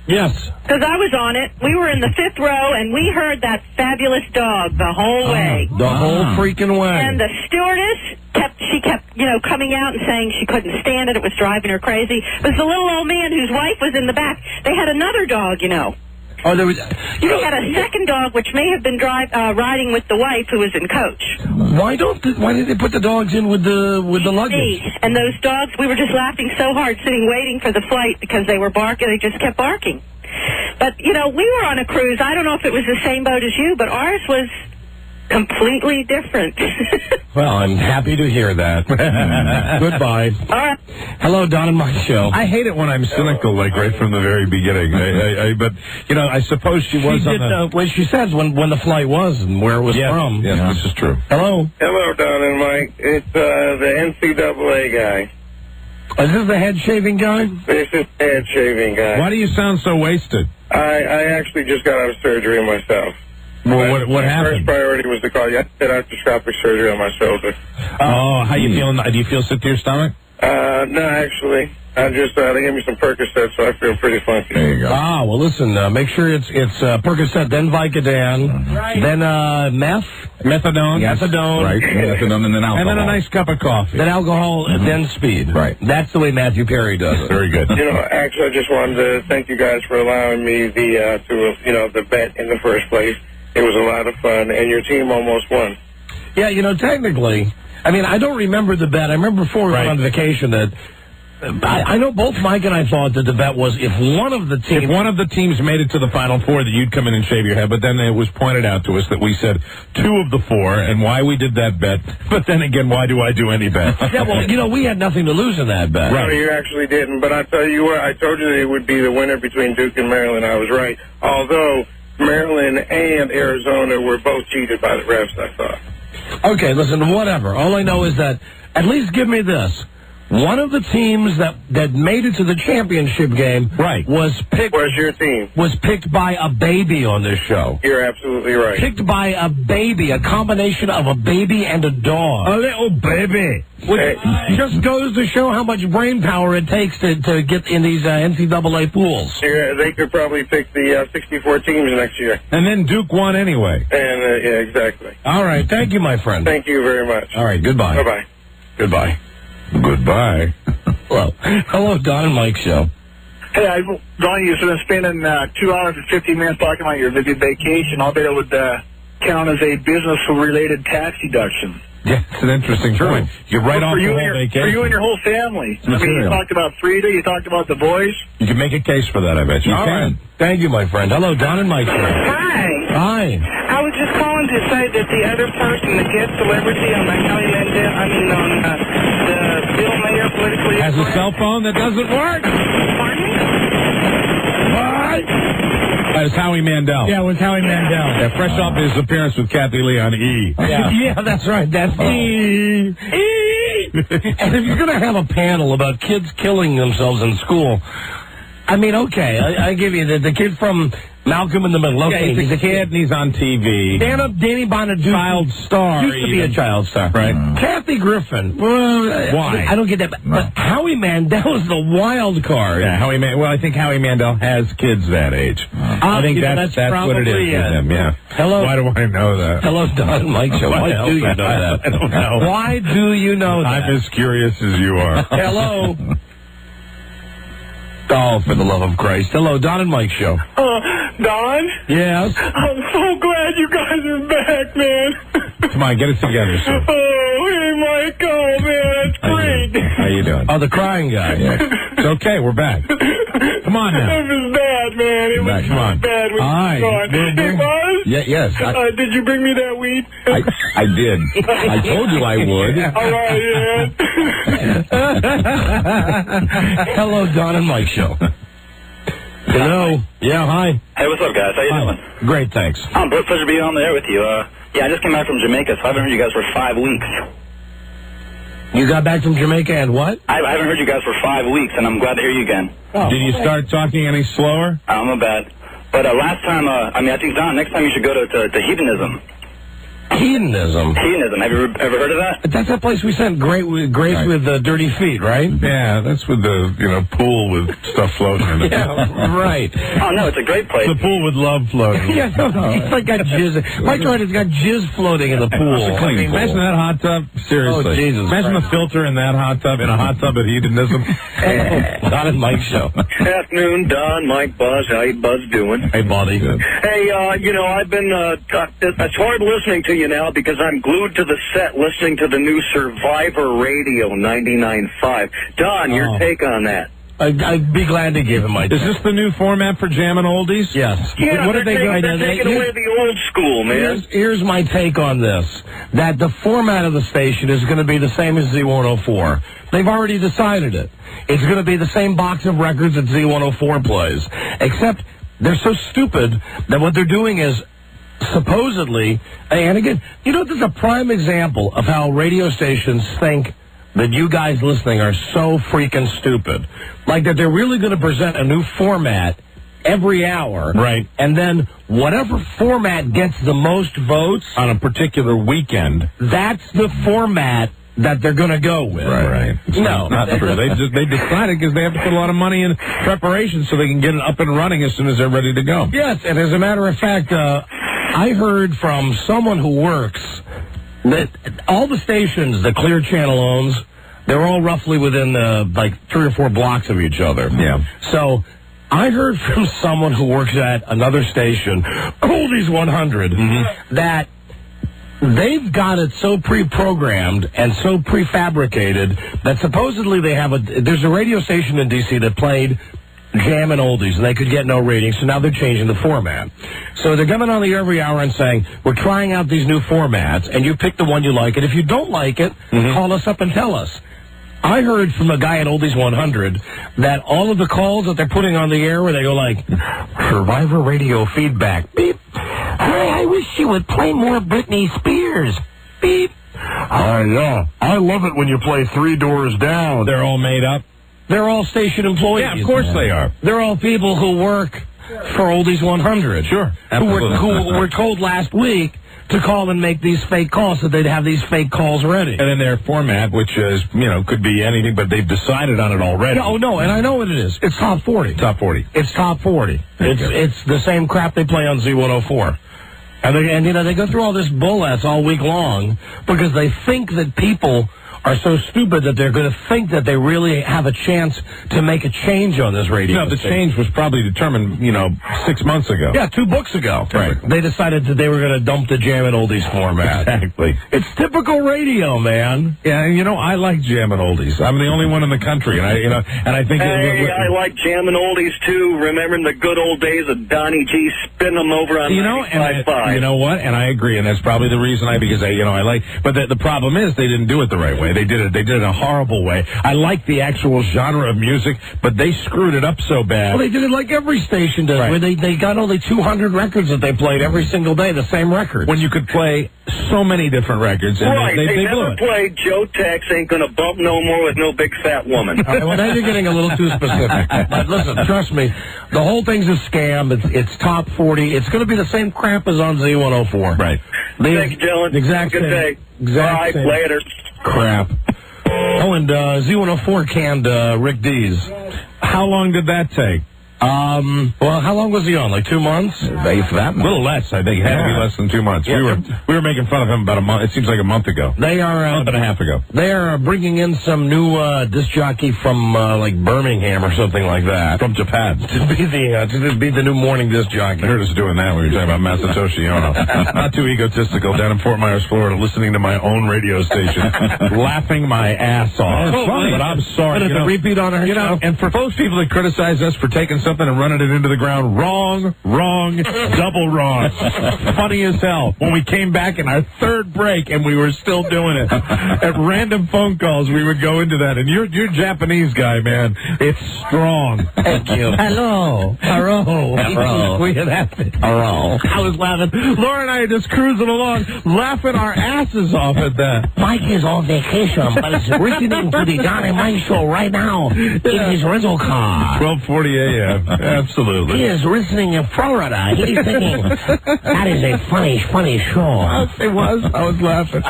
Yes. Because I was on it. We were in the 5th row, and we heard that fabulous dog the whole way. The whole freaking way. And the stewardess kept coming out and saying she couldn't stand it. It was driving her crazy. It was the little old man whose wife was in the back. They had another dog, Oh, there was. They had a second dog, which may have been riding with the wife, who was in coach. Why did they put the dogs in with the luggage? And those dogs, we were just laughing so hard, sitting waiting for the flight because they were barking. They just kept barking. But we were on a cruise. I don't know if it was the same boat as you, but ours was completely different. Well, I'm happy to hear that. Goodbye. All right. Hello, Don and Mike Show. I hate it when I'm cynical, like right from the very beginning. But, you know, I suppose she was Well, she says when the flight was and where it was from. Yes, this is true. Hello. Hello, Don and Mike. It's the NCAA guy. Is this the head shaving guy? This is the head shaving guy. Why do you sound so wasted? I actually just got out of surgery myself. Well, what happened? First priority was to call you. I had arthroscopic surgery on my shoulder. Oh, how you feeling? Do you feel sick to your stomach? No, actually. I just, they gave me some Percocet, so I feel pretty funky. There you go. Ah, well, listen, make sure it's Percocet, then Vicodin, then meth. Methadone. Methadone. Right. Methadone and then alcohol. And then a nice cup of coffee. Then alcohol, and then speed. Right. That's the way Matthew Perry does it. Very good. You know, actually, I just wanted to thank you guys for allowing me the bet in the first place. It was a lot of fun, and your team almost won. Yeah, you know, technically, I mean, I don't remember the bet. I remember before we went on vacation that I know both Mike and I thought that the bet was if one of the teams made it to the Final Four, that you'd come in and shave your head. But then it was pointed out to us that we said 2 of the 4, and why we did that bet. But then again, why do I do any bet? Yeah, well, you know, we had nothing to lose in that bet. Right. No, you actually didn't. But I tell you what, I told you that it would be the winner between Duke and Maryland. I was right. Although Maryland and Arizona were both cheated by the refs, I thought. Okay, listen, whatever. All I know is that, at least give me this. One of the teams that made it to the championship game was picked. Where's your team? Was picked by a baby on this show. You're absolutely right. Picked by a baby, a combination of a baby and a dog. A little baby. Which just goes to show how much brain power it takes to get in these NCAA pools. Yeah, they could probably pick the 64 teams next year. And then Duke won anyway. And, yeah, exactly. All right. Thank you, my friend. Thank you very much. All right. Goodbye. Bye-bye. Goodbye. Goodbye. Hello. Hello, Don and Mike Show. Hey, Don, you've been spending 2 hours and 15 minutes talking about your visit vacation. I'll bet it would count as a business-related tax deduction. Yeah, it's an interesting point. You're right off the whole vacation. For you and your whole family. I mean, you talked about Frida, you talked about the boys. You can make a case for that, I bet you. All right. Thank you, my friend. Hello, Don and Mike Show. Hi. Hi. I was just calling to say that the other person, the guest celebrity on the Howie Mandel, on the Bill Mayer politically... Has a cell phone that doesn't work. Pardon me? What? That was Howie Mandel. Yeah, it was Howie Mandel. Yeah, fresh off his appearance with Kathy Lee on E. Yeah, yeah, that's right. That's E. And if you're going to have a panel about kids killing themselves in school, I mean, okay, I give you the kid from Malcolm in the Middle. Okay, he's a kid and he's on TV. Stand up, Danny Bonaduce. Child star. Used to be a child star. Right. Kathy Griffin. Why? I don't get that. But Howie Mandel is the wild card. Yeah, I think Howie Mandel has kids that age. I think that's what it is with him, yeah. Hello. Why do I know that? Hello, Don and Mike Show. Why do you know that? I don't know. Why do you know that? I'm as curious as you are. Hello. Oh, for the love of Christ. Hello, Don and Mike Show. Don? Yes? I'm so glad you guys are back, man. Come on, get it together, sir. Oh, hey, Mike. Oh, man, that's great. How you doing? Oh, the crying guy. Yeah. It's okay, we're back. Come on now. It was bad, man. It was Come on. bad when Hi. you were gone. It was? Yes. Did you bring me that weed? I did. I told you I would. All right, yeah. Hello, Don and Mike Show. Hello. Yeah, hi. Hey, what's up, guys? How you doing? Great, thanks. Pleasure to be on the air with you. Yeah, I just came back from Jamaica, so I haven't heard you guys for 5 weeks. You got back from Jamaica and what? I haven't heard you guys for 5 weeks, and I'm glad to hear you again. Oh, did you start talking any slower? I'm a bad. But last time, I think, Don, next time you should go to Hedonism. Hedonism? Hedonism. Have you ever heard of that? That's that place we sent Grace with dirty feet, right? Yeah, that's with the pool with stuff floating in it. Yeah, right. Oh, no, it's a great place. The pool with love floating. Yeah, no, it's like got jizz. Mike's right, it's got jizz floating in the pool. It's a clean pool. Imagine that hot tub. Seriously. Oh, Jesus. Imagine the filter in that hot tub, in a hot tub at Hedonism. Don and Mike Show. Afternoon, Don, Mike, Buzz. How you Buzz doing? Hey, buddy. Hey, I've been, it's hard listening to you now because I'm glued to the set listening to the new Survivor Radio 99.5. Don, your take on that? I'd be glad to give him my take. Is this the new format for Jammin' Oldies? Yes. Yeah, What did they go? they're taking away the old school, man. Here's my take on this. That the format of the station is going to be the same as Z104. They've already decided it. It's going to be the same box of records that Z104 plays. Except they're so stupid that what they're doing is supposedly, and again, this is a prime example of how radio stations think that you guys listening are so freaking stupid. Like that they're really going to present a new format every hour. Right. And then whatever format gets the most votes on a particular weekend, that's the format that they're going to go with. Right. No, not true. They decided because they have to put a lot of money in preparation so they can get it up and running as soon as they're ready to go. Yes, and as a matter of fact, I heard from someone who works that all the stations that Clear Channel owns, they're all roughly within 3 or 4 blocks of each other. Yeah. So I heard from someone who works at another station, Oldies 100, that they've got it so pre-programmed and so prefabricated that supposedly there's a radio station in D.C. that played Jammin' Oldies, and they could get no ratings, so now they're changing the format. So they're coming on the air every hour and saying, we're trying out these new formats, and you pick the one you like, and if you don't like it, call us up and tell us. I heard from a guy at Oldies 100 that all of the calls that they're putting on the air where they go like, Survivor radio feedback, beep. Hey, I wish you would play more Britney Spears, beep. Yeah, I love it when you play Three Doors Down. They're all made up. They're all station employees. Yeah, of course they are. They're all people who work for Oldies 100. Sure. Who were told last week to call and make these fake calls so they'd have these fake calls ready. And in their format, which is, could be anything, but they've decided on it already. No, and I know what it is. It's Top 40. Top 40. It's Top 40. It's the same crap they play on Z104. And they go through all this bull ass all week long because they think that people are so stupid that they're going to think that they really have a chance to make a change on this radio. No, the change was probably determined, 6 months ago. Yeah, 2 books ago. Right. They decided that they were going to dump the Jammin' Oldies format. Exactly. It's typical radio, man. Yeah, I like Jammin' Oldies. I'm the only one in the country, and I think... I like Jammin' Oldies, too, remembering the good old days of Donnie G spinning them over on 95.5. You know what? And I agree, and that's probably the reason because I like... But the problem is they didn't do it the right way. They did it in a horrible way. I like the actual genre of music, but they screwed it up so bad. Well, they did it like every station does, where they got only 200 records that they played every single day, the same records. When you could play so many different records. And right, they never blew it. played Joe Tex Ain't Gonna Bump No More with No Big Fat Woman. All right, well, now you're getting a little too specific. But listen, trust me, the whole thing's a scam. It's Top 40. It's going to be the same crap as on Z104. Right. Thanks, Dylan. Exact Good same. day. Exact Bye. same. Later. Crap. Oh, and Z104 canned Rick Dees. How long did that take? Well, how long was he on? Like 2 months? A little less, I think. It had to be less than 2 months. Yeah. We were making fun of him about a month. It seems like a month ago. They are a month and a half ago. They are bringing in some new disc jockey from like Birmingham or something like that. From Japan. To be the new morning disc jockey. I heard us doing that when we were talking about Masatoshi Ono. Not too egotistical down in Fort Myers, Florida, listening to my own radio station, laughing my ass off. It's funny. But I'm sorry. But it's a repeat on our show. And for those people that criticize us for taking something and running it into the ground, wrong, double wrong. Funny as hell. When we came back in our third break and we were still doing it. At random phone calls, we would go into that. And you're Japanese guy, man. It's strong. Thank you. Hello. We had happened. I was laughing. Laura and I are just cruising along, laughing our asses off at that. Mike is on vacation, but is listening to the Don and Mike show right now in his rental car. 12:40 a.m. Absolutely. He is listening in Florida. He's thinking, that is a funny show. It was. I was laughing.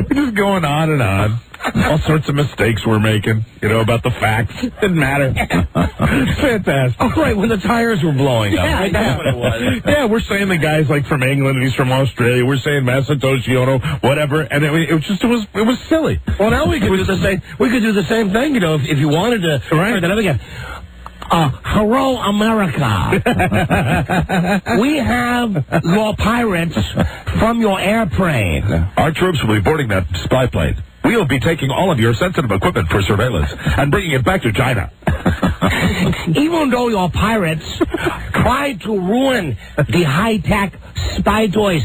We're just going on and on. All sorts of mistakes we're making, about the facts. Didn't matter. Fantastic. Oh, right, when the tires were blowing up. Yeah, that's what it was. Yeah, we're saying the guy's like from England and he's from Australia. We're saying Masatoshi Ono, whatever, and it was silly. Well, now we could do the same. We could do the same thing, if you wanted to. Right. That other guy. Hello, America. We have your pirates from your airplane. Our troops will be boarding that spy plane. We will be taking all of your sensitive equipment for surveillance and bringing it back to China. Even though your pirates try to ruin the high-tech spy toys,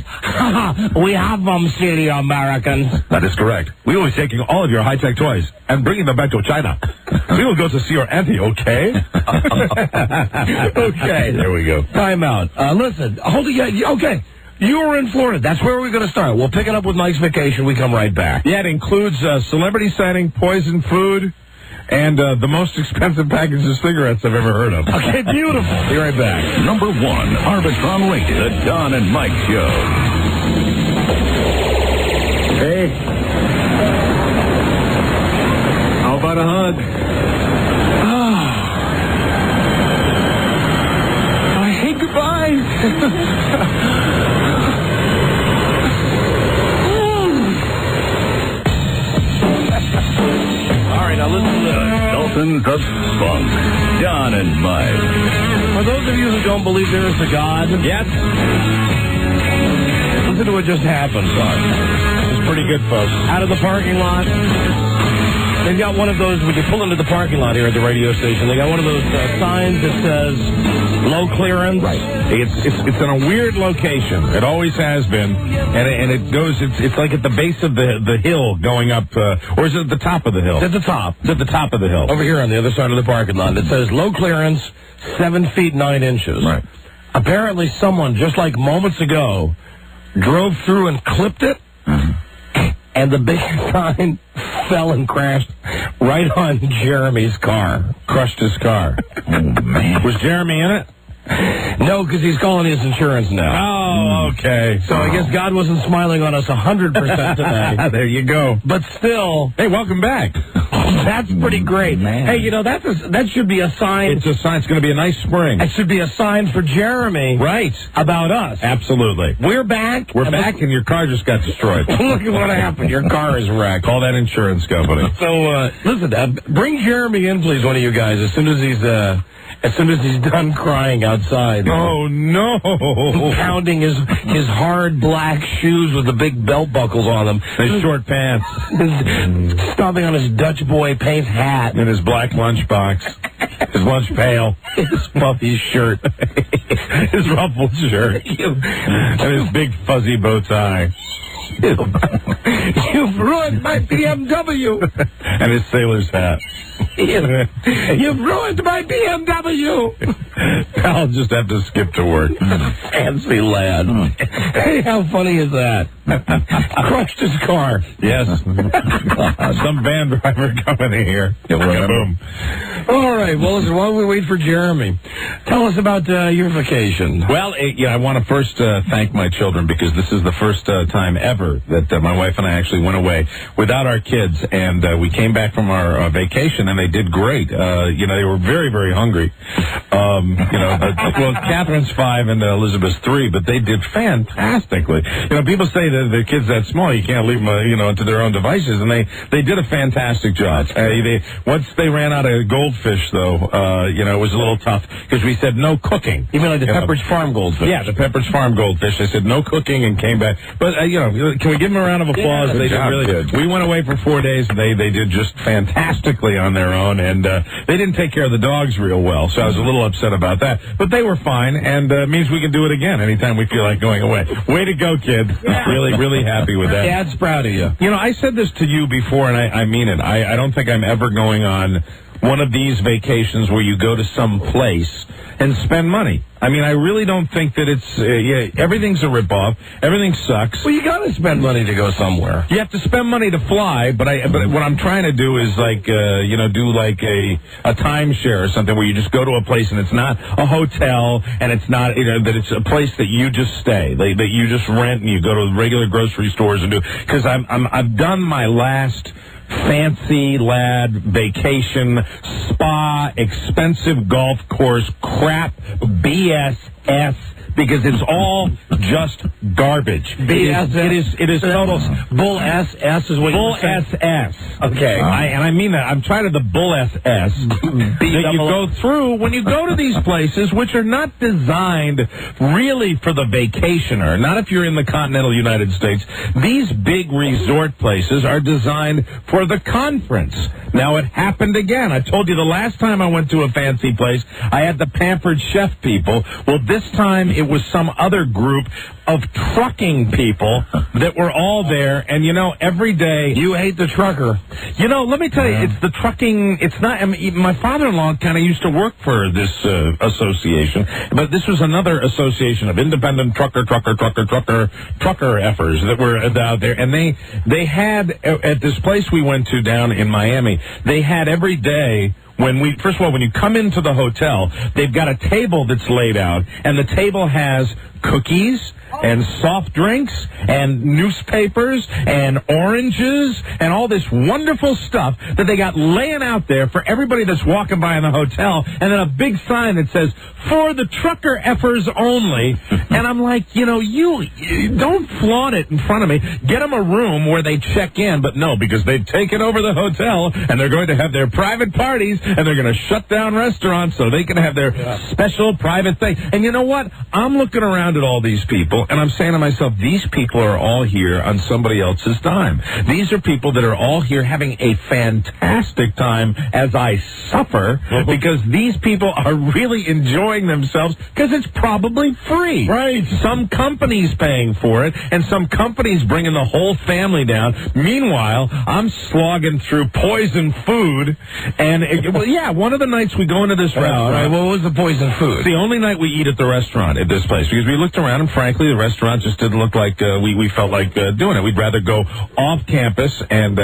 we have them, silly Americans. That is correct. We will be taking all of your high-tech toys and bringing them back to China. We will go to see your auntie, okay? Okay. There we go. Time out. Listen, hold it. Okay. You were in Florida. That's where we're going to start. We'll pick it up with Mike's vacation. We come right back. Yeah, it includes celebrity sighting, poison food, and the most expensive package of cigarettes I've ever heard of. Okay, beautiful. Be right back. Number 1, Arbitron rated, The Don and Mike Show. Hey. How about a hug? Hey, goodbye. All right, now listen to this. Sultans of Funk, Don and Mike. For those of you who don't believe there is a God yet, listen to what just happened. It's pretty good, folks. Out of the parking lot. They've got one of those, when you pull into the parking lot here at the radio station, they got one of those signs that says low clearance. Right. It's in a weird location. It always has been. And it goes, it's like at the base of the hill going up, or is it at the top of the hill? It's at the top. It's at the top of the hill. Over here on the other side of the parking lot. It says low clearance, 7 feet 9 inches. Right. Apparently someone, just like moments ago, drove through and clipped it. Mm-hmm. And the big sign fell and crashed right on Jeremy's car. Crushed his car. Oh, man. Was Jeremy in it? No, because he's calling his insurance now. Oh, okay. So I guess God wasn't smiling on us 100% today. There you go. But still. Hey, welcome back. That's pretty great. Man. Hey, that should be a sign. It's a sign. It's going to be a nice spring. It should be a sign for Jeremy. Right. About us. Absolutely. We're back. We're back, and your car just got destroyed. Look at what happened. Your car is wrecked. Call that insurance company. So, listen, bring Jeremy in, please, one of you guys, as soon as he's done crying outside. Oh, no. Pounding his hard black shoes with the big belt buckles on them. His short pants. Stomping on his Dutch boy paint hat. And his black lunchbox. His lunch pail. His puffy shirt. His ruffled shirt. And his big fuzzy bow tie. You've ruined my BMW. And his sailor's hat. You've ruined my BMW. I'll just have to skip to work. Fancy lad. Hey, how funny is that? Crushed his car. Yes. Some van driver coming in here. Boom. All right. Well, listen, while we wait for Jeremy, tell us about your vacation. Well, I want to first thank my children, because this is the first time ever that my wife and I actually went away without our kids, and we came back from our vacation, and they did great. They were very, very hungry. Well, Catherine's 5 and Elizabeth's 3, but they did fantastically. People say that their kids that small, you can't leave them, to their own devices, and they did a fantastic job. Once they ran out of goldfish, though, it was a little tough, because we said no cooking. You mean like the Pepperidge Farm goldfish? Yeah, the Pepperidge Farm goldfish. I said no cooking and came back. But, can we give them a round of applause? Yeah, they did really good. We went away for 4 days, and they did just fantastically on their own, and they didn't take care of the dogs real well, so I was a little upset about that. But they were fine, and it means we can do it again anytime we feel like going away. Way to go, kids. Really, really happy with that. Dad's proud of you. I said this to you before, and I mean it. I don't think I'm ever going on one of these vacations where you go to some place and spend money. I mean, I really don't think that it's, everything's a ripoff. Everything sucks. Well, you got to spend money to go somewhere. You have to spend money to fly, but what I'm trying to do is do like a timeshare or something where you just go to a place and it's not a hotel, and it's not, that it's a place that you just stay, that you just rent and you go to regular grocery stores and do, because I've done my last fancy lad vacation, spa, expensive golf course, crap, BS, BS. Because it's all just garbage. It is total bull S is what bull SS. Okay, and I mean that. I'm trying to the bull SS that you go through when you go to these places, which are not designed really for the vacationer. Not if you're in the continental United States. These big resort places are designed for the conference. Now it happened again. I told you the last time I went to a fancy place, I had the pampered chef people. Well, this time it was some other group of trucking people that were all there, and every day you hate the trucker. Let me tell you, it's the trucking. It's not. I mean, my father-in-law kind of used to work for this association, but this was another association of independent trucker effers that were out there, and they had at this place we went to down in Miami. They had every day. First of all, when you come into the hotel, they've got a table that's laid out, and the table has cookies and soft drinks and newspapers and oranges and all this wonderful stuff that they got laying out there for everybody that's walking by in the hotel, and then a big sign that says, "For the trucker effers only." And I'm like, you don't flaunt it in front of me. Get them a room where they check in, but no, because they've taken over the hotel, and they're going to have their private parties, and they're going to shut down restaurants so they can have their special private thing. And you know what? I'm looking around at all these people, and I'm saying to myself, these people are all here on somebody else's dime. These are people that are all here having a fantastic time as I suffer, because these people are really enjoying themselves because it's probably free. Right. Some company's paying for it, and some company's bringing the whole family down. Meanwhile, I'm slogging through poison food, and one of the nights we go into this restaurant. Right. What was the poison food? It's the only night we eat at the restaurant at this place, because we looked around, and frankly, the restaurant just didn't look like we felt like doing it. We'd rather go off campus and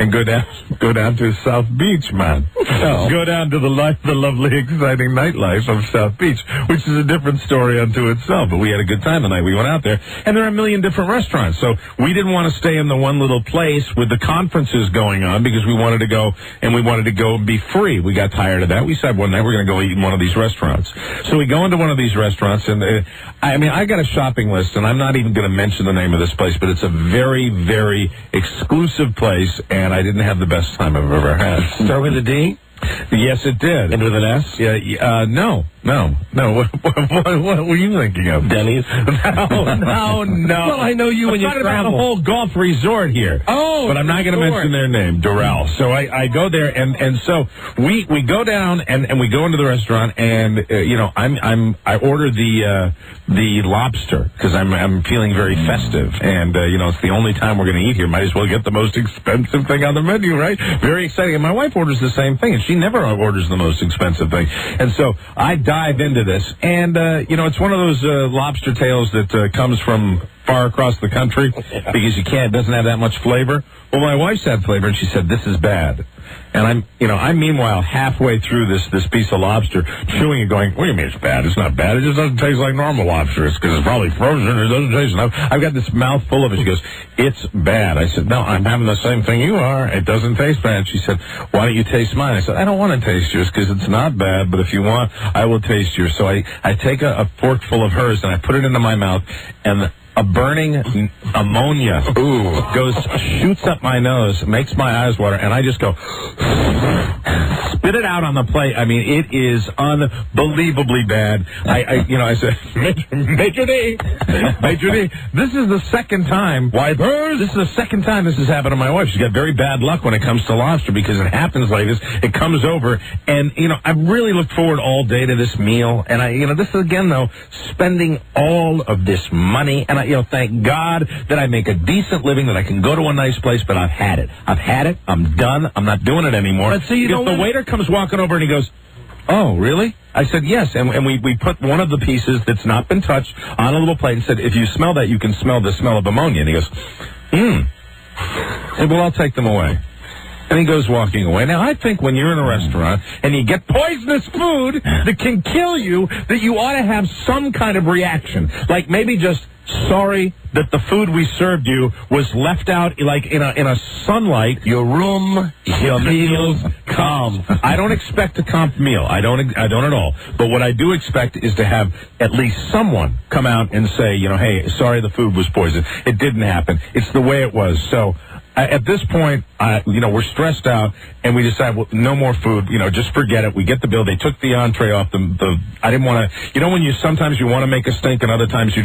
go down to South Beach, man. Go down to the lovely, exciting nightlife of South Beach, which is a different story unto itself. But we had a good time the night we went out there, and there are a million different restaurants. So we didn't want to stay in the one little place with the conferences going on, because we wanted to go and be free. We got tired of that. We said one night we're going to go eat in one of these restaurants. So we go into one of these restaurants, and I got a shopping list, and I'm not even going to mention the name of this place, but it's a very, very exclusive place, and I didn't have the best time I've ever had. Start with a D? Yes, it did. And with an S? No. What were you thinking of? Denny's? No. Well, I know you and your travel. I'm talking about the whole golf resort here. Oh, but I'm not going to mention their name, Doral. So I go there, and so we go down and we go into the restaurant, and I order the lobster because I'm feeling very festive, and it's the only time we're going to eat here. Might as well get the most expensive thing on the menu, right? Very exciting. And my wife orders the same thing, and she never orders the most expensive thing. And so I dive into this, and it's one of those lobster tails that comes from far across the country because it doesn't have that much flavor. Well, my wife's had flavor, and she said, "This is bad." And I'm meanwhile halfway through this piece of lobster, chewing and going, "What do you mean it's bad? It's not bad. It just doesn't taste like normal lobster. It's because it's probably frozen. It doesn't taste enough." I've got this mouth full of it. She goes, "It's bad." I said, "No, I'm having the same thing you are. It doesn't taste bad." She said, "Why don't you taste mine?" I said, "I don't want to taste yours because it's not bad, but if you want, I will taste yours." So I take a forkful of hers, and I put it into my mouth, and a burning ammonia shoots up my nose, makes my eyes water, and I just go, spit it out on the plate. I mean, it is unbelievably bad. I said, Major D, this is the second time. Wipers! This is the second time this has happened to my wife. She's got very bad luck when it comes to lobster because it happens like this. It comes over, and, I really looked forward all day to this meal, and this is, again, though, spending all of this money, and thank God that I make a decent living, that I can go to a nice place, but I've had it. I'm done. I'm not doing it anymore. But see, the waiter comes walking over and he goes, "Oh, really?" I said, "Yes." And we put one of the pieces that's not been touched on a little plate and said, "If you smell that, you can smell the smell of ammonia." And he goes, I said, "Well, I'll take them away." And he goes walking away. Now, I think when you're in a restaurant and you get poisonous food that can kill you, that you ought to have some kind of reaction. Like maybe just sorry that the food we served you was left out like in a sunlight. Your room, your meals, comp. I don't expect a comp meal. I don't at all. But what I do expect is to have at least someone come out and say, hey, sorry the food was poisoned. It didn't happen. It's the way it was. So at this point, we're stressed out, and we decide, well, no more food. Just forget it. We get the bill. They took the entree off the. I didn't want to. When sometimes you want to make a stink, and other times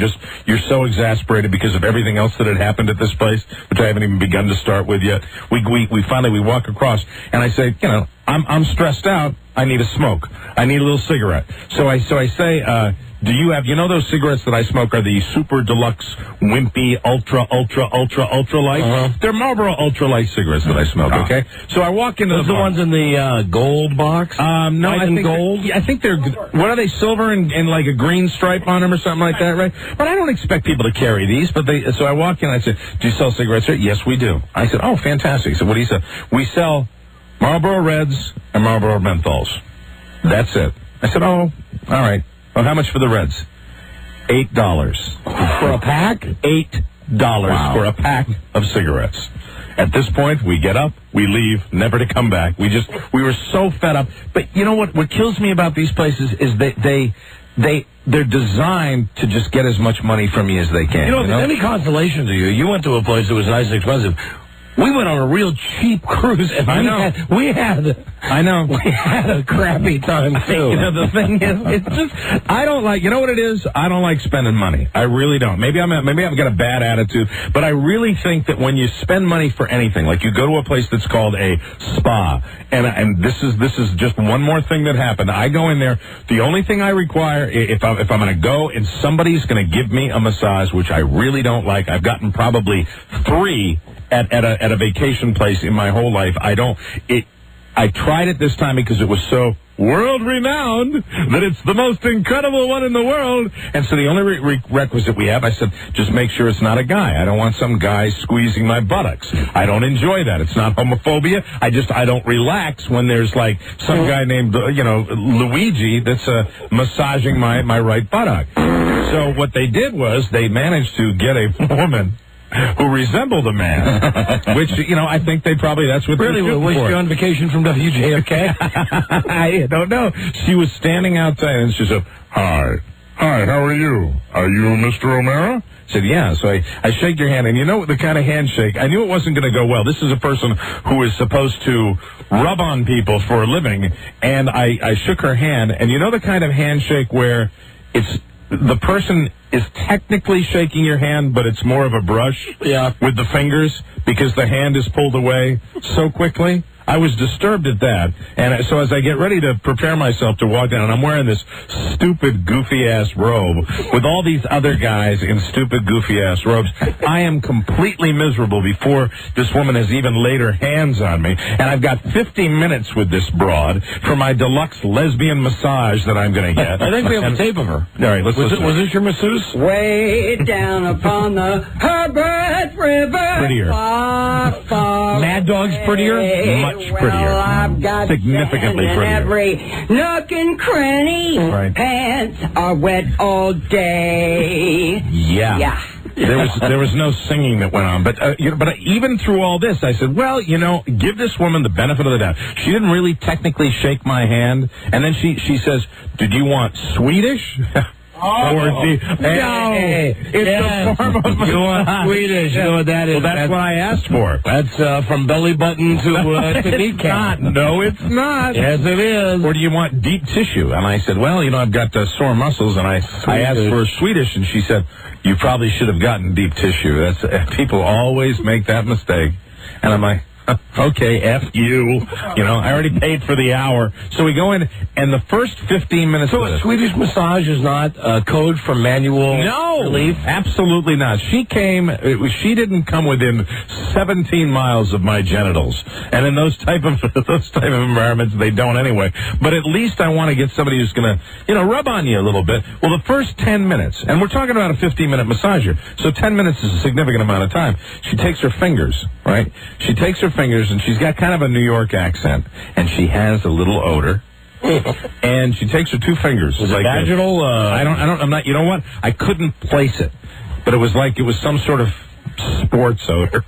you're so exasperated because of everything else that had happened at this place, which I haven't even begun to start with yet. We finally walk across, and I say, I'm stressed out. I need a smoke. I need a little cigarette. So I say. Do you have, those cigarettes that I smoke are the super deluxe, wimpy, ultra light? Uh-huh. They're Marlboro ultra light cigarettes that I smoke, okay? So I walk into the ones in the gold box? No, I think gold? I think they're, what are they, silver and like a green stripe on them or something like that, right? But I don't expect people to carry these, so I walk in and I said, do you sell cigarettes here? Yes, we do. I said, oh, fantastic. So what do you sell? We sell Marlboro Reds and Marlboro Menthols. That's it. I said, oh, all right. Well, how much for the Reds? $8. For a pack? $8 for a pack of cigarettes. At this point, we get up, we leave, never to come back. We were so fed up. But you know what? What kills me about these places is they're designed to just get as much money from you as they can. If there's any consolation to you went to a place that was nice and expensive. We went on a real cheap cruise, and we had a crappy time too. The thing is, it's just I don't like. You know what it is? I don't like spending money. I really don't. Maybe I've got a bad attitude, but I really think that when you spend money for anything, like you go to a place that's called a spa, and this is just one more thing that happened. I go in there. The only thing I require, if I'm going to go and somebody's going to give me a massage, which I really don't like. I've gotten probably 3. At a vacation place in my whole life. I tried it this time because it was so world-renowned that it's the most incredible one in the world. And so the only requisite we have, I said, just make sure it's not a guy. I don't want some guy squeezing my buttocks. I don't enjoy that. It's not homophobia. I don't relax when there's like some guy named, Luigi that's massaging my right buttock. So what they did was they managed to get a woman who resembled a man, which, I think that's what really was she on vacation from WPEK? I don't know. She was standing outside and she said, Hi, how are you? Are you Mr. O'Mara? I said, yeah. So I shake your hand, and you know the kind of handshake, I knew it wasn't going to go well. This is a person who is supposed to rub on people for a living, and I shook her hand, and you know the kind of handshake where the person is technically shaking your hand, but it's more of a brush with the fingers because the hand is pulled away so quickly. I was disturbed at that, and so as I get ready to prepare myself to walk down, and I'm wearing this stupid, goofy-ass robe with all these other guys in stupid, goofy-ass robes, I am completely miserable before this woman has even laid her hands on me, and I've got 50 minutes with this broad for my deluxe lesbian massage that I'm going to get. I think we have a tape of her. All right, let's listen. Was this your masseuse? Way down upon the Herbert River. Prettier. Far, far Mad Dog's prettier? Much prettier. Well, I've got significantly sand in prettier. every nook and cranny. Right. Pants are wet all day. Yeah. There was no singing that went on, but even through all this, I said, well, give this woman the benefit of the doubt. She didn't really technically shake my hand, and then she says, did you want Swedish? It's the form of you want Swedish. You know what that is? Well, that's what I asked for. That's from belly button to kneecap. No, it's not. Yes, it is. Or do you want deep tissue? And I said, well, I've got sore muscles, and I asked for Swedish, and she said, you probably should have gotten deep tissue. People always make that mistake. And I'm like, okay, F you. I already paid for the hour. So we go in, and the first 15 minutes So a Swedish massage is not code for manual relief? Absolutely not. She didn't come within 17 miles of my genitals. And in those type of environments, they don't anyway. But at least I want to get somebody who's going to, rub on you a little bit. Well, the first 10 minutes, and we're talking about a 15-minute massage here, so 10 minutes is a significant amount of time. She takes her fingers, right? She takes her fingers, and she's got kind of a New York accent, and she has a little odor. And she takes her two fingers. Was it vaginal? I'm not. You know what? I couldn't place it. but it was like it was some sort of sports odor.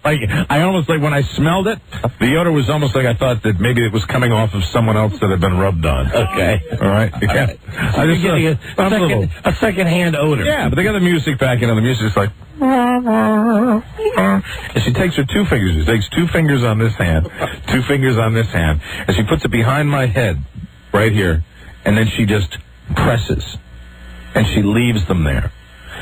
Like, I almost, like, when I smelled it, the odor was almost like I thought that maybe it was coming off of someone else that had been rubbed on. Okay. All right? All right. So you're getting a second-hand odor. Yeah, but they got the music back in, and the music's like... And she takes her two fingers. She takes 2 fingers on this hand, 2 fingers on this hand, and she puts it behind my head, right here, and then she just presses, and she leaves them there.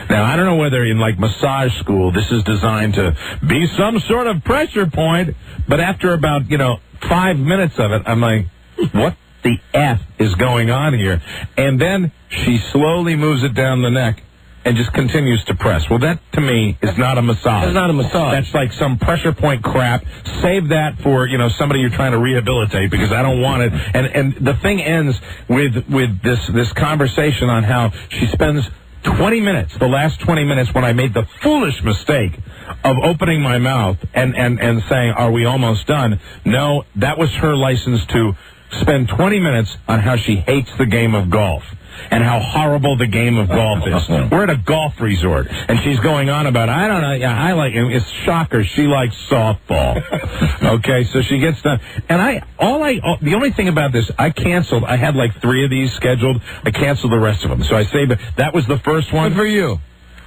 Now, I don't know whether in, like, massage school this is designed to be some sort of pressure point, but after about, 5 minutes of it, I'm like, what the F is going on here? And then she slowly moves it down the neck and just continues to press. Well, that, to me, is not a massage. It's not a massage. That's like some pressure point crap. Save that for, somebody you're trying to rehabilitate, because I don't want it. And the thing ends with this conversation on how she spends 20 minutes, the last 20 minutes, when I made the foolish mistake of opening my mouth and saying, are we almost done? No, that was her license to spend 20 minutes on how she hates the game of golf and how horrible the game of golf is. We're at a golf resort, and she's going on about, I don't know, I like, it's shocker, she likes softball. Okay, so she gets done. And the only thing about this, I canceled, I had like 3 of these scheduled, I canceled the rest of them. So I saved it. That was the first one. Good for you.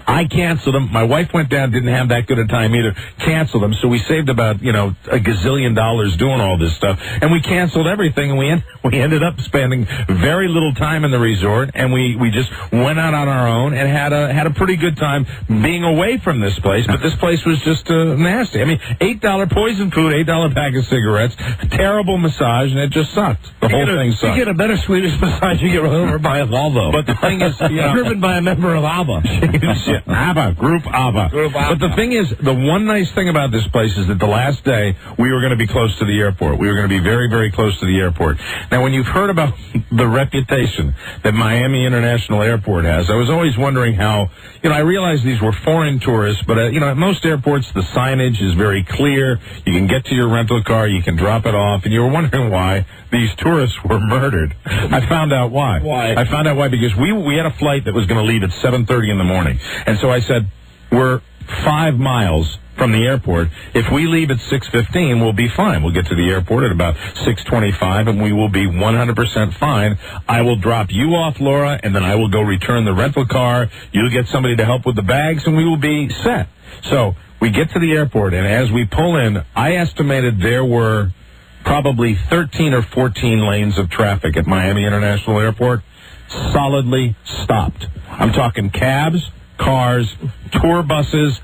I canceled them. My wife went down, didn't have that good a time either. Canceled them. So we saved about, a gazillion dollars doing all this stuff. And we canceled everything, and we ended up spending very little time in the resort, and we just went out on our own and had a pretty good time being away from this place. But this place was just nasty. I mean, $8 poison food, $8 pack of cigarettes, terrible massage, and it just sucked. The whole thing sucked. You get a better Swedish massage, you get run over by a Volvo. But the thing is, driven by a member of ABBA. ABBA, Group ABBA. But the thing is, the one nice thing about this place is that the last day, we were going to be close to the airport. We were going to be very, very close to the airport. Now, when you've heard about the reputation that Miami International Airport has, I was always wondering how, I realized these were foreign tourists, but, at most airports, the signage is very clear. You can get to your rental car, you can drop it off, and you were wondering why these tourists were murdered. I found out why. Why? I found out why, because we had a flight that was going to leave at 7:30 in the morning. And so I said, we're 5 miles from the airport. If we leave at 6:15, we'll be fine. We'll get to the airport at about 6:25, and we will be 100% fine. I will drop you off, Laura, and then I will go return the rental car. You'll get somebody to help with the bags, and we will be set. So we get to the airport, and as we pull in, I estimated there were probably 13 or 14 lanes of traffic at Miami International Airport, solidly stopped. I'm talking cabs, cars, tour buses,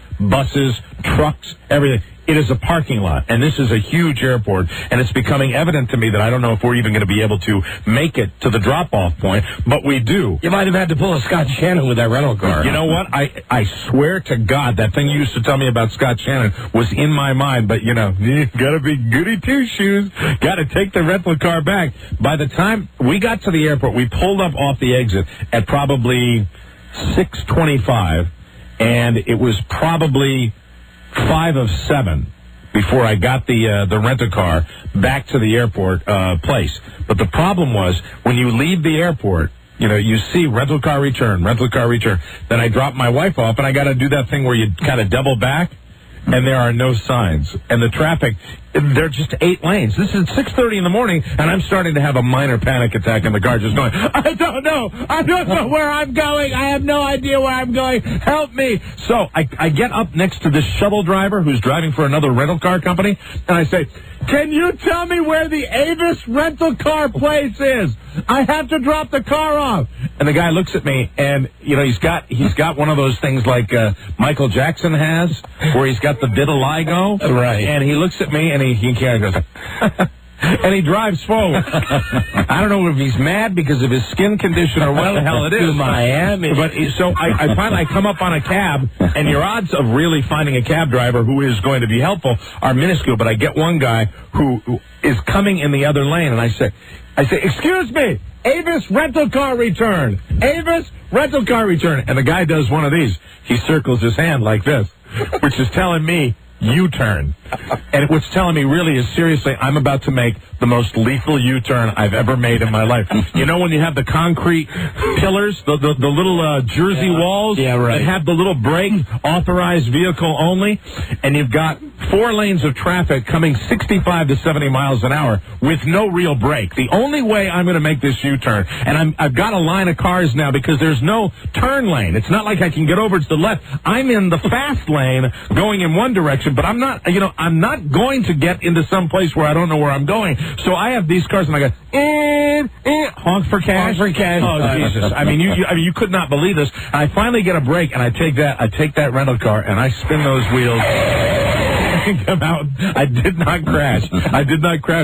trucks, everything. It is a parking lot, and this is a huge airport, and it's becoming evident to me that I don't know if we're even going to be able to make it to the drop-off point, but we do. You might have had to pull a Scott Shannon with that rental car. You know what? I swear to God, that thing you used to tell me about Scott Shannon was in my mind, but, you gotta be goody two-shoes, gotta take the rental car back. By the time we got to the airport, we pulled up off the exit at probably 6:25, and it was probably 5 of 7 before I got the rental car back to the airport place. But the problem was, when you leave the airport, you see rental car return. Then I drop my wife off, and I got to do that thing where you kind of double back, and there are no signs. And the traffic, there are just 8 lanes. This is 6:30 in the morning, and I'm starting to have a minor panic attack in the car, just going, I don't know where I'm going. I have no idea where I'm going. Help me. So I get up next to this shuttle driver who's driving for another rental car company, and I say, can you tell me where the Avis rental car place is? I have to drop the car off. And the guy looks at me, and, he's got one of those things like Michael Jackson has, where he's got the vitiligo. Right. And he looks at me, and he kind of goes, and he drives forward. I don't know if he's mad because of his skin condition or what the hell it is. To Miami. But so I finally come up on a cab, and your odds of really finding a cab driver who is going to be helpful are minuscule. But I get one guy who is coming in the other lane, and I say, excuse me, Avis rental car return. Avis rental car return. And the guy does one of these. He circles his hand like this, which is telling me U-turn. And what's telling me really is, seriously, I'm about to make the most lethal U-turn I've ever made in my life. You know when you have the concrete pillars, the little Jersey walls that have the little brake, authorized vehicle only, and you've got 4 lanes of traffic coming 65 to 70 miles an hour with no real brake. The only way I'm going to make this U-turn, and I've got a line of cars now because there's no turn lane. It's not like I can get over to the left. I'm in the fast lane going in one direction, but I'm not going to get into some place where I don't know where I'm going. So I have these cars, and I go, honk for cash. Honk for cash. Oh, Jesus. I mean, you could not believe this. And I finally get a break, and I take that rental car, and I spin those wheels. Come out. I did not crash,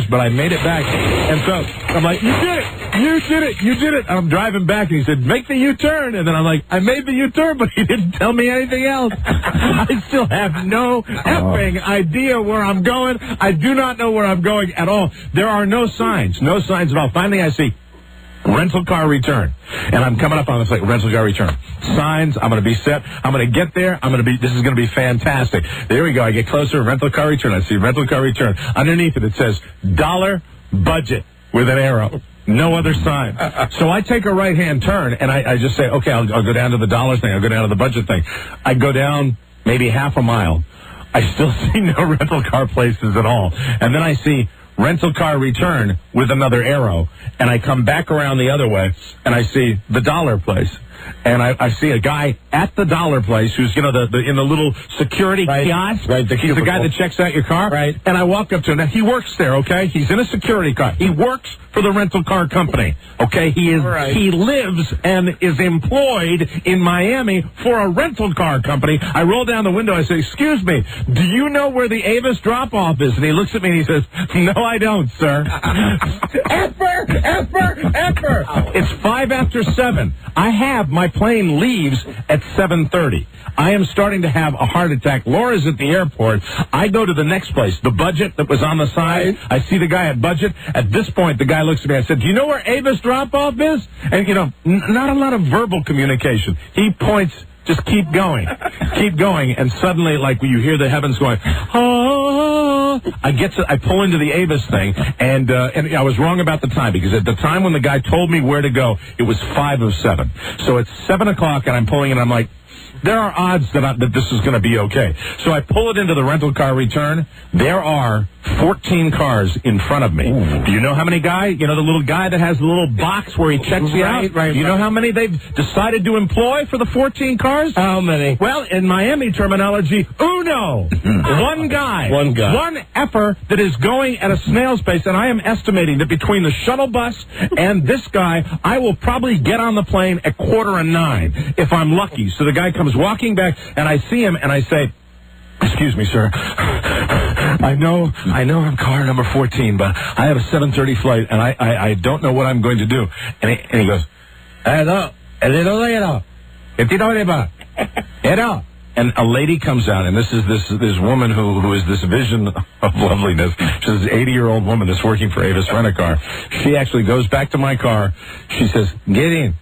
but I made it back. And so I'm like, you did it. I'm driving back, and he said, make the U-turn. And then I'm like, I made the U-turn, but he didn't tell me anything else. I still have no effing idea where I'm going. I do not know where I'm going at all. There are no signs at all. Finally, I see rental car return. And I'm coming up on this, like, rental car return. Signs, I'm going to be set. I'm going to get there. This is going to be fantastic. There we go. I get closer, rental car return. I see rental car return. Underneath it says, $, budget, with an arrow. No other sign. So I take a right-hand turn, and I just say, okay, I'll go down to the $, thing. I'll go down to the budget thing. I go down maybe half a mile. I still see no rental car places at all. And then I see rental car return with another arrow, and I come back around the other way, and I see the $, place. And I see a guy at the $, place who's, in the little security kiosk. Right, he's the guy that checks out your car. Right. And I walk up to him. Now, he works there, okay? He's in a security car. He works for the rental car company, okay? He lives and is employed in Miami for a rental car company. I roll down the window. I say, excuse me, do you know where the Avis drop-off is? And he looks at me and he says, no, I don't, sir. Effer! It's 5 after 7. My plane leaves at 7:30. I am starting to have a heart attack. Laura's at the airport. I go to the next place, the budget that was on the side. I see the guy at budget. At this point, the guy looks at me. I said, do you know where Avis drop-off is? And, not a lot of verbal communication. He points, just keep going. Keep going. And suddenly, like, you hear the heavens going, oh. I pull into the Avis thing, and I was wrong about the time, because at the time when the guy told me where to go, it was 5 of 7. So it's 7 o'clock, and I'm pulling in, and I'm like, there are odds that this is going to be okay. So I pull it into the rental car return. There are 14 cars in front of me. Ooh. Do you know how many guys? The little guy that has the little box where he checks you out? Right. Do you know how many they've decided to employ for the 14 cars? How many? Well, in Miami terminology, uno. One guy. One effer that is going at a snail's pace, and I am estimating that between the shuttle bus and this guy, I will probably get on the plane at 8:45 if I'm lucky. So the guy comes walking back, and I see him, and I say, excuse me, sir. I know I'm car number 14, but I have a 7:30 flight, and I don't know what I'm going to do. And he goes, and a lady comes out, and this is this woman who is this vision of loveliness. She's this 80-year-old woman that's working for Avis Rent-A-Car. She actually goes back to my car. She says, get in.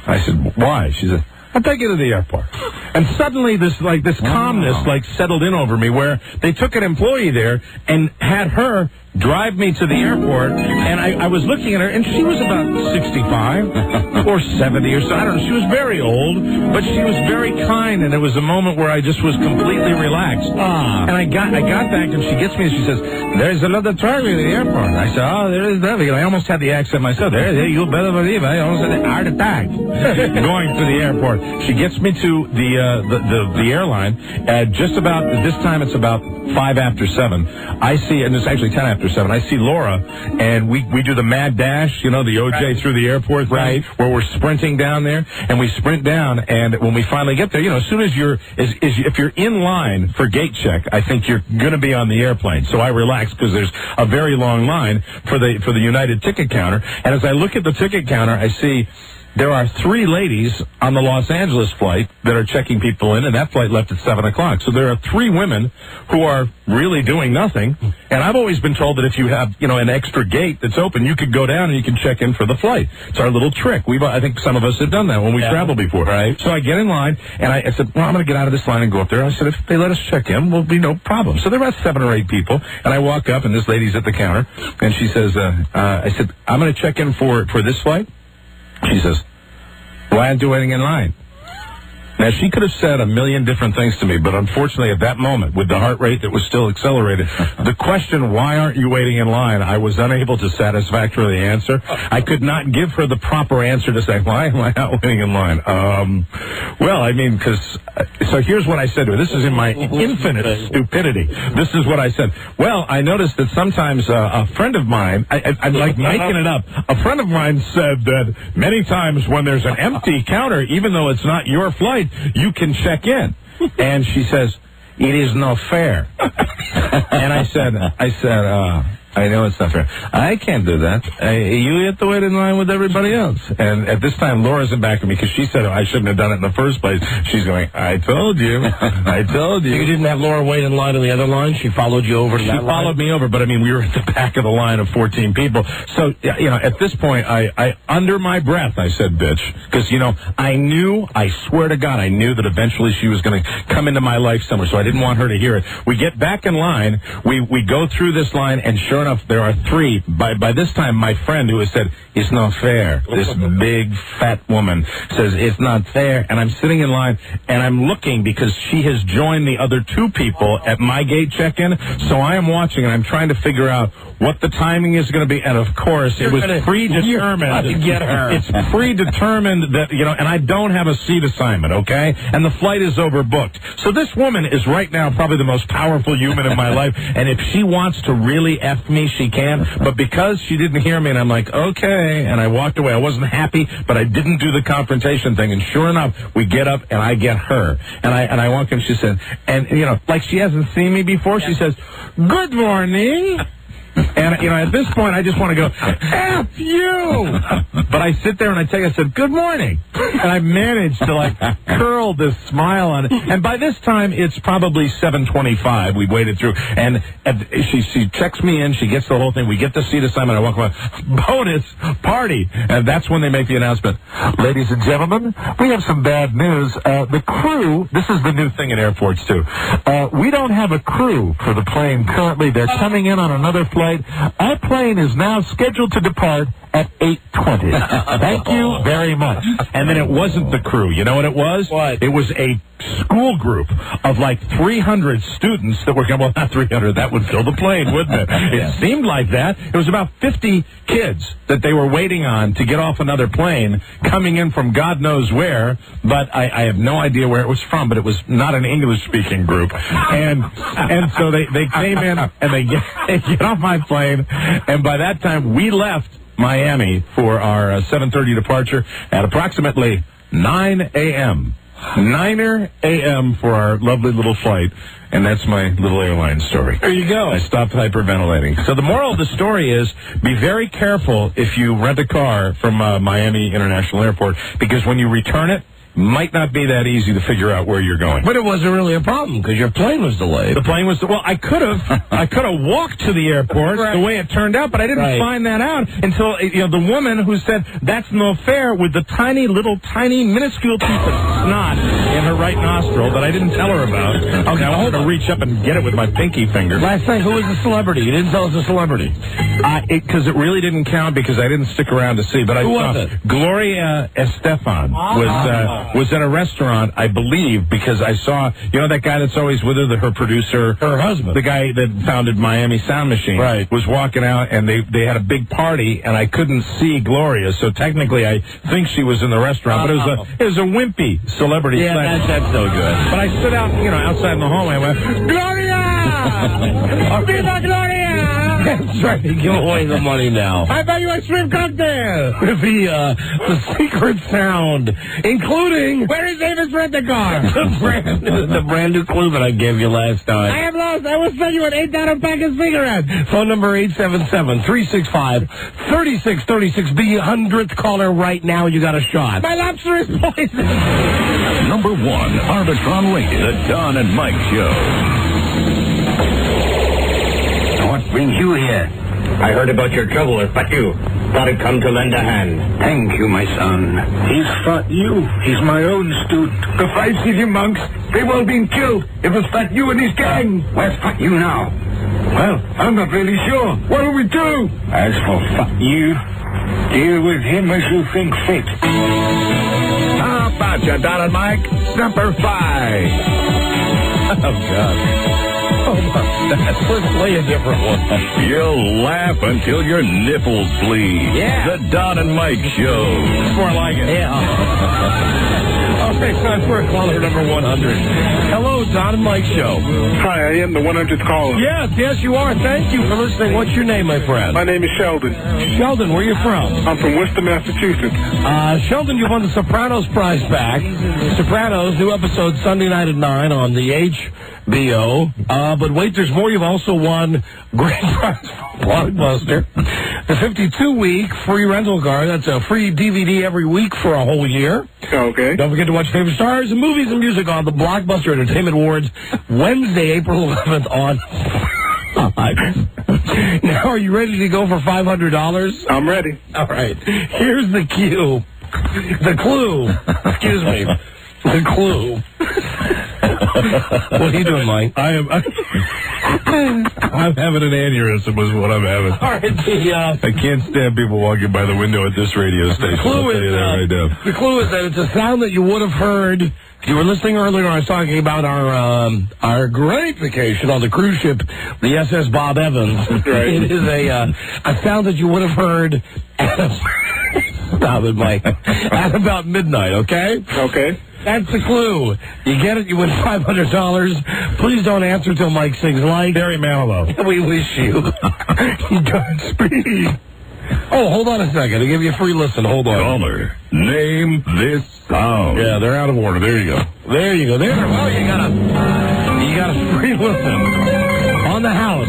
I said, why? She said, I'll take you to the airport. And suddenly this calmness settled in over me, where they took an employee there and had her drive me to the airport, and I was looking at her, and she was about 65 or 70 or so. I don't know. She was very old, but she was very kind, and it was a moment where I just was completely relaxed. And I got back, and she gets me, and she says, there's another target at the airport. I said, oh, there is nothing. I almost had the accent myself. There, you better believe I almost had a heart attack going to the airport. She gets me to the airline. Just about, this time it's about 5 after 7. I see, and it's actually 10 after 7. I see Laura, and we do the mad dash, the OJ through the airport thing, where we're sprinting down there, and we sprint down, and when we finally get there, as soon as if you're in line for gate check, I think you're going to be on the airplane. So I relax, because there's a very long line for the United ticket counter, and as I look at the ticket counter, I see there are 3 ladies on the Los Angeles flight that are checking people in, and that flight left at 7 o'clock. So there are 3 women who are really doing nothing. And I've always been told that if you have, an extra gate that's open, you could go down and you can check in for the flight. It's our little trick. I think some of us have done that when we traveled before. Right. So I get in line, and I said, well, I'm going to get out of this line and go up there. I said, if they let us check in, will be no problem. So there are about 7 or 8 people, and I walk up, and this lady's at the counter, and she says, I said, I'm going to check in for this flight. She says, why aren't you waiting in line? Now, she could have said a million different things to me, but unfortunately at that moment, with the heart rate that was still accelerated, the question, why aren't you waiting in line, I was unable to satisfactorily answer. I could not give her the proper answer to say, why am I not waiting in line? So here's what I said to her. This is in my infinite stupidity. This is what I said. Well, I noticed that sometimes a friend of mine, I'm like making it up, a friend of mine said that many times when there's an empty counter, even though it's not your flight, you can check in. And she says, it is not fair. And I said, I know it's not fair. I can't do that. You have to wait in line with everybody else. And at this time, Laura's in back of me because she said I shouldn't have done it in the first place. She's going, I told you. I told you. You didn't have Laura wait in line on the other line? She followed you over to that line? She followed me over, but we were at the back of the line of 14 people. So, at this point, I under my breath, I said, bitch. Because, I swear to God, I knew that eventually she was going to come into my life somewhere, so I didn't want her to hear it. We get back in line. We go through this line, and sure enough, there are 3. By this time, my friend who has said, it's not fair, this big, fat woman says, it's not fair. And I'm sitting in line, and I'm looking because she has joined the other 2 people at my gate check-in. So I am watching, and I'm trying to figure out what the timing is going to be. And, of course, it was predetermined. Get her. It's predetermined that, and I don't have a seat assignment, okay? And the flight is overbooked. So this woman is right now probably the most powerful human in my life. And if she wants to really F me, she can. But because she didn't hear me, and I'm like, okay, and I walked away. I wasn't happy, but I didn't do the confrontation thing. And sure enough, we get up, and I get her. And I walk in, she said, and, like she hasn't seen me before, she says, good morning. And, at this point, I just want to go, F you! But I sit there and I said, good morning. And I managed to, curl this smile on it. And by this time, it's probably 7:25. We waited through. And she checks me in. She gets the whole thing. We get the seat assignment. I walk away, bonus party. And that's when they make the announcement. Ladies and gentlemen, we have some bad news. The crew, this is the new thing in airports, too. We don't have a crew for the plane currently. They're coming in on another flight. Our plane is now scheduled to depart at 8:20. Thank you very much. And then it wasn't the crew. You know what it was? What? It was a school group of 300 students that were going, well, not 300, that would fill the plane, wouldn't it? It seemed like that. It was about 50 kids that they were waiting on to get off another plane, coming in from God knows where, but I have no idea where it was from, but it was not an English-speaking group. And so they came in, and they get off my plane, and by that time, we left Miami for our 7:30 departure at approximately 9 a.m. 9 a.m. for our lovely little flight. And that's my little airline story. There you go. I stopped hyperventilating. So the moral of the story is, be very careful if you rent a car from Miami International Airport, because when you return it, might not be that easy to figure out where you're going. But it wasn't really a problem because your plane was delayed. The plane was I could have walked to the airport the way it turned out, but I didn't find that out until the woman who said that's no fair with the tiny minuscule piece of snot in her right nostril that I didn't tell her about. Okay, I wanted to reach up and get it with my pinky finger. Last night, who was the celebrity? You didn't tell us the celebrity. Because it really didn't count because I didn't stick around to see. But I saw Gloria Estefan was at a restaurant, I believe, because I saw, that guy that's always with her, her producer, her husband, the guy that founded Miami Sound Machine, was walking out, and they had a big party, and I couldn't see Gloria, so technically I think she was in the restaurant, but it was a wimpy celebrity. Yeah, that's so good. But I stood out, outside in the hallway, and went, Gloria! Viva Gloria! That's right. Give away the money now. I buy you a shrimp cocktail. The secret sound, including where is Davis Rent-A-Car? the brand new clue that I gave you last time. I have lost Buzz. I will send you an $8 pack of cigarettes. Phone number 877-365-3636. Be 100th caller right now. You got a shot. My lobster is poisoned. Number 1, Arbitron rated, The Don and Mike Show. What brings you here? I heard about your trouble with Fatu. Thought I'd come to lend a hand. Thank you, my son. He's fought you. He's my own student. The 5 city monks, they've all been killed. It was Fatu and his gang. Where's Fatu now? Well, I'm not really sure. What do we do? As for Fatu, deal with him as you think fit. How about you, Don and Mike? Number 5. Oh, God. Oh, my. Let's play a different one. You'll laugh until your nipples bleed. Yeah. The Don and Mike Show. That's more like it. Yeah. Okay, time for caller number 100. Hello, Don and Mike Show. Hi, I am the 100th caller. Yes, you are. Thank you for listening. What's your name, my friend? My name is Sheldon. Sheldon, where are you from? I'm from Worcester, Massachusetts. Sheldon, you won the Sopranos prize back. Sopranos, new episode Sunday night at 9 on the HBO. But wait, there's more. You've also won Grand Prize Blockbuster. The 52-week free rental car. That's a free DVD every week for a whole year. Okay. Don't forget to watch favorite stars and movies and music on the Blockbuster Entertainment Awards Wednesday, April 11th on. Now, are you ready to go for $500? I'm ready. All right. Here's the cue. The clue. Excuse me. The clue. What are you doing, Mike? I'm having an aneurysm is what I'm having. All right, I can't stand people walking by the window at this radio station. The clue is that it's a sound that you would have heard if you were listening earlier. I was talking about our great vacation on the cruise ship, the SS Bob Evans. Right. It is a sound that you would have heard stop it, Mike, at about midnight, okay? Okay. That's the clue. You get it, you win $500. Please don't answer till Mike sings like Barry Manilow. We wish you Godspeed. Oh, hold on a second. I'll give you a free listen. Hold on. Caller, name this sound. Yeah, they're out of order. There you go. There you go. There. Well, you got a free listen on the house.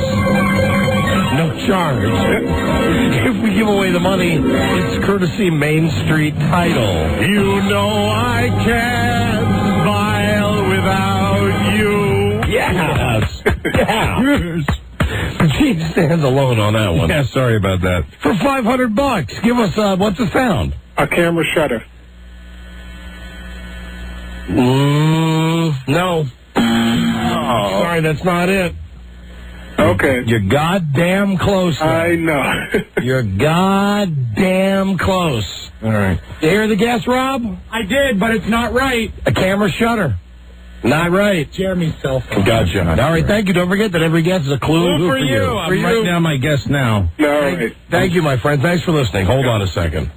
No charge. If we give away the money, it's courtesy Main Street Title. You know I can't smile without you. Yes. Yes. Gene stands alone on that one. Yeah, sorry about that. For $500, give us, what's the sound? A camera shutter. No. Oh. Sorry, that's not it. Okay. You're goddamn close. Though. I know. You're goddamn close. All right. You hear the guess, Rob? I did, but it's not right. A camera shutter. Not right. Jeremy's cell phone. Gotcha. All right, thank you. Don't forget that every guess is a clue. For you. I'm writing down my guess now. All right. Thank you, my friend. Thanks for listening. Hold on a second.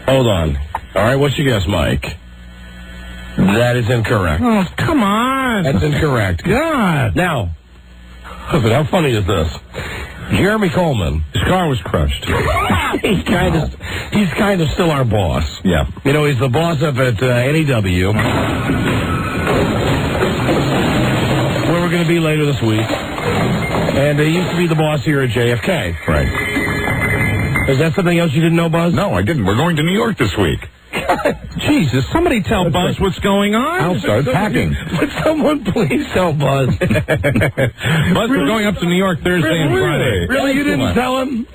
Hold on. All right, what's your guess, Mike? That is incorrect. Oh, come on. That's incorrect. God. Now, listen, how funny is this? Jeremy Coleman, his car was crushed. he's kind of still our boss. Yeah. You know, he's the boss up at NEW, where we're going to be later this week. And he used to be the boss here at JFK. Right. Is that something else you didn't know, Buzz? No, I didn't. We're going to New York this week. Jesus, somebody tell Buzz what's going on. I'll start packing. Would someone please tell Buzz? Buzz, we're going up to New York Thursday and Friday. Really? You didn't tell him?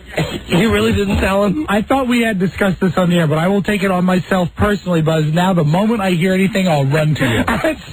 You really didn't tell him? I thought we had discussed this on the air, but I will take it on myself personally, Buzz. Now, the moment I hear anything, I'll run to you.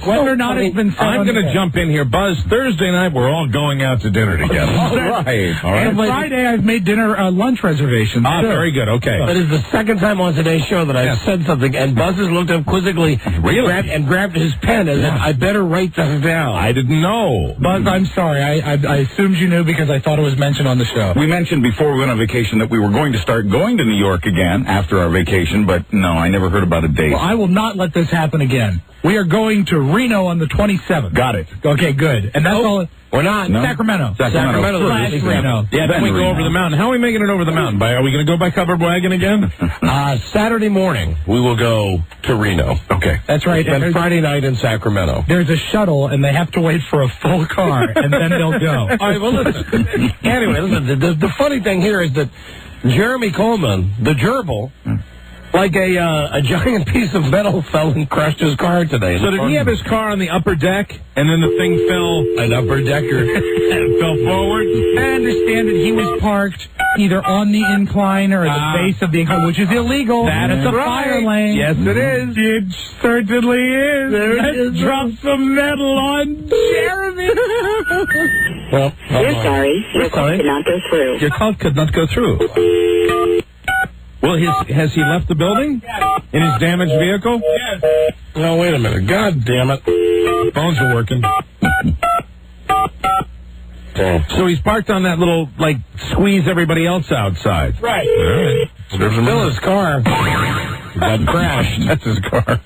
Whether or not it's been said I'm going to jump in here. Buzz, Thursday night, we're all going out to dinner together. All right. And Friday, I've made dinner lunch reservations. Ah, very good. Okay. That is the second time on today's show that I've said something, and Buzz has looked up quizzically and grabbed his pen as if I better write this down. I didn't know. Buzz, I'm sorry. I assumed you knew because I thought it was mentioned on the show. We mentioned before we went on vacation that we were going to start going to New York again after our vacation, but no, I never heard about a date. Well, I will not let this happen again. We are going to Reno on the 27th. Got it. Okay, good. And that's all. Wait We're not. No? Sacramento. Sacramento. Slash Reno. Yeah, then we go over the mountain. How are we making it over the mountain? Are we going to go by covered wagon again? Saturday morning, we will go to Reno. Okay. That's right. And Friday night in Sacramento. There's a shuttle, and they have to wait for a full car, and then they'll go. All right, well, listen. Anyway, listen, the funny thing here is that Jeremy Coleman, the gerbil, like a giant piece of metal fell and crushed his car today. So did he have his car on the upper deck, and then the thing fell? An upper decker. And fell forward? I understand that he was parked either on the incline or at the base of the incline, which is illegal. That's a right. fire lane. Yes, it is. It certainly is. Let's drop some metal on Jeremy. Well, We're sorry. Your call could not go through. Your call could not go through. Well, has he left the building? In his damaged vehicle? Yes. No, wait a minute. God damn it. Phones are working. So he's parked on that little, squeeze everybody else outside. Right. All right. Still his car. Got crashed. That's his car.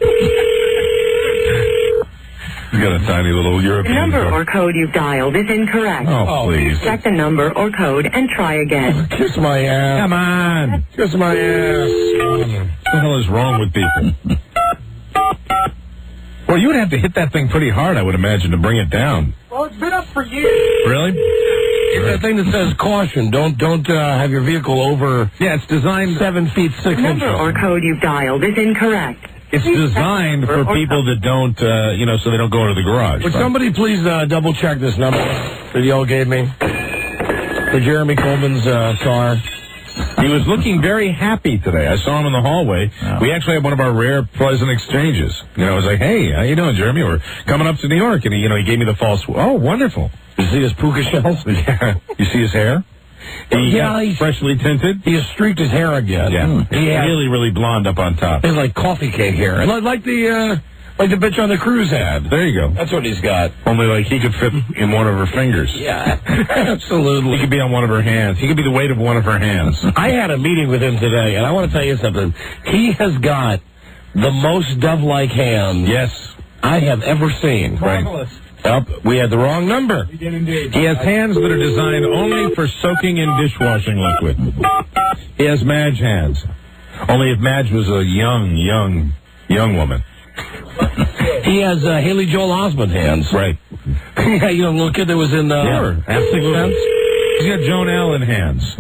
He's got a tiny little European Number car. or code you've dialed is incorrect. Oh, please. Check the number or code and try again. Kiss my ass. Come on. Kiss my ass. What the hell is wrong with people? Well, you would have to hit that thing pretty hard, I would imagine, to bring it down. Well, it's been up for years. Really? It's that thing that says caution. Don't have your vehicle over. Yeah, it's designed 7 feet 6 inches. Number or code you've dialed is incorrect. It's designed for people that don't, so they don't go into the garage. Would somebody please double check this number that y'all gave me for Jeremy Coleman's car? He was looking very happy today. I saw him in the hallway. Oh. We actually had one of our rare pleasant exchanges. I was like, hey, how you doing, Jeremy? We're coming up to New York. And he gave me the false, oh, wonderful. You see his puka shells? Yeah. You see his hair? He's freshly tinted. He has streaked his hair again. Yeah. He really, really blonde up on top. It's like coffee cake hair. Like the bitch on the cruise had. There you go. That's what he's got. Only he could fit in one of her fingers. Yeah, absolutely. He could be on one of her hands. He could be the weight of one of her hands. I had a meeting with him today, and I want to tell you something. He has got the most dove-like hands I have ever seen. Marvelous. Yep, we had the wrong number. We did indeed. He has hands that are designed only for soaking in dishwashing liquid. He has Madge hands. Only if Madge was a young woman. He has Haley Joel Osment hands. Right. Yeah, little kid that was in Sixth Sense. He's got Joan Allen hands.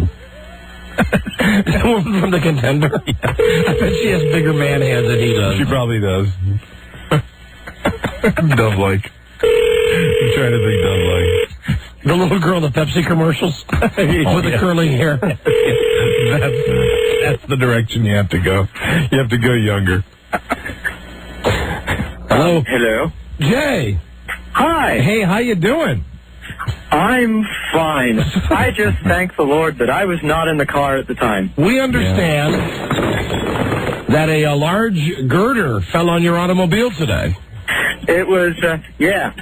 The woman from The Contender? Yeah. I bet she has bigger man hands than he does. She probably does. Dove-like. I'm trying to think dove-like. The little girl in the Pepsi commercials with the curly hair. That's the direction you have to go. You have to go younger. Hello. Hello. Jay. Hi. Hey, how you doing? I'm fine. I just thank the Lord that I was not in the car at the time. We understand that a large girder fell on your automobile today. It was, yeah,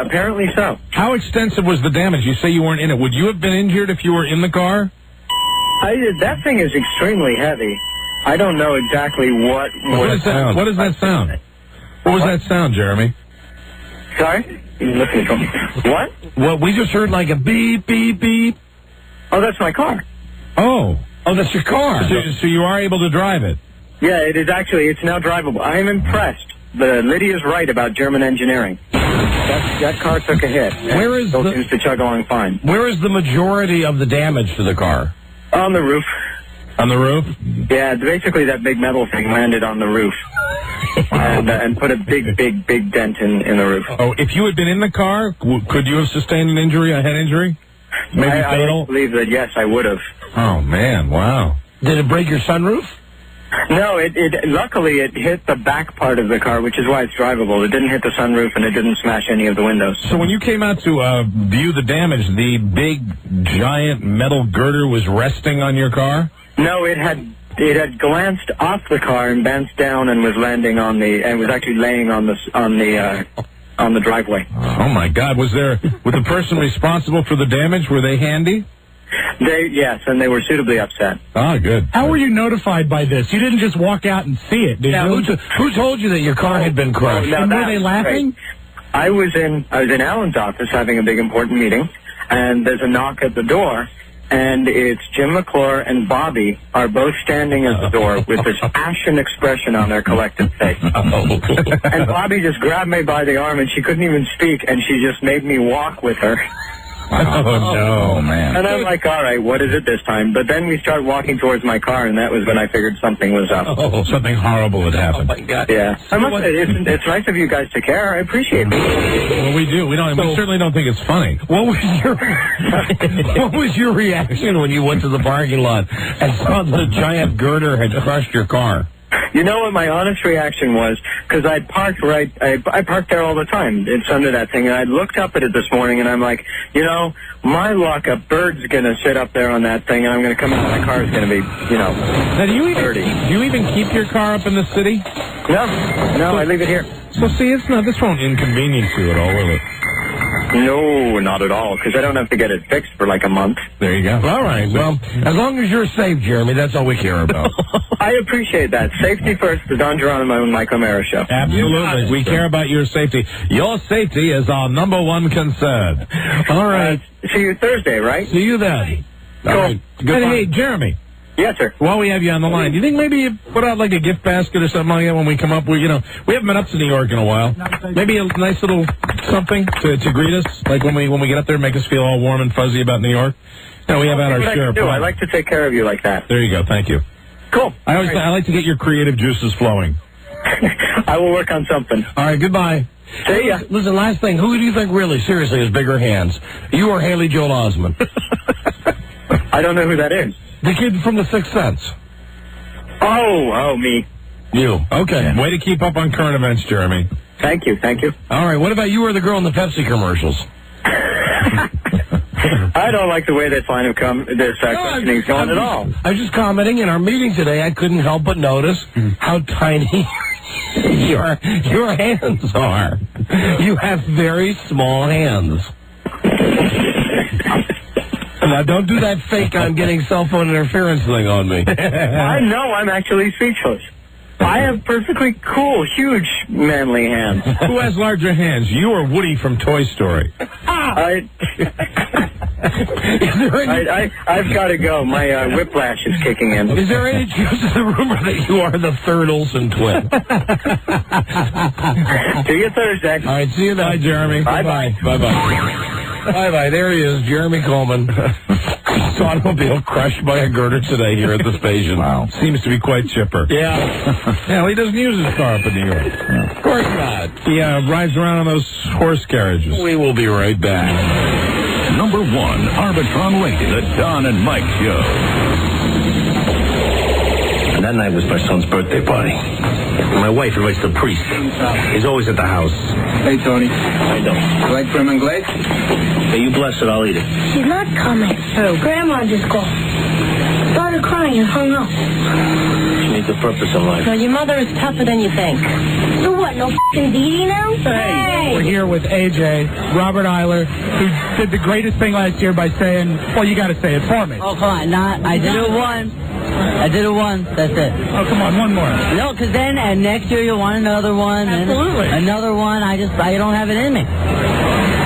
apparently so. How extensive was the damage? You say you weren't in it. Would you have been injured if you were in the car? That thing is extremely heavy. I don't know exactly what does that sound? What was that sound, Jeremy? Sorry? What? Well, we just heard like a beep, beep, beep. Oh, that's my car. Oh, that's your car. So you are able to drive it? Yeah, it is actually. It's now drivable. I am impressed. Lydia's right about German engineering. That car took a hit. Where is still seems to chug along fine. Where is the majority of the damage to the car? On the roof. On the roof? Yeah, basically that big metal thing landed on the roof. And put a big dent in the roof. Oh, if you had been in the car, could you have sustained an injury, a head injury? Maybe fatal? I believe that, yes, I would have. Oh, man, wow. Did it break your sunroof? No, luckily it hit the back part of the car, which is why it's drivable. It didn't hit the sunroof, and it didn't smash any of the windows. So when you came out to view the damage, the big, giant metal girder was resting on your car? No, it had glanced off the car and bounced down and was landing and was actually laying on the driveway. Oh my God! Was the person responsible for the damage? Were they handy? Yes, and they were suitably upset. Ah, good. How were you notified by this? You didn't just walk out and see it, did you? Who told you that your car had been crushed? Now and were they laughing? I was in Alan's office having a big important meeting, and there's a knock at the door, and it's Jim McClure and Bobby are both standing at the door with this ashen expression on their collective face. And Bobby just grabbed me by the arm, and she couldn't even speak, and she just made me walk with her. Oh, no, man. And I'm like, all right, what is it this time? But then we start walking towards my car, and that was when I figured something was up. Oh, something horrible had happened. Oh, my God. Yeah. I must say, it's nice of you guys to care. I appreciate it. Well, we do. We certainly don't think it's funny. What was your reaction when you went to the parking lot and saw the giant girder had crushed your car? You know what my honest reaction was? Because I parked I parked there all the time. It's under that thing, and I looked up at it this morning, and I'm like, my luck, a bird's going to sit up there on that thing, and I'm going to come out, and my car is going to be, Now, do you even keep your car up in the city? No, I leave it here. So, see, this won't inconvenience you at all, will it? No, not at all, because I don't have to get it fixed for like a month. There you go. All right. Well, as long as you're safe, Jeremy, that's all we care about. I appreciate that. Safety first, the Don Geronimo and Mike O'Mara show. Absolutely. We care about your safety. Your safety is our number one concern. All right. See you Thursday, right? See you then. Cool. Right. Hey, Jeremy. Yes, sir. While we have you on the line, do you think maybe you put out like a gift basket or something like that when we come up? We haven't been up to New York in a while. Maybe a nice little something to greet us, like when we get up there, make us feel all warm and fuzzy about New York. We have had our share of fun. I like to take care of you like that. There you go. Thank you. Cool. I like to get your creative juices flowing. I will work on something. All right. Goodbye. See ya. Listen, last thing. Who do you think really, seriously, has bigger hands? You or Haley Joel Osment? I don't know who that is. The kid from The Sixth Sense. Oh, me. You. Okay. Way to keep up on current events, Jeremy. Thank you. All right. What about you or the girl in the Pepsi commercials? I don't like the way this line of questioning is going at all. I was just commenting in our meeting today. I couldn't help but notice how tiny your hands are. You have very small hands. Now, don't do that fake I'm getting cell phone interference thing on me. I know. I'm actually speechless. I have perfectly cool, huge, manly hands. Who has larger hands, you or Woody from Toy Story? I've got to go. My whiplash is kicking in. Is there any truth to the rumor that you are the third Olsen twin? See you Thursday. All right, see you then. Bye, Jeremy. Bye-bye. Bye-bye. Bye-bye. There he is, Jeremy Coleman. His automobile crushed by a girder today here at the station. Wow. Seems to be quite chipper. Yeah. Well, he doesn't use his car up in New York. Of course not. He rides around on those horse carriages. We will be right back. Number 1, Arbitron Radio, the Don and Mike Show. And that night was my son's birthday party. My wife invites the priest. He's always at the house. Hey, Tony. I don't. You like prim and glaze? Hey, you bless it, I'll eat it. She's not coming. Who? Grandma just called. Started crying and hung up. She needs a purpose in life. So your mother is tougher than you think. So what, no f***ing Dee Dee now? Hey! We're here with AJ, Robert Eiler, who did the greatest thing last year by saying, well, you got to say it for me. Oh, come on. I did it once. That's it. Oh, come on, one more. No, because then next year you'll want another one. Absolutely. And another one. I don't have it in me.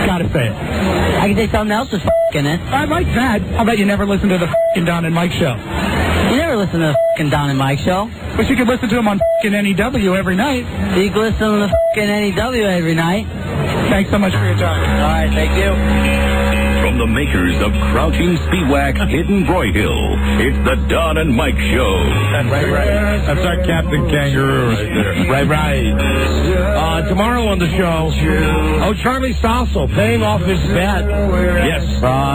Gotta say it. I can say something else is f***ing it. I like that. How about you never listen to the f***ing Don and Mike show? You never listen to the f***ing Don and Mike show. But you could listen to him on f***ing NEW every night. You can listen to the f***ing NEW every night. Thanks so much for your time. All right, thank you. From the makers of Crouching Speedwack, Hidden Broyhill, it's the Don and Mike Show. Right. That's our Captain Kangaroo right there. Right. Tomorrow on the show, Charlie Stossel paying off his bet. Yes.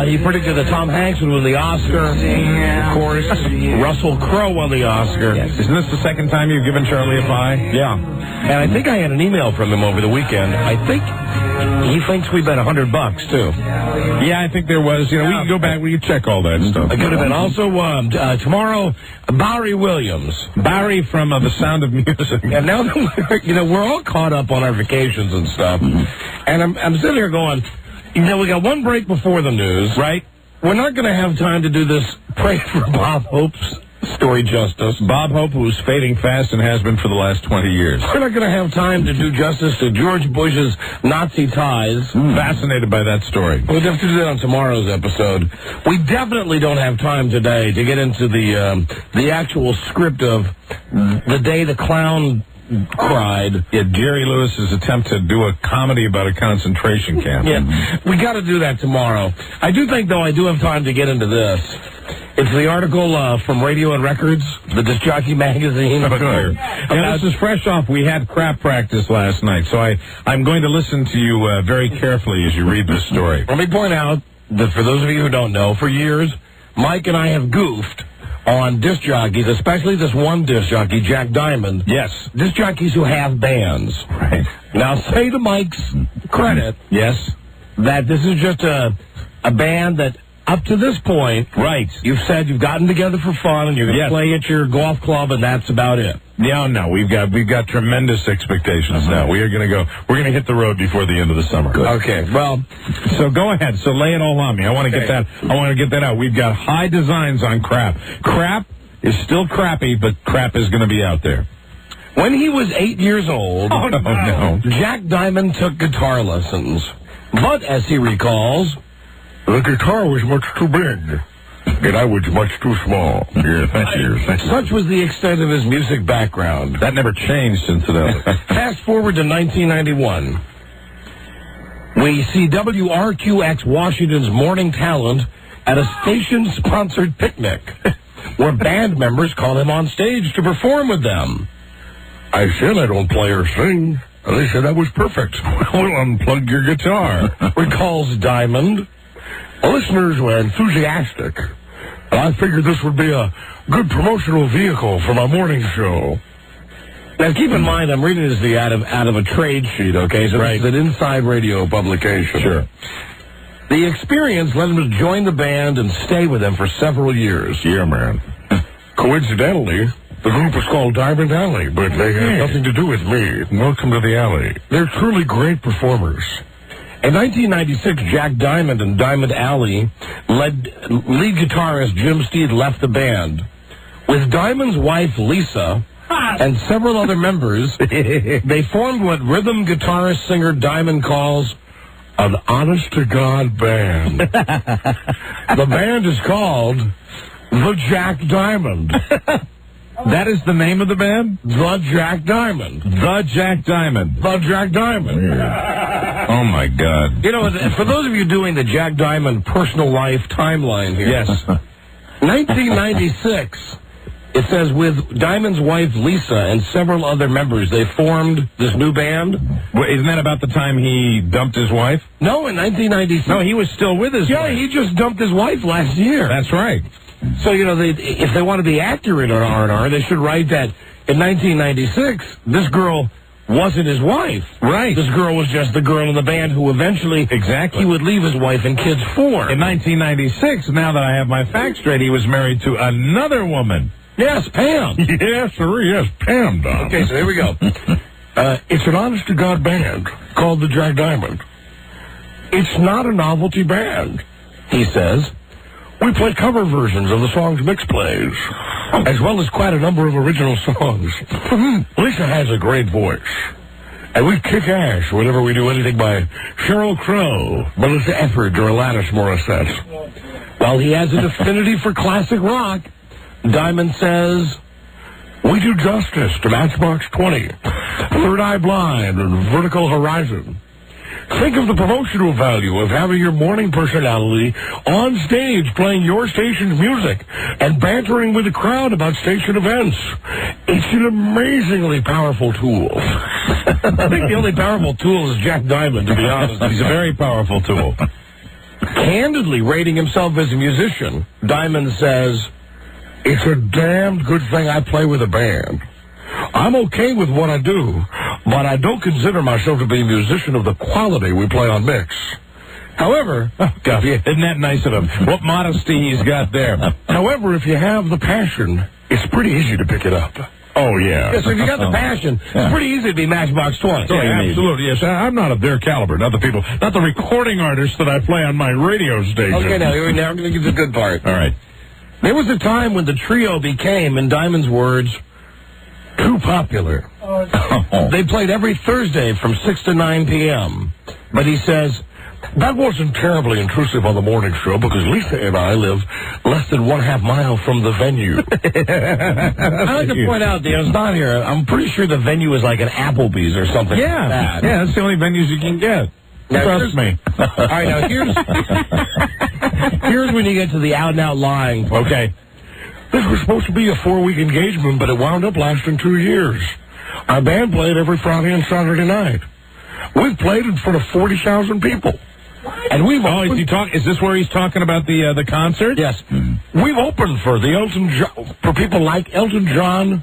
He predicted that Tom Hanks would win the Oscar. Of course, Russell Crowe won the Oscar. Yes. Isn't this the second time you've given Charlie a pie? Yeah. And I think I had an email from him over the weekend. I think he thinks we bet $100 too. Yeah, I think there was. We can go back. We can check all that stuff. It could have been. Also, tomorrow, Barry Williams. Barry from The Sound of Music. And now that we're all caught up on our vacations and stuff. And I'm sitting here going, we got one break before the news. Right. We're not going to have time to do this Pray for Bob Hope's story justice. Bob Hope, who's fading fast and has been for the last 20 years. We're not going to have time to do justice to George Bush's Nazi ties. Fascinated by that story. We'll have to do that on tomorrow's episode. We definitely don't have time today to get into the actual script of the day the clown cried. Yeah, Jerry Lewis's attempt to do a comedy about a concentration camp. Yeah, we got to do that tomorrow. I do think, though, I do have time to get into this. It's the article from Radio and Records, the Disc Jockey magazine. Oh, good. Yeah, this is fresh off. We had crap practice last night, so I'm going to listen to you very carefully as you read this story. Let me point out that for those of you who don't know, for years, Mike and I have goofed on disc jockeys, especially this one disc jockey, Jack Diamond. Yes. Disc jockeys who have bands. Right. Now, say to Mike's credit, yes, that this is just a band that, up to this point, right, you've said you've gotten together for fun and you're going to play at your golf club, and that's about it. Yeah, no, we've got tremendous expectations now. We're going to hit the road before the end of the summer. Good. Okay, well, so go ahead. So lay it all on me. I want to get that out. We've got high designs on crap. Crap is still crappy, but crap is going to be out there. When he was 8 years old, no. Jack Diamond took guitar lessons. But, as he recalls, the guitar was much too big, and I was much too small. Yeah, thank you. Such was the extent of his music background. That never changed, incidentally. Fast forward to 1991. We see WRQX Washington's Morning Talent at a station-sponsored picnic, where band members call him on stage to perform with them. I said I don't play or sing. And they said that was perfect. We'll unplug your guitar, recalls Diamond. The listeners were enthusiastic, and I figured this would be a good promotional vehicle for my morning show. Now, keep in mind, I'm reading this out of a trade sheet, okay? So This is an inside radio publication. Sure. The experience led him to join the band and stay with them for several years. Yeah, man. Coincidentally, the group is called Diamond Alley, but they have nothing to do with me. Welcome to the alley. They're truly great performers. In 1996, Jack Diamond and Diamond Alley lead guitarist Jim Steed left the band. With Diamond's wife, Lisa, and several other members, they formed what rhythm guitarist singer Diamond calls an honest-to-God band. The band is called The Jack Diamond. That is the name of the band? The Jack Diamond. The Jack Diamond. The Jack Diamond. Oh, my God. You know, for those of you doing the Jack Diamond personal life timeline here. Yes. 1996, it says, with Diamond's wife, Lisa, and several other members, they formed this new band. Well, isn't that about the time he dumped his wife? No, in 1996. No, he was still with his wife. Yeah, he just dumped his wife last year. That's right. So, you know, if they want to be accurate on R&R, they should write that in 1996, this girl wasn't his wife. Right. This girl was just the girl in the band who eventually he would leave his wife and kids for. In 1996, now that I have my facts straight, he was married to another woman. Yes, Pam. Yes, sir, yes, Pam, Don. Okay, so here we go. It's an honest-to-God band called the Jack Diamond. It's not a novelty band, he says. We play cover versions of the songs Mix plays, as well as quite a number of original songs. Lisa has a great voice, and we kick ass whenever we do anything by Sheryl Crow, Melissa Etheridge, or Alanis Morissette. While he has an affinity for classic rock, Diamond says, we do justice to Matchbox 20, Third Eye Blind, and Vertical Horizon. Think of the promotional value of having your morning personality on stage playing your station's music and bantering with the crowd about station events. It's an amazingly powerful tool. I think the only powerful tool is Jack Diamond, to be honest. He's a very powerful tool. Candidly rating himself as a musician, Diamond says, it's a damned good thing I play with a band. I'm okay with what I do, but I don't consider myself to be a musician of the quality we play on Mix. However, isn't that nice of him? What modesty he's got there. However, if you have the passion, it's pretty easy to pick it up. Oh, yeah. Yeah, so if you got the passion, it's pretty easy to be Matchbox 20. Yeah, absolutely. Yes, I'm not of their caliber, not the recording artists that I play on my radio station. Okay, now we're going to get to the good part. All right. There was a time when the trio became, in Diamond's words, too popular. They played every Thursday from 6 to 9 p.m. But he says, that wasn't terribly intrusive on the morning show because Lisa and I live less than 1/2 mile from the venue. I'd like to point out, it's not here. I'm pretty sure the venue is like an Applebee's or something like that. Yeah, that's the only venues you can get. Now, Trust me. All right, now here's when you get to the out-and-out lying. Okay. This was supposed to be a 4-week engagement, but it wound up lasting 2 years. Our band played every Friday and Saturday night. We've played in front of 40,000 people. And we've is this where he's talking about the concert? Yes. We've opened for for people like Elton John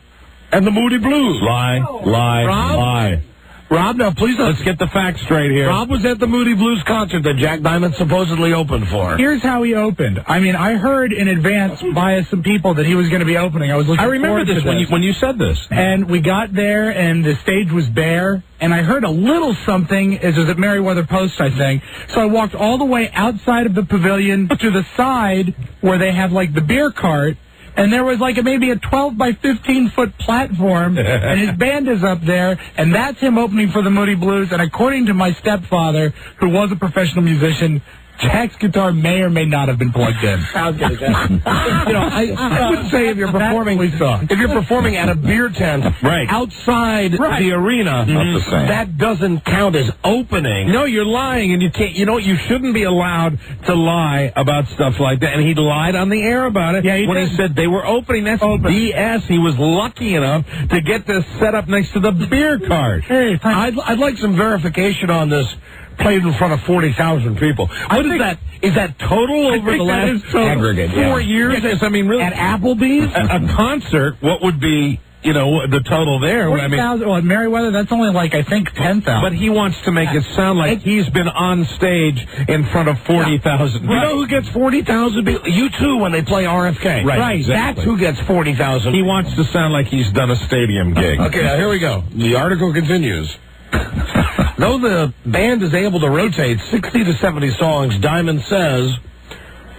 and the Moody Blues. Lie. Rob, now please let's get the facts straight here. Rob was at the Moody Blues concert that Jack Diamond supposedly opened for. Here's how he opened. I mean, I heard in advance via some people that he was going to be opening. I was looking remember forward this to when you said this. And we got there, and the stage was bare, and I heard a little something. It was at Meriwether Post, I think. So I walked all the way outside of the pavilion to the side where they have, like, the beer cart. And there was like maybe a 12 by 15 foot platform, and his band is up there, and that's him opening for the Moody Blues. And according to my stepfather, who was a professional musician, Jack's guitar may or may not have been plugged in. I would say if you're performing at a beer tent outside the arena, that doesn't count as opening. No, you're lying, and you can't. You know, you shouldn't be allowed to lie about stuff like that. And he lied on the air about it when he said they were opening. That's BS. He was lucky enough to get this set up next to the beer cart. Hey, I'd like some verification on this. Played in front of 40,000 people. What is that? Is that total over the last aggregate 4 years? Yes, I mean, really, at Applebee's, a concert. What would be, the total there? 40,000. Well, at Meriwether, that's only like I think 10,000. But he wants to make it sound like he's been on stage in front of 40,000. You know who gets 40,000 people? You too, when they play RFK. Right. Exactly. That's who gets 40,000. He wants to sound like he's done a stadium gig. Okay, now here we go. The article continues. Though the band is able to rotate 60 to 70 songs, Diamond says,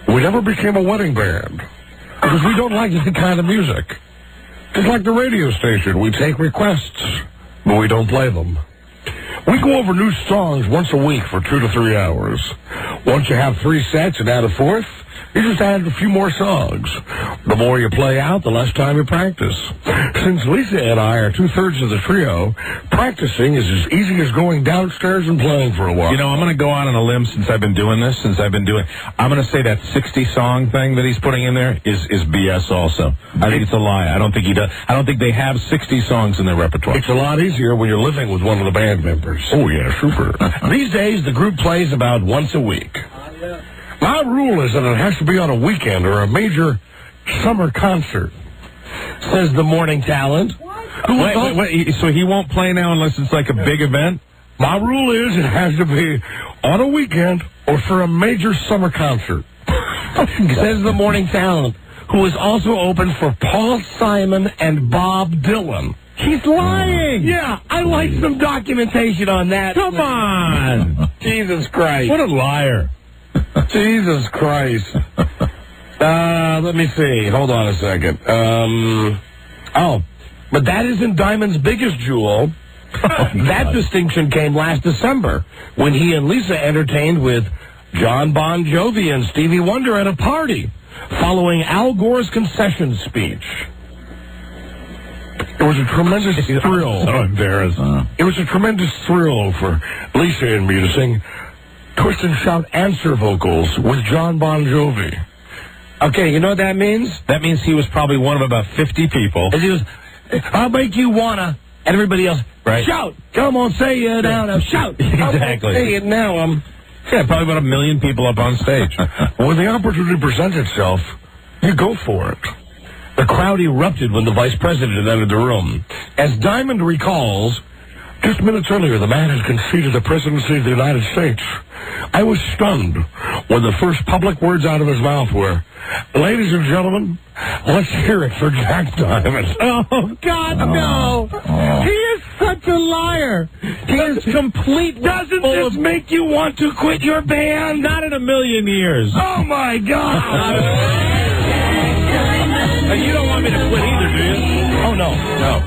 we never became a wedding band because we don't like that kind of music. Just like the radio station, we take requests, but we don't play them. We go over new songs once a week for 2 to 3 hours. Once you have 3 sets and add a 4th, you just add a few more songs. The more you play out, the less time you practice. Since Lisa and I are 2/3 of the trio, practicing is as easy as going downstairs and playing for a while. I'm going to go out on a limb since I've been doing this, I'm going to say that 60-song thing that he's putting in there is BS also. I think it's a lie. I don't think he does. I don't think they have 60 songs in their repertoire. It's a lot easier when you're living with one of the band members. Oh, yeah, super. These days, the group plays about once a week. My rule is that it has to be on a weekend or a major summer concert, says the morning talent. Wait, so he won't play now unless it's like a big event? My rule is it has to be on a weekend or for a major summer concert, says the morning talent, who is also open for Paul Simon and Bob Dylan. He's lying! Yeah, I like some documentation on that. Come on! Jesus Christ. What a liar. Jesus Christ. Let me see. Hold on a second. But that isn't Diamond's biggest jewel. That distinction came last December when he and Lisa entertained with John Bon Jovi and Stevie Wonder at a party following Al Gore's concession speech. It was a tremendous thrill. So embarrassing. It was a tremendous thrill for Lisa and me to sing twist and shout answer vocals with John Bon Jovi. Okay, you know what that means? That means he was probably one of about 50 people. And he was, I'll make you wanna, and everybody else, shout! Come on, say it now, shout! Exactly. Say it now, yeah, probably about 1 million people up on stage. When the opportunity presents itself, you go for it. The crowd erupted when the vice president entered the room. As Diamond recalls, just minutes earlier, the man had conceded the presidency of the United States. I was stunned when the first public words out of his mouth were, ladies and gentlemen, let's hear it for Jack Diamond. Oh, God, no. He is such a liar. He is complete. Doesn't this make you want to quit your band? Not in 1 million years. Oh, my God. You don't want me to quit either, do you? Oh, no.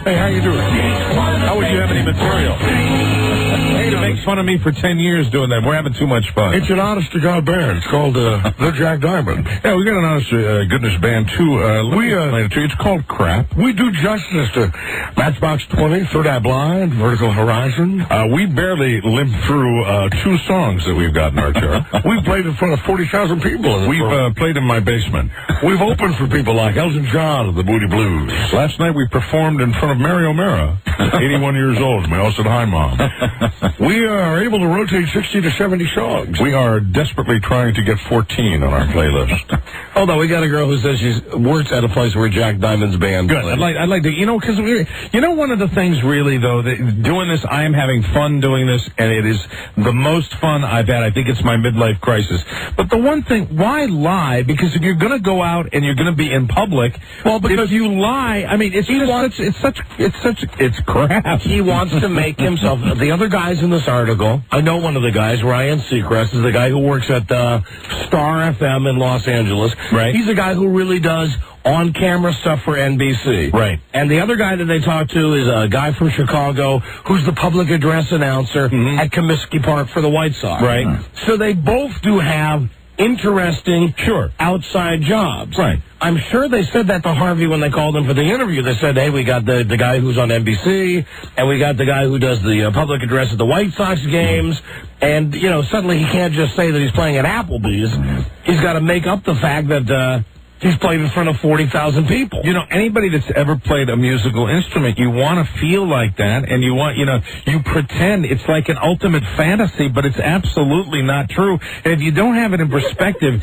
Hey, how you doing? How would you have any material? Hey, to make fun of me for 10 years doing that. We're having too much fun. It's an honest-to-God band. It's called The Jack Diamond. Yeah, we got an honest-goodness band, too. It's called Crap. We do justice to Matchbox 20, Third Eye Blind, Vertical Horizon. We barely limped through 2 songs that we've got in our chart. We've played in front of 40,000 people. We've played in my basement. We've opened for people like Elton John of the Booty Blues. Last night we performed in front of Mary O'Mara, 81 years old. We all said, hi, Mom. We are able to rotate 60 to 70 songs. We are desperately trying to get 14 on our playlist. Hold on, we got a girl who says she works at a place where Jack Diamond's band Good. plays. I'd like to, because one of the things really, though, that doing this, I am having fun doing this, and it is the most fun I've had. I think it's my midlife crisis. But the one thing, why lie? Because if you're going to go out and you're going to be in public, if you lie, I mean, it's crap. He wants to make himself, the other guys in this article, I know one of the guys, Ryan Seacrest, is the guy who works at Star FM in Los Angeles. Right. He's a guy who really does on-camera stuff for NBC. Right. And the other guy that they talked to is a guy from Chicago who's the public address announcer at Comiskey Park for the White Sox. Right. So they both do have interesting, outside jobs. Right. I'm sure they said that to Harvey when they called him for the interview. They said, hey, we got the guy who's on NBC, and we got the guy who does the public address at the White Sox games, and, suddenly he can't just say that he's playing at Applebee's. He's got to make up the fact that he's played in front of 40,000 people. Anybody that's ever played a musical instrument, you want to feel like that, and you want, you pretend it's like an ultimate fantasy, but it's absolutely not true. And if you don't have it in perspective,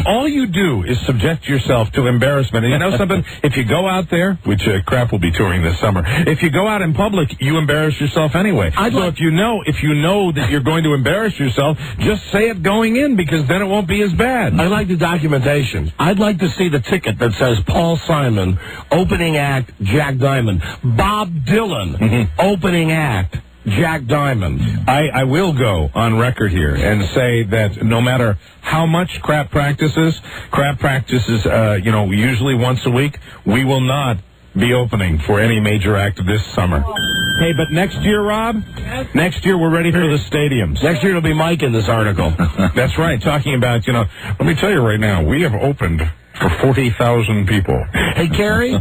all you do is subject yourself to embarrassment. And you know something? If you go out there, which Crap will be touring this summer, if you go out in public, you embarrass yourself anyway. If you know that you're going to embarrass yourself, just say it going in, because then it won't be as bad. I like the documentation. I'd like to see the ticket that says Paul Simon, opening act, Jack Diamond. Bob Dylan, opening act, Jack Diamond. I will go on record here and say that no matter how much Crap practices, usually once a week, we will not be opening for any major act this summer. Hey, but next year, Rob, next year we're ready for the stadiums. Next year it'll be Mike in this article. That's right, talking about, let me tell you right now, we have opened for 40,000 people. Hey, Carrie?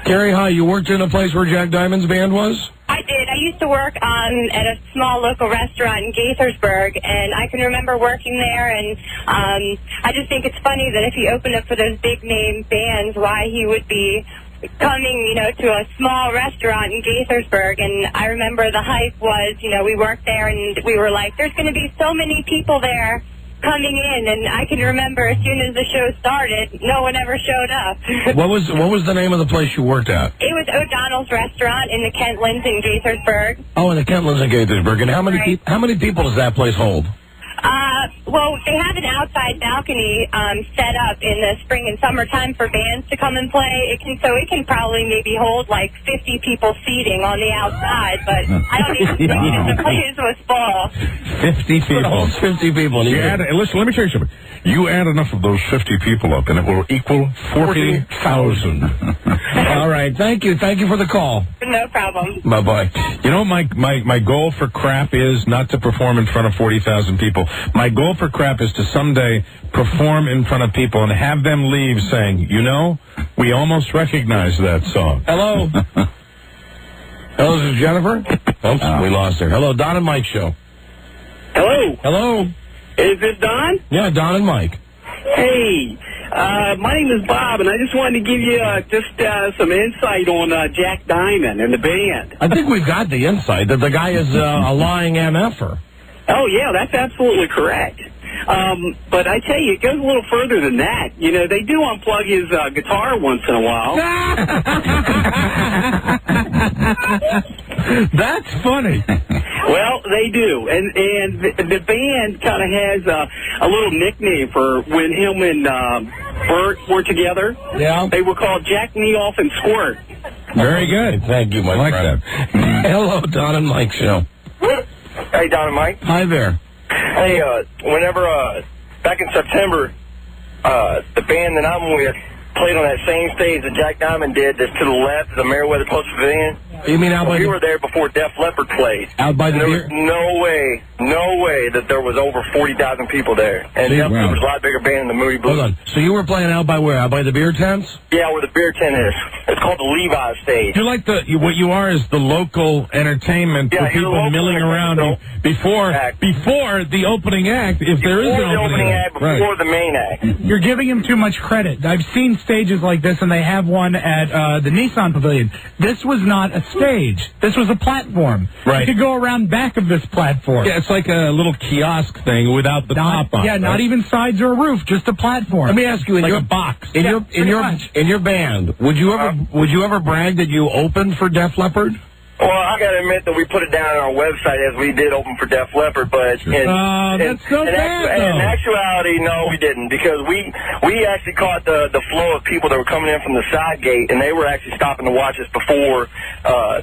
Carrie, hi, you worked in a place where Jack Diamond's band was? I did. I used to work at a small local restaurant in Gaithersburg, and I can remember working there, and I just think it's funny that if he opened up for those big-name bands, why he would be coming, to a small restaurant in Gaithersburg. And I remember the hype was, we worked there, and we were like, there's going to be so many people there coming in, and I can remember as soon as the show started, no one ever showed up. What was the name of the place you worked at? It was O'Donnell's Restaurant in the Kentlands in Gaithersburg. Oh, in the Kentlands in Gaithersburg. And how many people does that place hold? Well, they have an outside balcony set up in the spring and summertime for bands to come and play. It can probably maybe hold like 50 people seating on the outside, but I don't even think that the place was full. 50 people. 50 people. Listen, let me tell you something. You add enough of those 50 people up, and it will equal 40,000. All right. Thank you. Thank you for the call. No problem. Bye-bye. My goal for Crap is not to perform in front of 40,000 people. My goal for Crap is to someday perform in front of people and have them leave saying, we almost recognize that song. Hello. Hello, this is Jennifer. Oops, we lost her. Hello, Don and Mike show. Hello. Hello. Is this Don? Yeah, Don and Mike. Hey, my name is Bob, and I just wanted to give you some insight on Jack Diamond and the band. I think we've got the insight that the guy is a lying MFer. Oh, yeah, that's absolutely correct. But I tell you, it goes a little further than that. They do unplug his guitar once in a while. That's funny. Well, they do. And the band kind of has a little nickname for when him and Bert were together. Yeah. They were called Jack Neoff and Squirt. Very good. Thank you, my friend. Hello, Don and Mike show. Hey, Don and Mike. Hi there. Hey, back in September, the band that I'm with played on that same stage that Jack Diamond did, that's to the left, the Meriwether Post Pavilion. You mean out by we were there before Def Leppard played. Out by the there beer? was no way that there was over 40,000 people there. And Def Leppard was a lot bigger band than the Moody Blues. Hold on. So you were playing out by where? Out by the beer tents? Yeah, where the beer tent is. It's called the Levi's stage. You're like what you are is the local entertainment for people milling around before the opening act, if there is an opening act. Before the main act. You're giving him too much credit. I've seen stages like this, and they have one at the Nissan Pavilion. This was not a stage. This was a platform. Right. You could go around back of this platform. Yeah, it's like a little kiosk thing without the top on. Yeah, right? not even sides or a roof, just a platform. Let me ask you, in like your a box. in your band, would you ever brag that you opened for Def Leppard? Well, I got to admit that we put it down on our website as we did open for Def Leppard, but that's so bad, in actuality, no, we didn't, because we actually caught the flow of people that were coming in from the side gate, and they were actually stopping to watch us before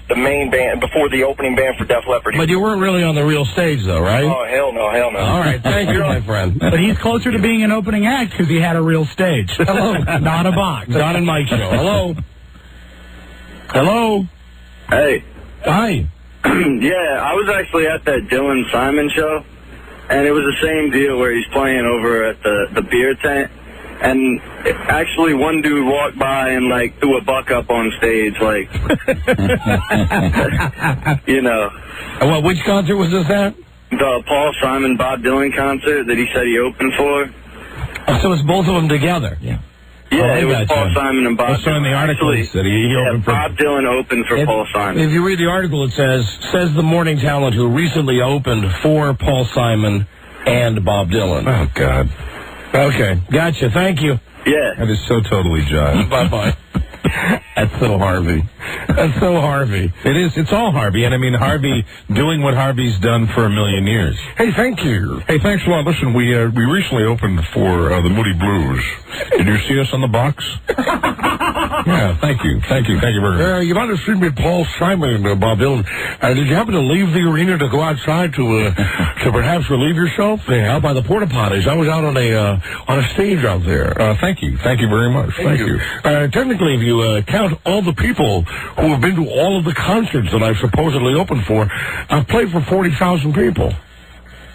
the main band, before the opening band for Def Leppard. But you weren't really on the real stage, though, right? Oh, hell no. All right, thank you, my friend. But he's closer to being an opening act because he had a real stage. Hello. Not a box. Don and Mike show. Hello. Hello. Hey. Hi. Yeah, I was actually at that Dylan Simon show, and it was the same deal where he's playing over at the beer tent, and actually one dude walked by and, like, threw a buck up on stage, like, you know. Well, which concert was this at? The Paul Simon Bob Dylan concert that he said he opened for. Oh, so it's both of them together? Yeah. Yeah, it was Paul Simon and Bob Dylan. In the article, he said he opened for... Bob Dylan opened for Paul Simon. If you read the article, it says the morning talent who recently opened for Paul Simon and Bob Dylan. Oh, God. Okay, gotcha. Thank you. Yeah. That is so totally jive. Bye-bye. That's so Harvey. That's so Harvey. It is. It's all Harvey. And, I mean, Harvey doing what Harvey's done for a million years. Hey, thank you. Hey, thanks a lot. Listen, we recently opened for the Moody Blues. Did you see us on the box? Yeah, thank you. Thank you very much. You might have seen me, Paul Simon and Bob Dylan. Did you happen to leave the arena to go outside to perhaps relieve yourself? Yeah, out by the porta potties. I was out on a stage out there. Thank you. Thank you very much. Thank you. Technically, if you count all the people who have been to all of the concerts that I've supposedly opened for, I've played for 40,000 people.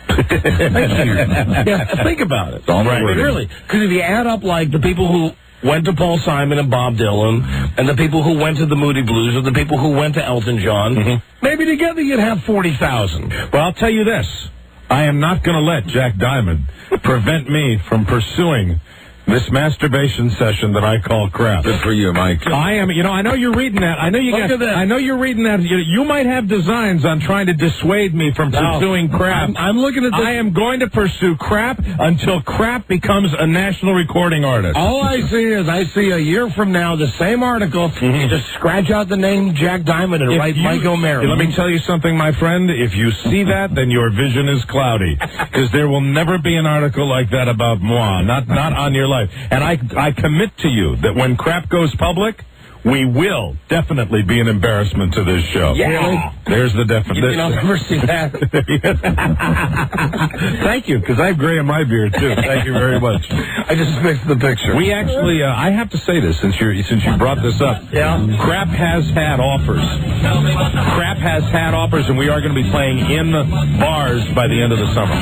Thank you. Yeah, think about it. Right. Really. Because if you add up, like, the people who went to Paul Simon and Bob Dylan, and the people who went to the Moody Blues, or the people who went to Elton John, maybe together you'd have 40,000. Well, I'll tell you this. I am not going to let Jack Diamond prevent me from pursuing this masturbation session that I call crap. Good for you, Mike. I am, I know you're reading that. I know you got. I know you're reading that. You might have designs on trying to dissuade me from pursuing crap. I'm looking at this. I am going to pursue crap until crap becomes a national recording artist. All I see is a year from now, the same article, you just scratch out the name Jack Diamond and write Mike O'Mara. Let me tell you something, my friend. If you see that, then your vision is cloudy. Because there will never be an article like that about moi. Not on your life. And I commit to you that when crap goes public, we will definitely be an embarrassment to this show. Yeah. There's the definition. I'll never see that. Thank you, because I have gray in my beard, too. Thank you very much. I just mixed the picture. We actually, I have to say this, since you brought this up. Yeah. Crap has had offers. Crap has had offers, and we are going to be playing in the bars by the end of the summer.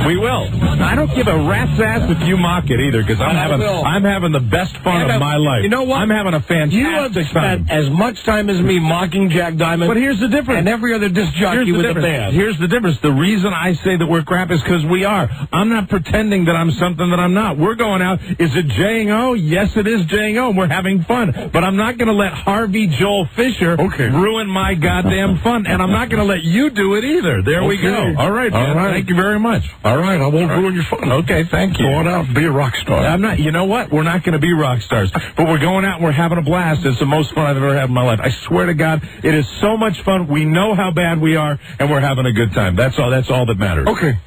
We will. I don't give a rat's ass if you mock it, either, because I'm having the best fun of my life. You know what? I'm having a fantastic You have time. spent as much time as me mocking Jack Diamond. But here's the difference. And every other disc jockey with the band. Here's the difference. The reason I say that we're crap is because we are. I'm not pretending that I'm something that I'm not. We're going out. Is it J&O? Yes, it is J&O, and we're having fun. But I'm not going to let Harvey Joel Fisher ruin my goddamn fun. And I'm not going to let you do it either. There we go. All right, man. Thank you very much. All right, I won't ruin your fun. Okay, thank you. Go on out and be a rock star. I'm not. You know what? We're not going to be rock stars. But we're going out and we're having a blast. It's the most fun I've ever had in my life. I swear to God, it is so much fun. We know how bad we are, and we're having a good time. That's all that matters. Okay.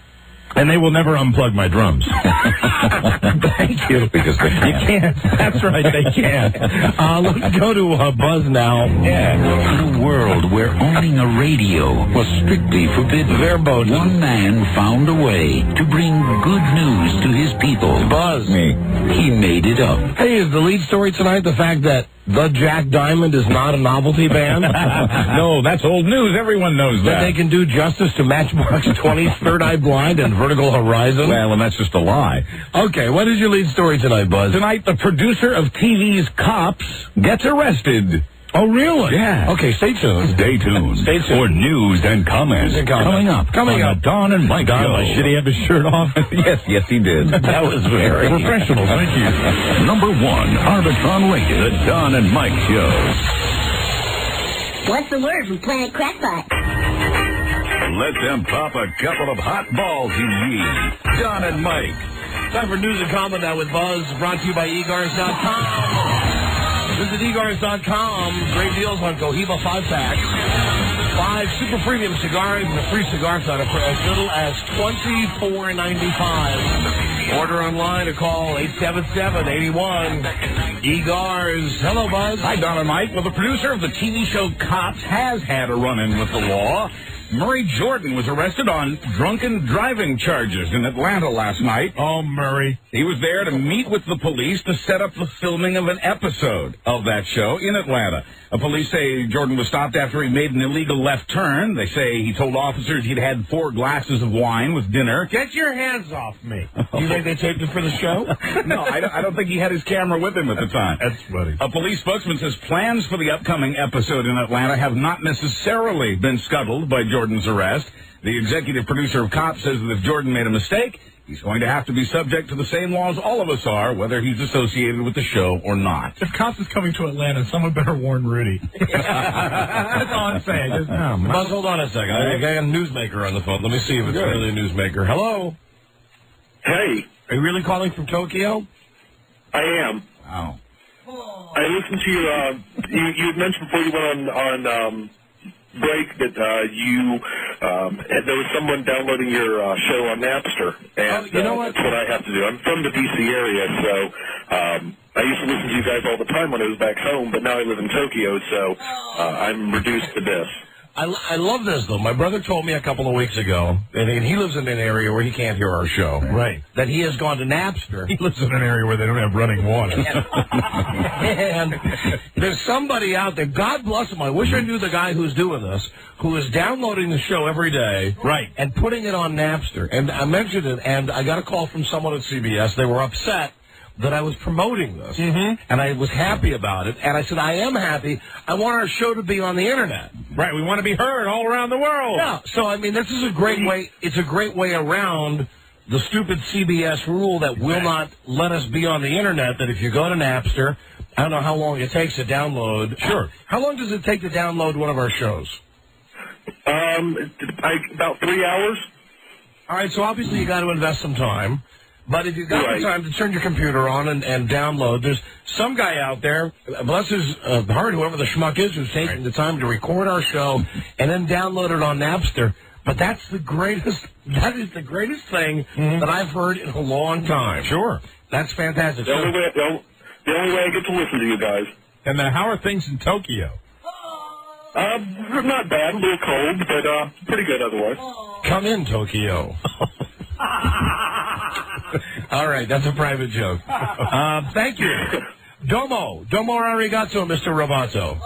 And they will never unplug my drums. Thank you. Because they can't. You can't. That's right, they can't. Let's go to Buzz now. Yeah. In a world where owning a radio was strictly forbidden, one man found a way to bring good news to his people. Buzz. Me. He made it up. Hey, is the lead story tonight the fact that the Jack Diamond is not a novelty band? No, that's old news. Everyone knows that they can do justice to Matchbox 20's Third Eye Blind and Vertical Horizon? Well, and that's just a lie. Okay, what is your lead story tonight, Buzz? Tonight, the producer of TV's Cops gets arrested. Oh, really? Yeah. Okay, stay tuned. Stay tuned. Stay tuned. For news and comments. Coming up. The Don and Mike show. Should he have his shirt off? Yes, he did. That was very professional. Thank you. Number 1, Arbitron rated, the Don and Mike show. What's the word from Planet Crackpot? Let them pop a couple of hot balls, you ye. Don and Mike. Time for news and comment now with Buzz, brought to you by egars.com. Visit egars.com. Great deals on Cohiba 5-packs. 5 super premium cigars and a free cigar cutter for as little as $24.95. Order online or call 877-81 Egars. Hello, Buzz. Hi, Don and Mike. Well, the producer of the TV show Cops has had a run-in with the law. Murray Jordan was arrested on drunken driving charges in Atlanta last night. Oh, Murray. He was there to meet with the police to set up the filming of an episode of that show in Atlanta. Police say Jordan was stopped after he made an illegal left turn. They say he told officers he'd had 4 glasses of wine with dinner. Get your hands off me. You think they taped it for the show? No, I don't think he had his camera with him at the time. That's funny. A police spokesman says plans for the upcoming episode in Atlanta have not necessarily been scuttled by Jordan's arrest. The executive producer of Cops says that if Jordan made a mistake, he's going to have to be subject to the same laws all of us are, whether he's associated with the show or not. If Cops is coming to Atlanta, someone better warn Rudy. That's all I'm saying. Buzz, hold on a second. I got a newsmaker on the phone. Let me see if it's really a newsmaker. Hello? Hey. Are you really calling from Tokyo? I am. Wow. I listened to your, you had mentioned before you went on break that there was someone downloading your show on Napster, and you know what? That's what I have to do. I'm from the D.C. area, so I used to listen to you guys all the time when I was back home, but now I live in Tokyo, so I'm reduced to this. I love this, though. My brother told me a couple of weeks ago, and he lives in an area where he can't hear our show. Right. That he has gone to Napster. He lives in an area where they don't have running water. And there's somebody out there, God bless him, I wish I knew the guy who's doing this, who is downloading the show every day. Right. And putting it on Napster. And I mentioned it, and I got a call from someone at CBS. They were upset that I was promoting this, and I was happy about it, and I said, I am happy. I want our show to be on the Internet. Right, we want to be heard all around the world. Yeah, so, I mean, this is a great way, it's a great way around the stupid CBS rule that will not let us be on the Internet, that if you go to Napster, I don't know how long it takes to download. Sure. How long does it take to download one of our shows? About 3 hours. All right, so obviously you got to invest some time. But if you've got the time to turn your computer on and download, there's some guy out there, bless his heart, whoever the schmuck is, who's taking the time to record our show and then download it on Napster. But that is the greatest thing that I've heard in a long time. Sure. That's fantastic. The only way I get to listen to you guys. And how are things in Tokyo? Not bad, a little cold, but pretty good otherwise. Come in, Tokyo. All right, that's a private joke. Thank you. Domo arigato, Mr. Roboto.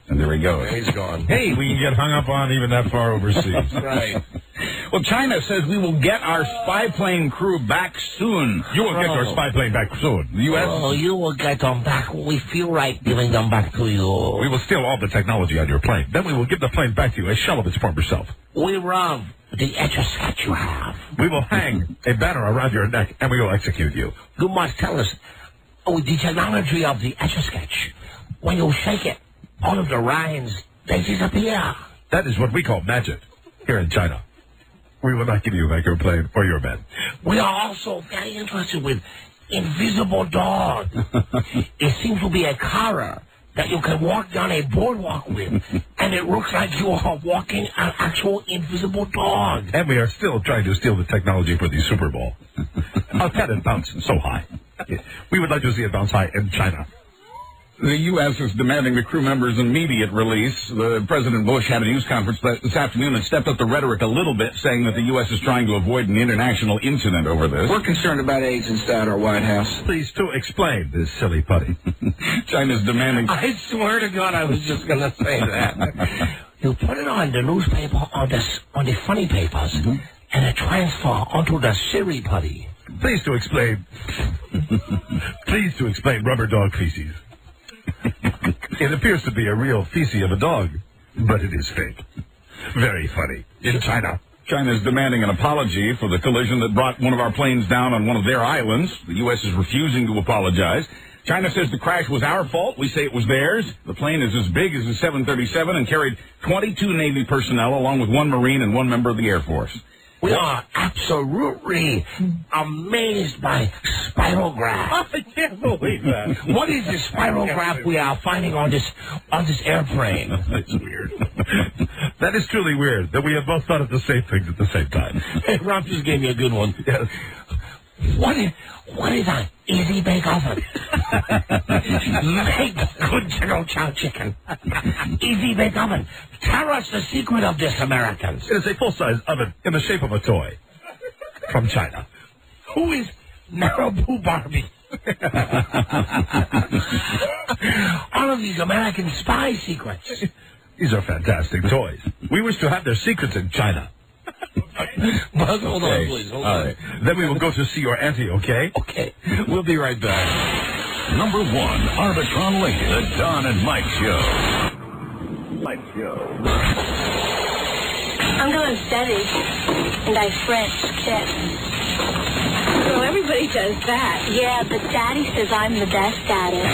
And there we go. He's gone. Hey, we can get hung up on even that far overseas. Right. Well, China says we will get our spy plane crew back soon. You will get your spy plane back soon. The U.S. Oh, you will get them back when we feel right giving them back to you. We will steal all the technology on your plane. Then we will give the plane back to you, a shell of its former self. We love the etch-a-sketch you have. We will hang a banner around your neck, and we will execute you. You must tell us, with the technology of the etch-a-sketch, when you shake it, all of the lines, they disappear. That is what we call magic here in China. We will not give you back your plane or your bed. We are also very interested with Invisible Dog. It seems to be a car that you can walk down a boardwalk with, and it looks like you are walking an actual invisible dog. And we are still trying to steal the technology for the Super Bowl. How can it bounce so high? We would like to see it bounce high in China. The U.S. is demanding the crew members' immediate release. President Bush had a news conference this afternoon and stepped up the rhetoric a little bit, saying that the U.S. is trying to avoid an international incident over this. We're concerned about AIDS inside our White House. Please to explain this silly putty. China's demanding... I swear to God, I was just going to say that. You put it on the newspaper, on the funny papers, and it transfer onto the Siri putty. Please to explain. Please to explain rubber dog feces. It appears to be a real feces of a dog, but it is fake. Very funny. In China. China is demanding an apology for the collision that brought one of our planes down on one of their islands. The U.S. is refusing to apologize. China says the crash was our fault. We say it was theirs. The plane is as big as a 737 and carried 22 Navy personnel along with one Marine and one member of the Air Force. We are absolutely amazed by spirograph. I can't believe that. What is the spirograph we are finding on this airplane? That's weird. That is truly weird that we have both thought of the same things at the same time. Hey, Rob just gave me a good one. Yes. What is an easy bake oven? Make good General Chow chicken. Easy bake oven. Tell us the secret of this, Americans. It is a full-size oven in the shape of a toy. From China. Who is Marabou Barbie? All of these American spy secrets. These are fantastic toys. We wish to have their secrets in China. Buzz, hold on, please. Hold on. Right. Then we will go to see your auntie, okay? Okay. We'll be right back. Number 1, Arbitron Lady, the Don and Mike Show. Mike Show. I'm going steady, and I French kiss. So everybody does that. Yeah, but Daddy says I'm the best at it.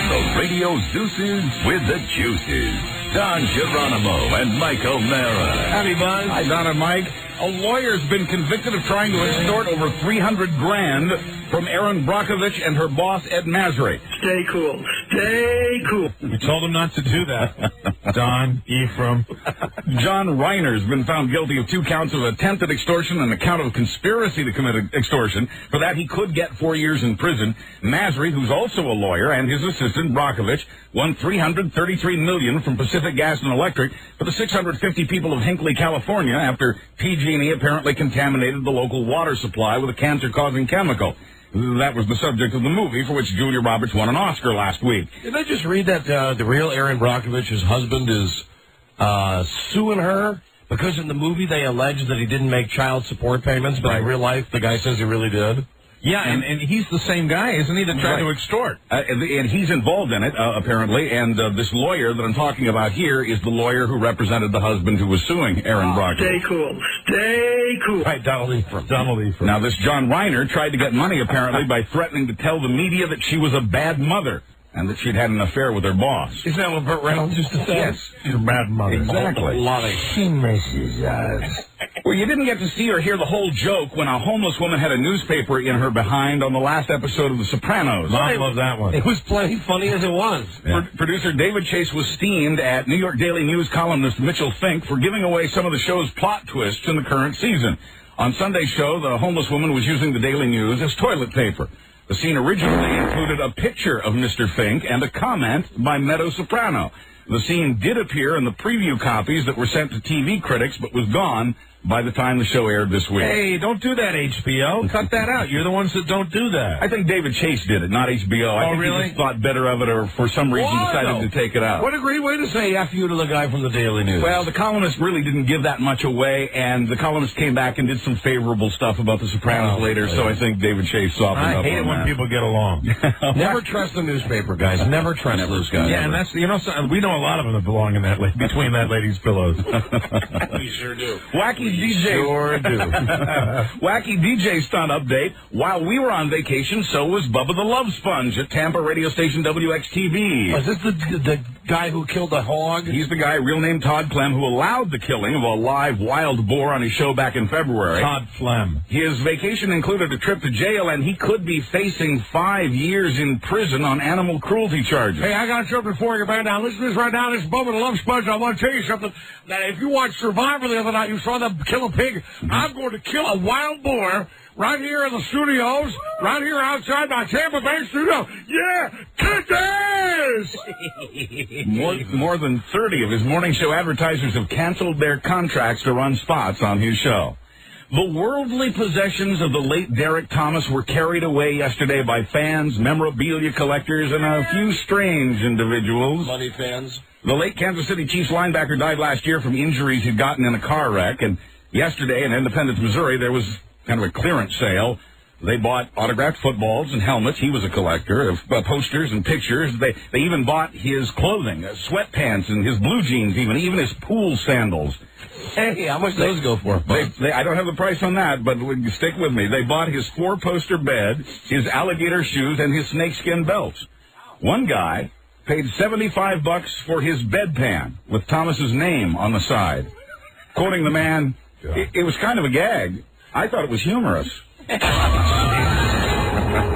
The Radio Deuces with the Juices. Don Geronimo and Mike O'Mara. Howdy, Buzz. Hi, Don and Mike. A lawyer's been convicted of trying to extort over $300,000 from Erin Brockovich and her boss, Ed Masry. Stay cool. Stay cool. You told him not to do that. Don, Ephraim. John Reiner's been found guilty of 2 counts of attempted extortion and a count of conspiracy to commit extortion. For that, he could get 4 years in prison. Masry, who's also a lawyer, and his assistant, Brockovich, won $333 million from Pacific Gas and Electric for the 650 people of Hinckley, California, after PG&E apparently contaminated the local water supply with a cancer-causing chemical. That was the subject of the movie for which Julia Roberts won an Oscar last week. Did I just read that the real Erin Brockovich's husband is suing her because in the movie they allege that he didn't make child support payments, but in real life the guy says he really did? Yeah, and he's the same guy, isn't he, that tried to extort? And he's involved in it, apparently, and this lawyer that I'm talking about here is the lawyer who represented the husband who was suing Erin Brockovich. Stay cool. Stay cool. Right, Donald Ephraim. Now, this John Reiner tried to get money, apparently, by threatening to tell the media that she was a bad mother and that she'd had an affair with her boss. Isn't that what Burt Reynolds used to say? Yes. She's a bad mother. Exactly. A lot of she misses us. Well, you didn't get to see or hear the whole joke when a homeless woman had a newspaper in her behind on the last episode of The Sopranos. I love that one. It was plenty funny as it was. Yeah. Producer David Chase was steamed at New York Daily News columnist Mitchell Fink for giving away some of the show's plot twists in the current season. On Sunday's show, the homeless woman was using the Daily News as toilet paper. The scene originally included a picture of Mr. Fink and a comment by Meadow Soprano. The scene did appear in the preview copies that were sent to TV critics, but was gone by the time the show aired this week. Hey, don't do that, HBO. Cut that out. You're the ones that don't do that. I think David Chase did it, not HBO. I think really? He just thought better of it, or for some reason decided to take it out. What a great way to say F you to the guy from the Daily News. Well, the columnist really didn't give that much away, and the columnist came back and did some favorable stuff about The Sopranos later, so I think David Chase softened up on that. I hate it when people get along. Never trust the newspaper guys. Never trust those guys. Yeah, and that's, we know a lot of them that belong in that between that lady's pillows. We sure do. Wacky DJ. Sure do. Wacky DJ stunt update. While we were on vacation, so was Bubba the Love Sponge at Tampa radio station WXTV. Was this the guy who killed a hog? He's the guy, real name Todd Clem, who allowed the killing of a live wild boar on his show back in February. Todd Clem. His vacation included a trip to jail, and he could be facing 5 years in prison on animal cruelty charges. Hey, I got something for you, man. Now, listen to this right now. This moment of love sponge. I want to tell you something. That if you watched Survivor the other night, you saw them kill a pig. I'm going to kill a wild boar right here in the studios, right here outside my Tampa Bay studio. Yeah, get this! More than 30 of his morning show advertisers have canceled their contracts to run spots on his show. The worldly possessions of the late Derek Thomas were carried away yesterday by fans, memorabilia collectors, and a few strange individuals. Money fans. The late Kansas City Chiefs linebacker died last year from injuries he'd gotten in a car wreck, and yesterday in Independence, Missouri, there was kind of a clearance sale. They bought autographed footballs and helmets. He was a collector of posters and pictures. They even bought his clothing, sweatpants and his blue jeans, even his pool sandals. Hey, how much those go for? I don't have the price on that, but stick with me. They bought his 4-poster bed, his alligator shoes, and his snakeskin belts. One guy paid $75 for his bedpan with Thomas's name on the side. Quoting the man, it was kind of a gag. I thought it was humorous.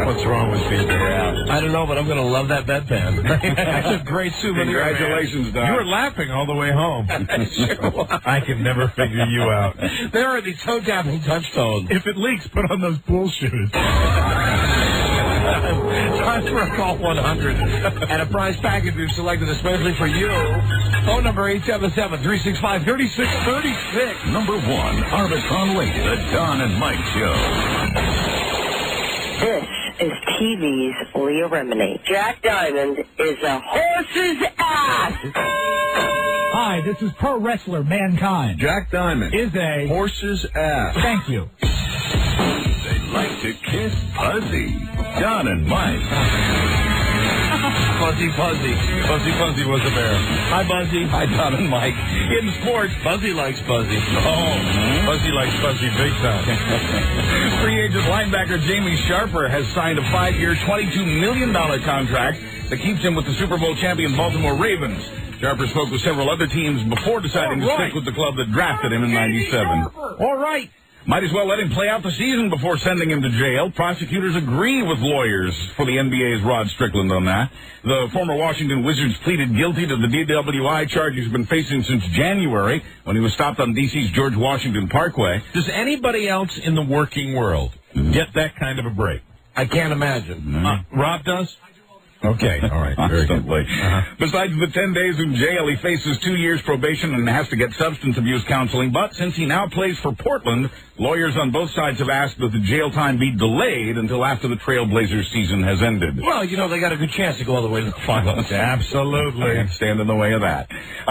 What's wrong with people? I don't know, but I'm going to love that bedpan. That's a great souvenir. Congratulations, Doc. You were laughing all the way home. I can never figure you out. There are the toe-tapping touchstones. If it leaks, put on those pool shoes. Time for a call 100. And a prize package we've selected especially for you. Phone number 877-365-3636. Number 1, Arbitron Lake, the Don and Mike Show. This is TV's Leah Remini. Jack Diamond is a horse's ass. Hi, this is pro wrestler Mankind. Jack Diamond is a horse's ass. Thank you. They like to kiss Puzzy. Don and Mike. Fuzzy Fuzzy was a bear. Hi, Buzzy. Hi, Don and Mike. In sports, Fuzzy likes Fuzzy. Fuzzy likes Fuzzy big time. free agent linebacker Jamie Sharper has signed a 5-year, $22 million contract that keeps him with the Super Bowl champion Baltimore Ravens. Sharper spoke with several other teams before deciding to stick with the club that drafted him in '97. All right. Might as well let him play out the season before sending him to jail. Prosecutors agree with lawyers for the NBA's Rod Strickland on that. The former Washington Wizards pleaded guilty to the DWI charge he's been facing since January when he was stopped on D.C.'s George Washington Parkway. Does anybody else in the working world get that kind of a break? I can't imagine. Rob does? Okay, all right. Very good. Besides the 10 days in jail, he faces 2 years probation and has to get substance abuse counseling. But since he now plays for Portland, lawyers on both sides have asked that the jail time be delayed until after the Trailblazers season has ended. Well, you know, they got a good chance to go all the way to the finals. Absolutely. I can't stand in the way of that.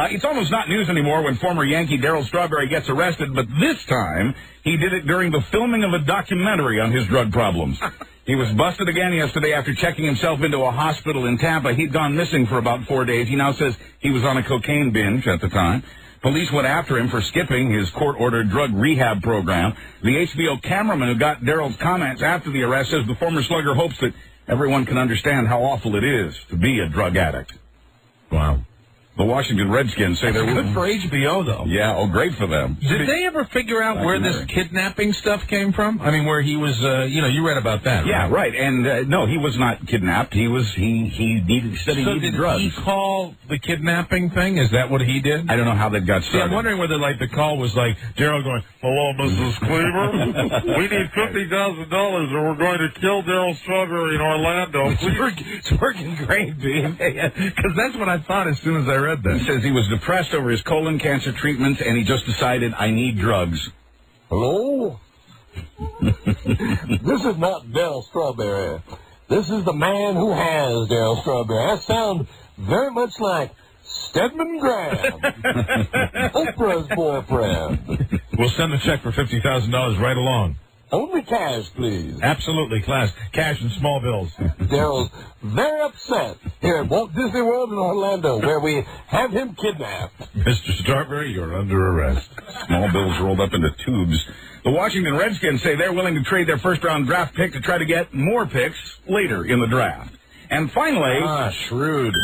It's almost not news anymore when former Yankee Darryl Strawberry gets arrested, but this time he did it during the filming of a documentary on his drug problems. He was busted again yesterday after checking himself into a hospital in Tampa. He'd gone missing for about 4 days. He now says he was on a cocaine binge at the time. Police went after him for skipping his court-ordered drug rehab program. The HBO cameraman who got Darryl's comments after the arrest says the former slugger hopes that everyone can understand how awful it is to be a drug addict. Wow. The Washington Redskins say they're good for HBO, though. Yeah, great for them. Did they ever figure out where this kidnapping stuff came from? I mean, where he was, you read about that, yeah, right? And no, he was not kidnapped. He needed drugs. Did he call the kidnapping thing? Is that what he did? I don't know how that got started. See, I'm wondering whether, the call was Darryl going, "Hello, Mrs. Cleaver. We need $50,000 or we're going to kill Darryl Strawberry in Orlando." It's working great, dude. Because that's what I thought as soon as I read that. He says he was depressed over his colon cancer treatment, and he just decided, I need drugs. Hello? This is not Darryl Strawberry. This is the man who has Darryl Strawberry. I sound very much like Stedman Graham, Oprah's boyfriend. We'll send the check for $50,000 right along. Only cash, please. Absolutely, cash and small bills. Darryl's very upset here at Walt Disney World in Orlando, where we have him kidnapped. Mr. Strawberry, you're under arrest. Small bills rolled up into tubes. The Washington Redskins say they're willing to trade their first-round draft pick to try to get more picks later in the draft. And finally... shrewd.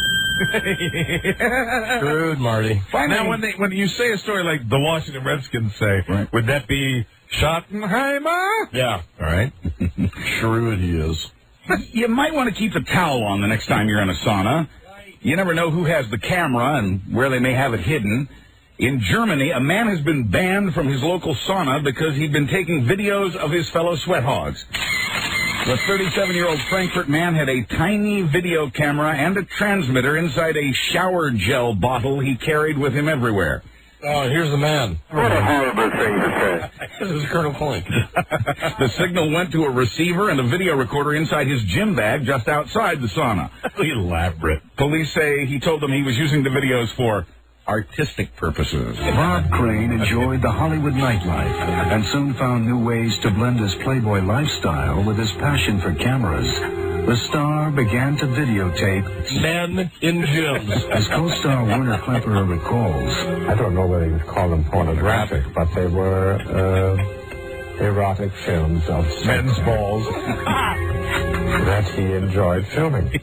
Shrewd, Marty. Now, when you say a story like the Washington Redskins say, would that be Schottenheimer? Yeah. All right. Shrewd he is. You might want to keep a towel on the next time you're in a sauna. You never know who has the camera and where they may have it hidden. In Germany, a man has been banned from his local sauna because he'd been taking videos of his fellow sweat hogs. The 37-year-old Frankfurt man had a tiny video camera and a transmitter inside a shower gel bottle he carried with him everywhere. Oh, here's the man. What a horrible thing to say. This is Colonel Flink. The signal went to a receiver and a video recorder inside his gym bag just outside the sauna. Elaborate. Police say he told them he was using the videos for artistic purposes. Bob Crane enjoyed the Hollywood nightlife and soon found new ways to blend his Playboy lifestyle with his passion for cameras. The star began to videotape men in gyms. As co-star Werner Klemperer recalls, I don't know whether you would call them pornographic, but they were erotic films of men's balls that he enjoyed filming.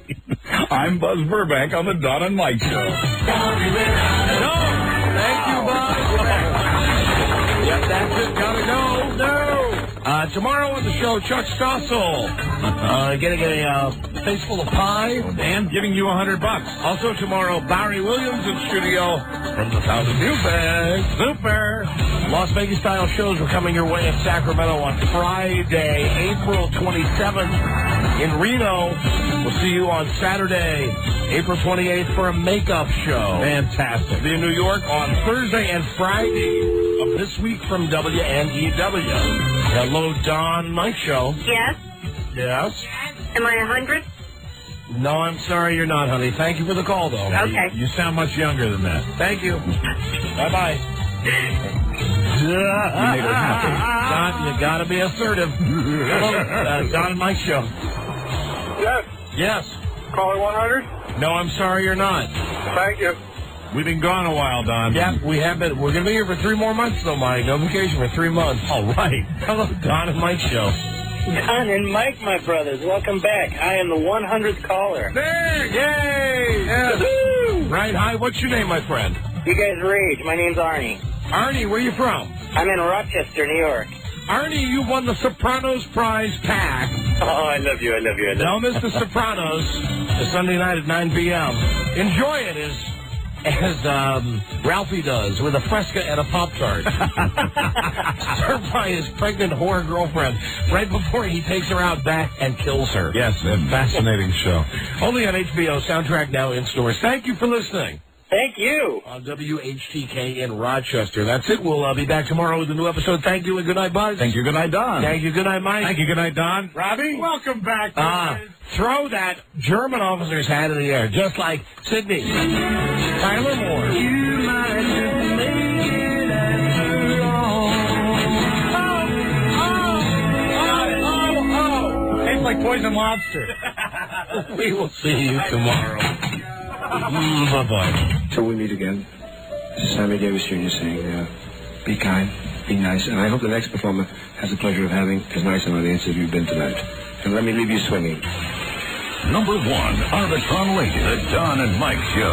I'm Buzz Burbank on the Don and Mike Show. Thank you, Buzz. Yep, that's it. Gotta go. No. Tomorrow on the show, Chuck Stossel getting a face full of pie and giving you $100. Also tomorrow, Barry Williams in studio from the Sound of Music. Super. Las Vegas style shows are coming your way in Sacramento on Friday, April 27th. In Reno, we'll see you on Saturday, April 28th for a makeup show. Fantastic. Be in New York on Thursday and Friday of this week from WNEW. Hello, Don Mike Show. Yes? Yes? Am I 100? No, I'm sorry you're not, honey. Thank you for the call, though. Okay. You sound much younger than that. Thank you. Bye-bye. You made her happy. Don, you gotta be assertive. Hello, Don and Mike Show. Yes. Yes. Caller 100? No, I'm sorry you're not. Thank you. We've been gone a while, Don. Yeah, we have been. We're going to be here for 3 more months, though, Mike. No vacation for 3 months. All right. Hello, Don and Mike Show. Don and Mike, my brothers, welcome back. I am the 100th caller. There! Yay! Yes. Right, hi. What's your name, my friend? You guys rage. My name's Arnie. Arnie, where are you from? I'm in Rochester, New York. Arnie, you won the Sopranos Prize pack. Oh, I love you. Don't miss the Sopranos this Sunday night at 9 p.m. Enjoy it as Ralphie does, with a Fresca and a Pop-Tart. Served by his pregnant whore girlfriend right before he takes her out back and kills her. Yes, a fascinating show. Only on HBO, soundtrack now in stores. Thank you for listening. Thank you. On WHTK in Rochester. That's it. We'll be back tomorrow with a new episode. Thank you and good night, Buzz. Thank you. Good night, Don. Thank you. Good night, Mike. Thank you. Good night, Don. Robbie? Welcome back. Throw that German officer's hat in the air, just like Sydney. Tyler Moore. You might just make it after all. Tastes like poison lobster. We will see you tomorrow. Bye-bye. Till we meet again, this is Sammy Davis Jr. saying, be kind, be nice, and I hope the next performer has the pleasure of having as nice an audience as you've been tonight. And let me leave you swinging. Number 1 Arbitron Radio, the Don and Mike Show.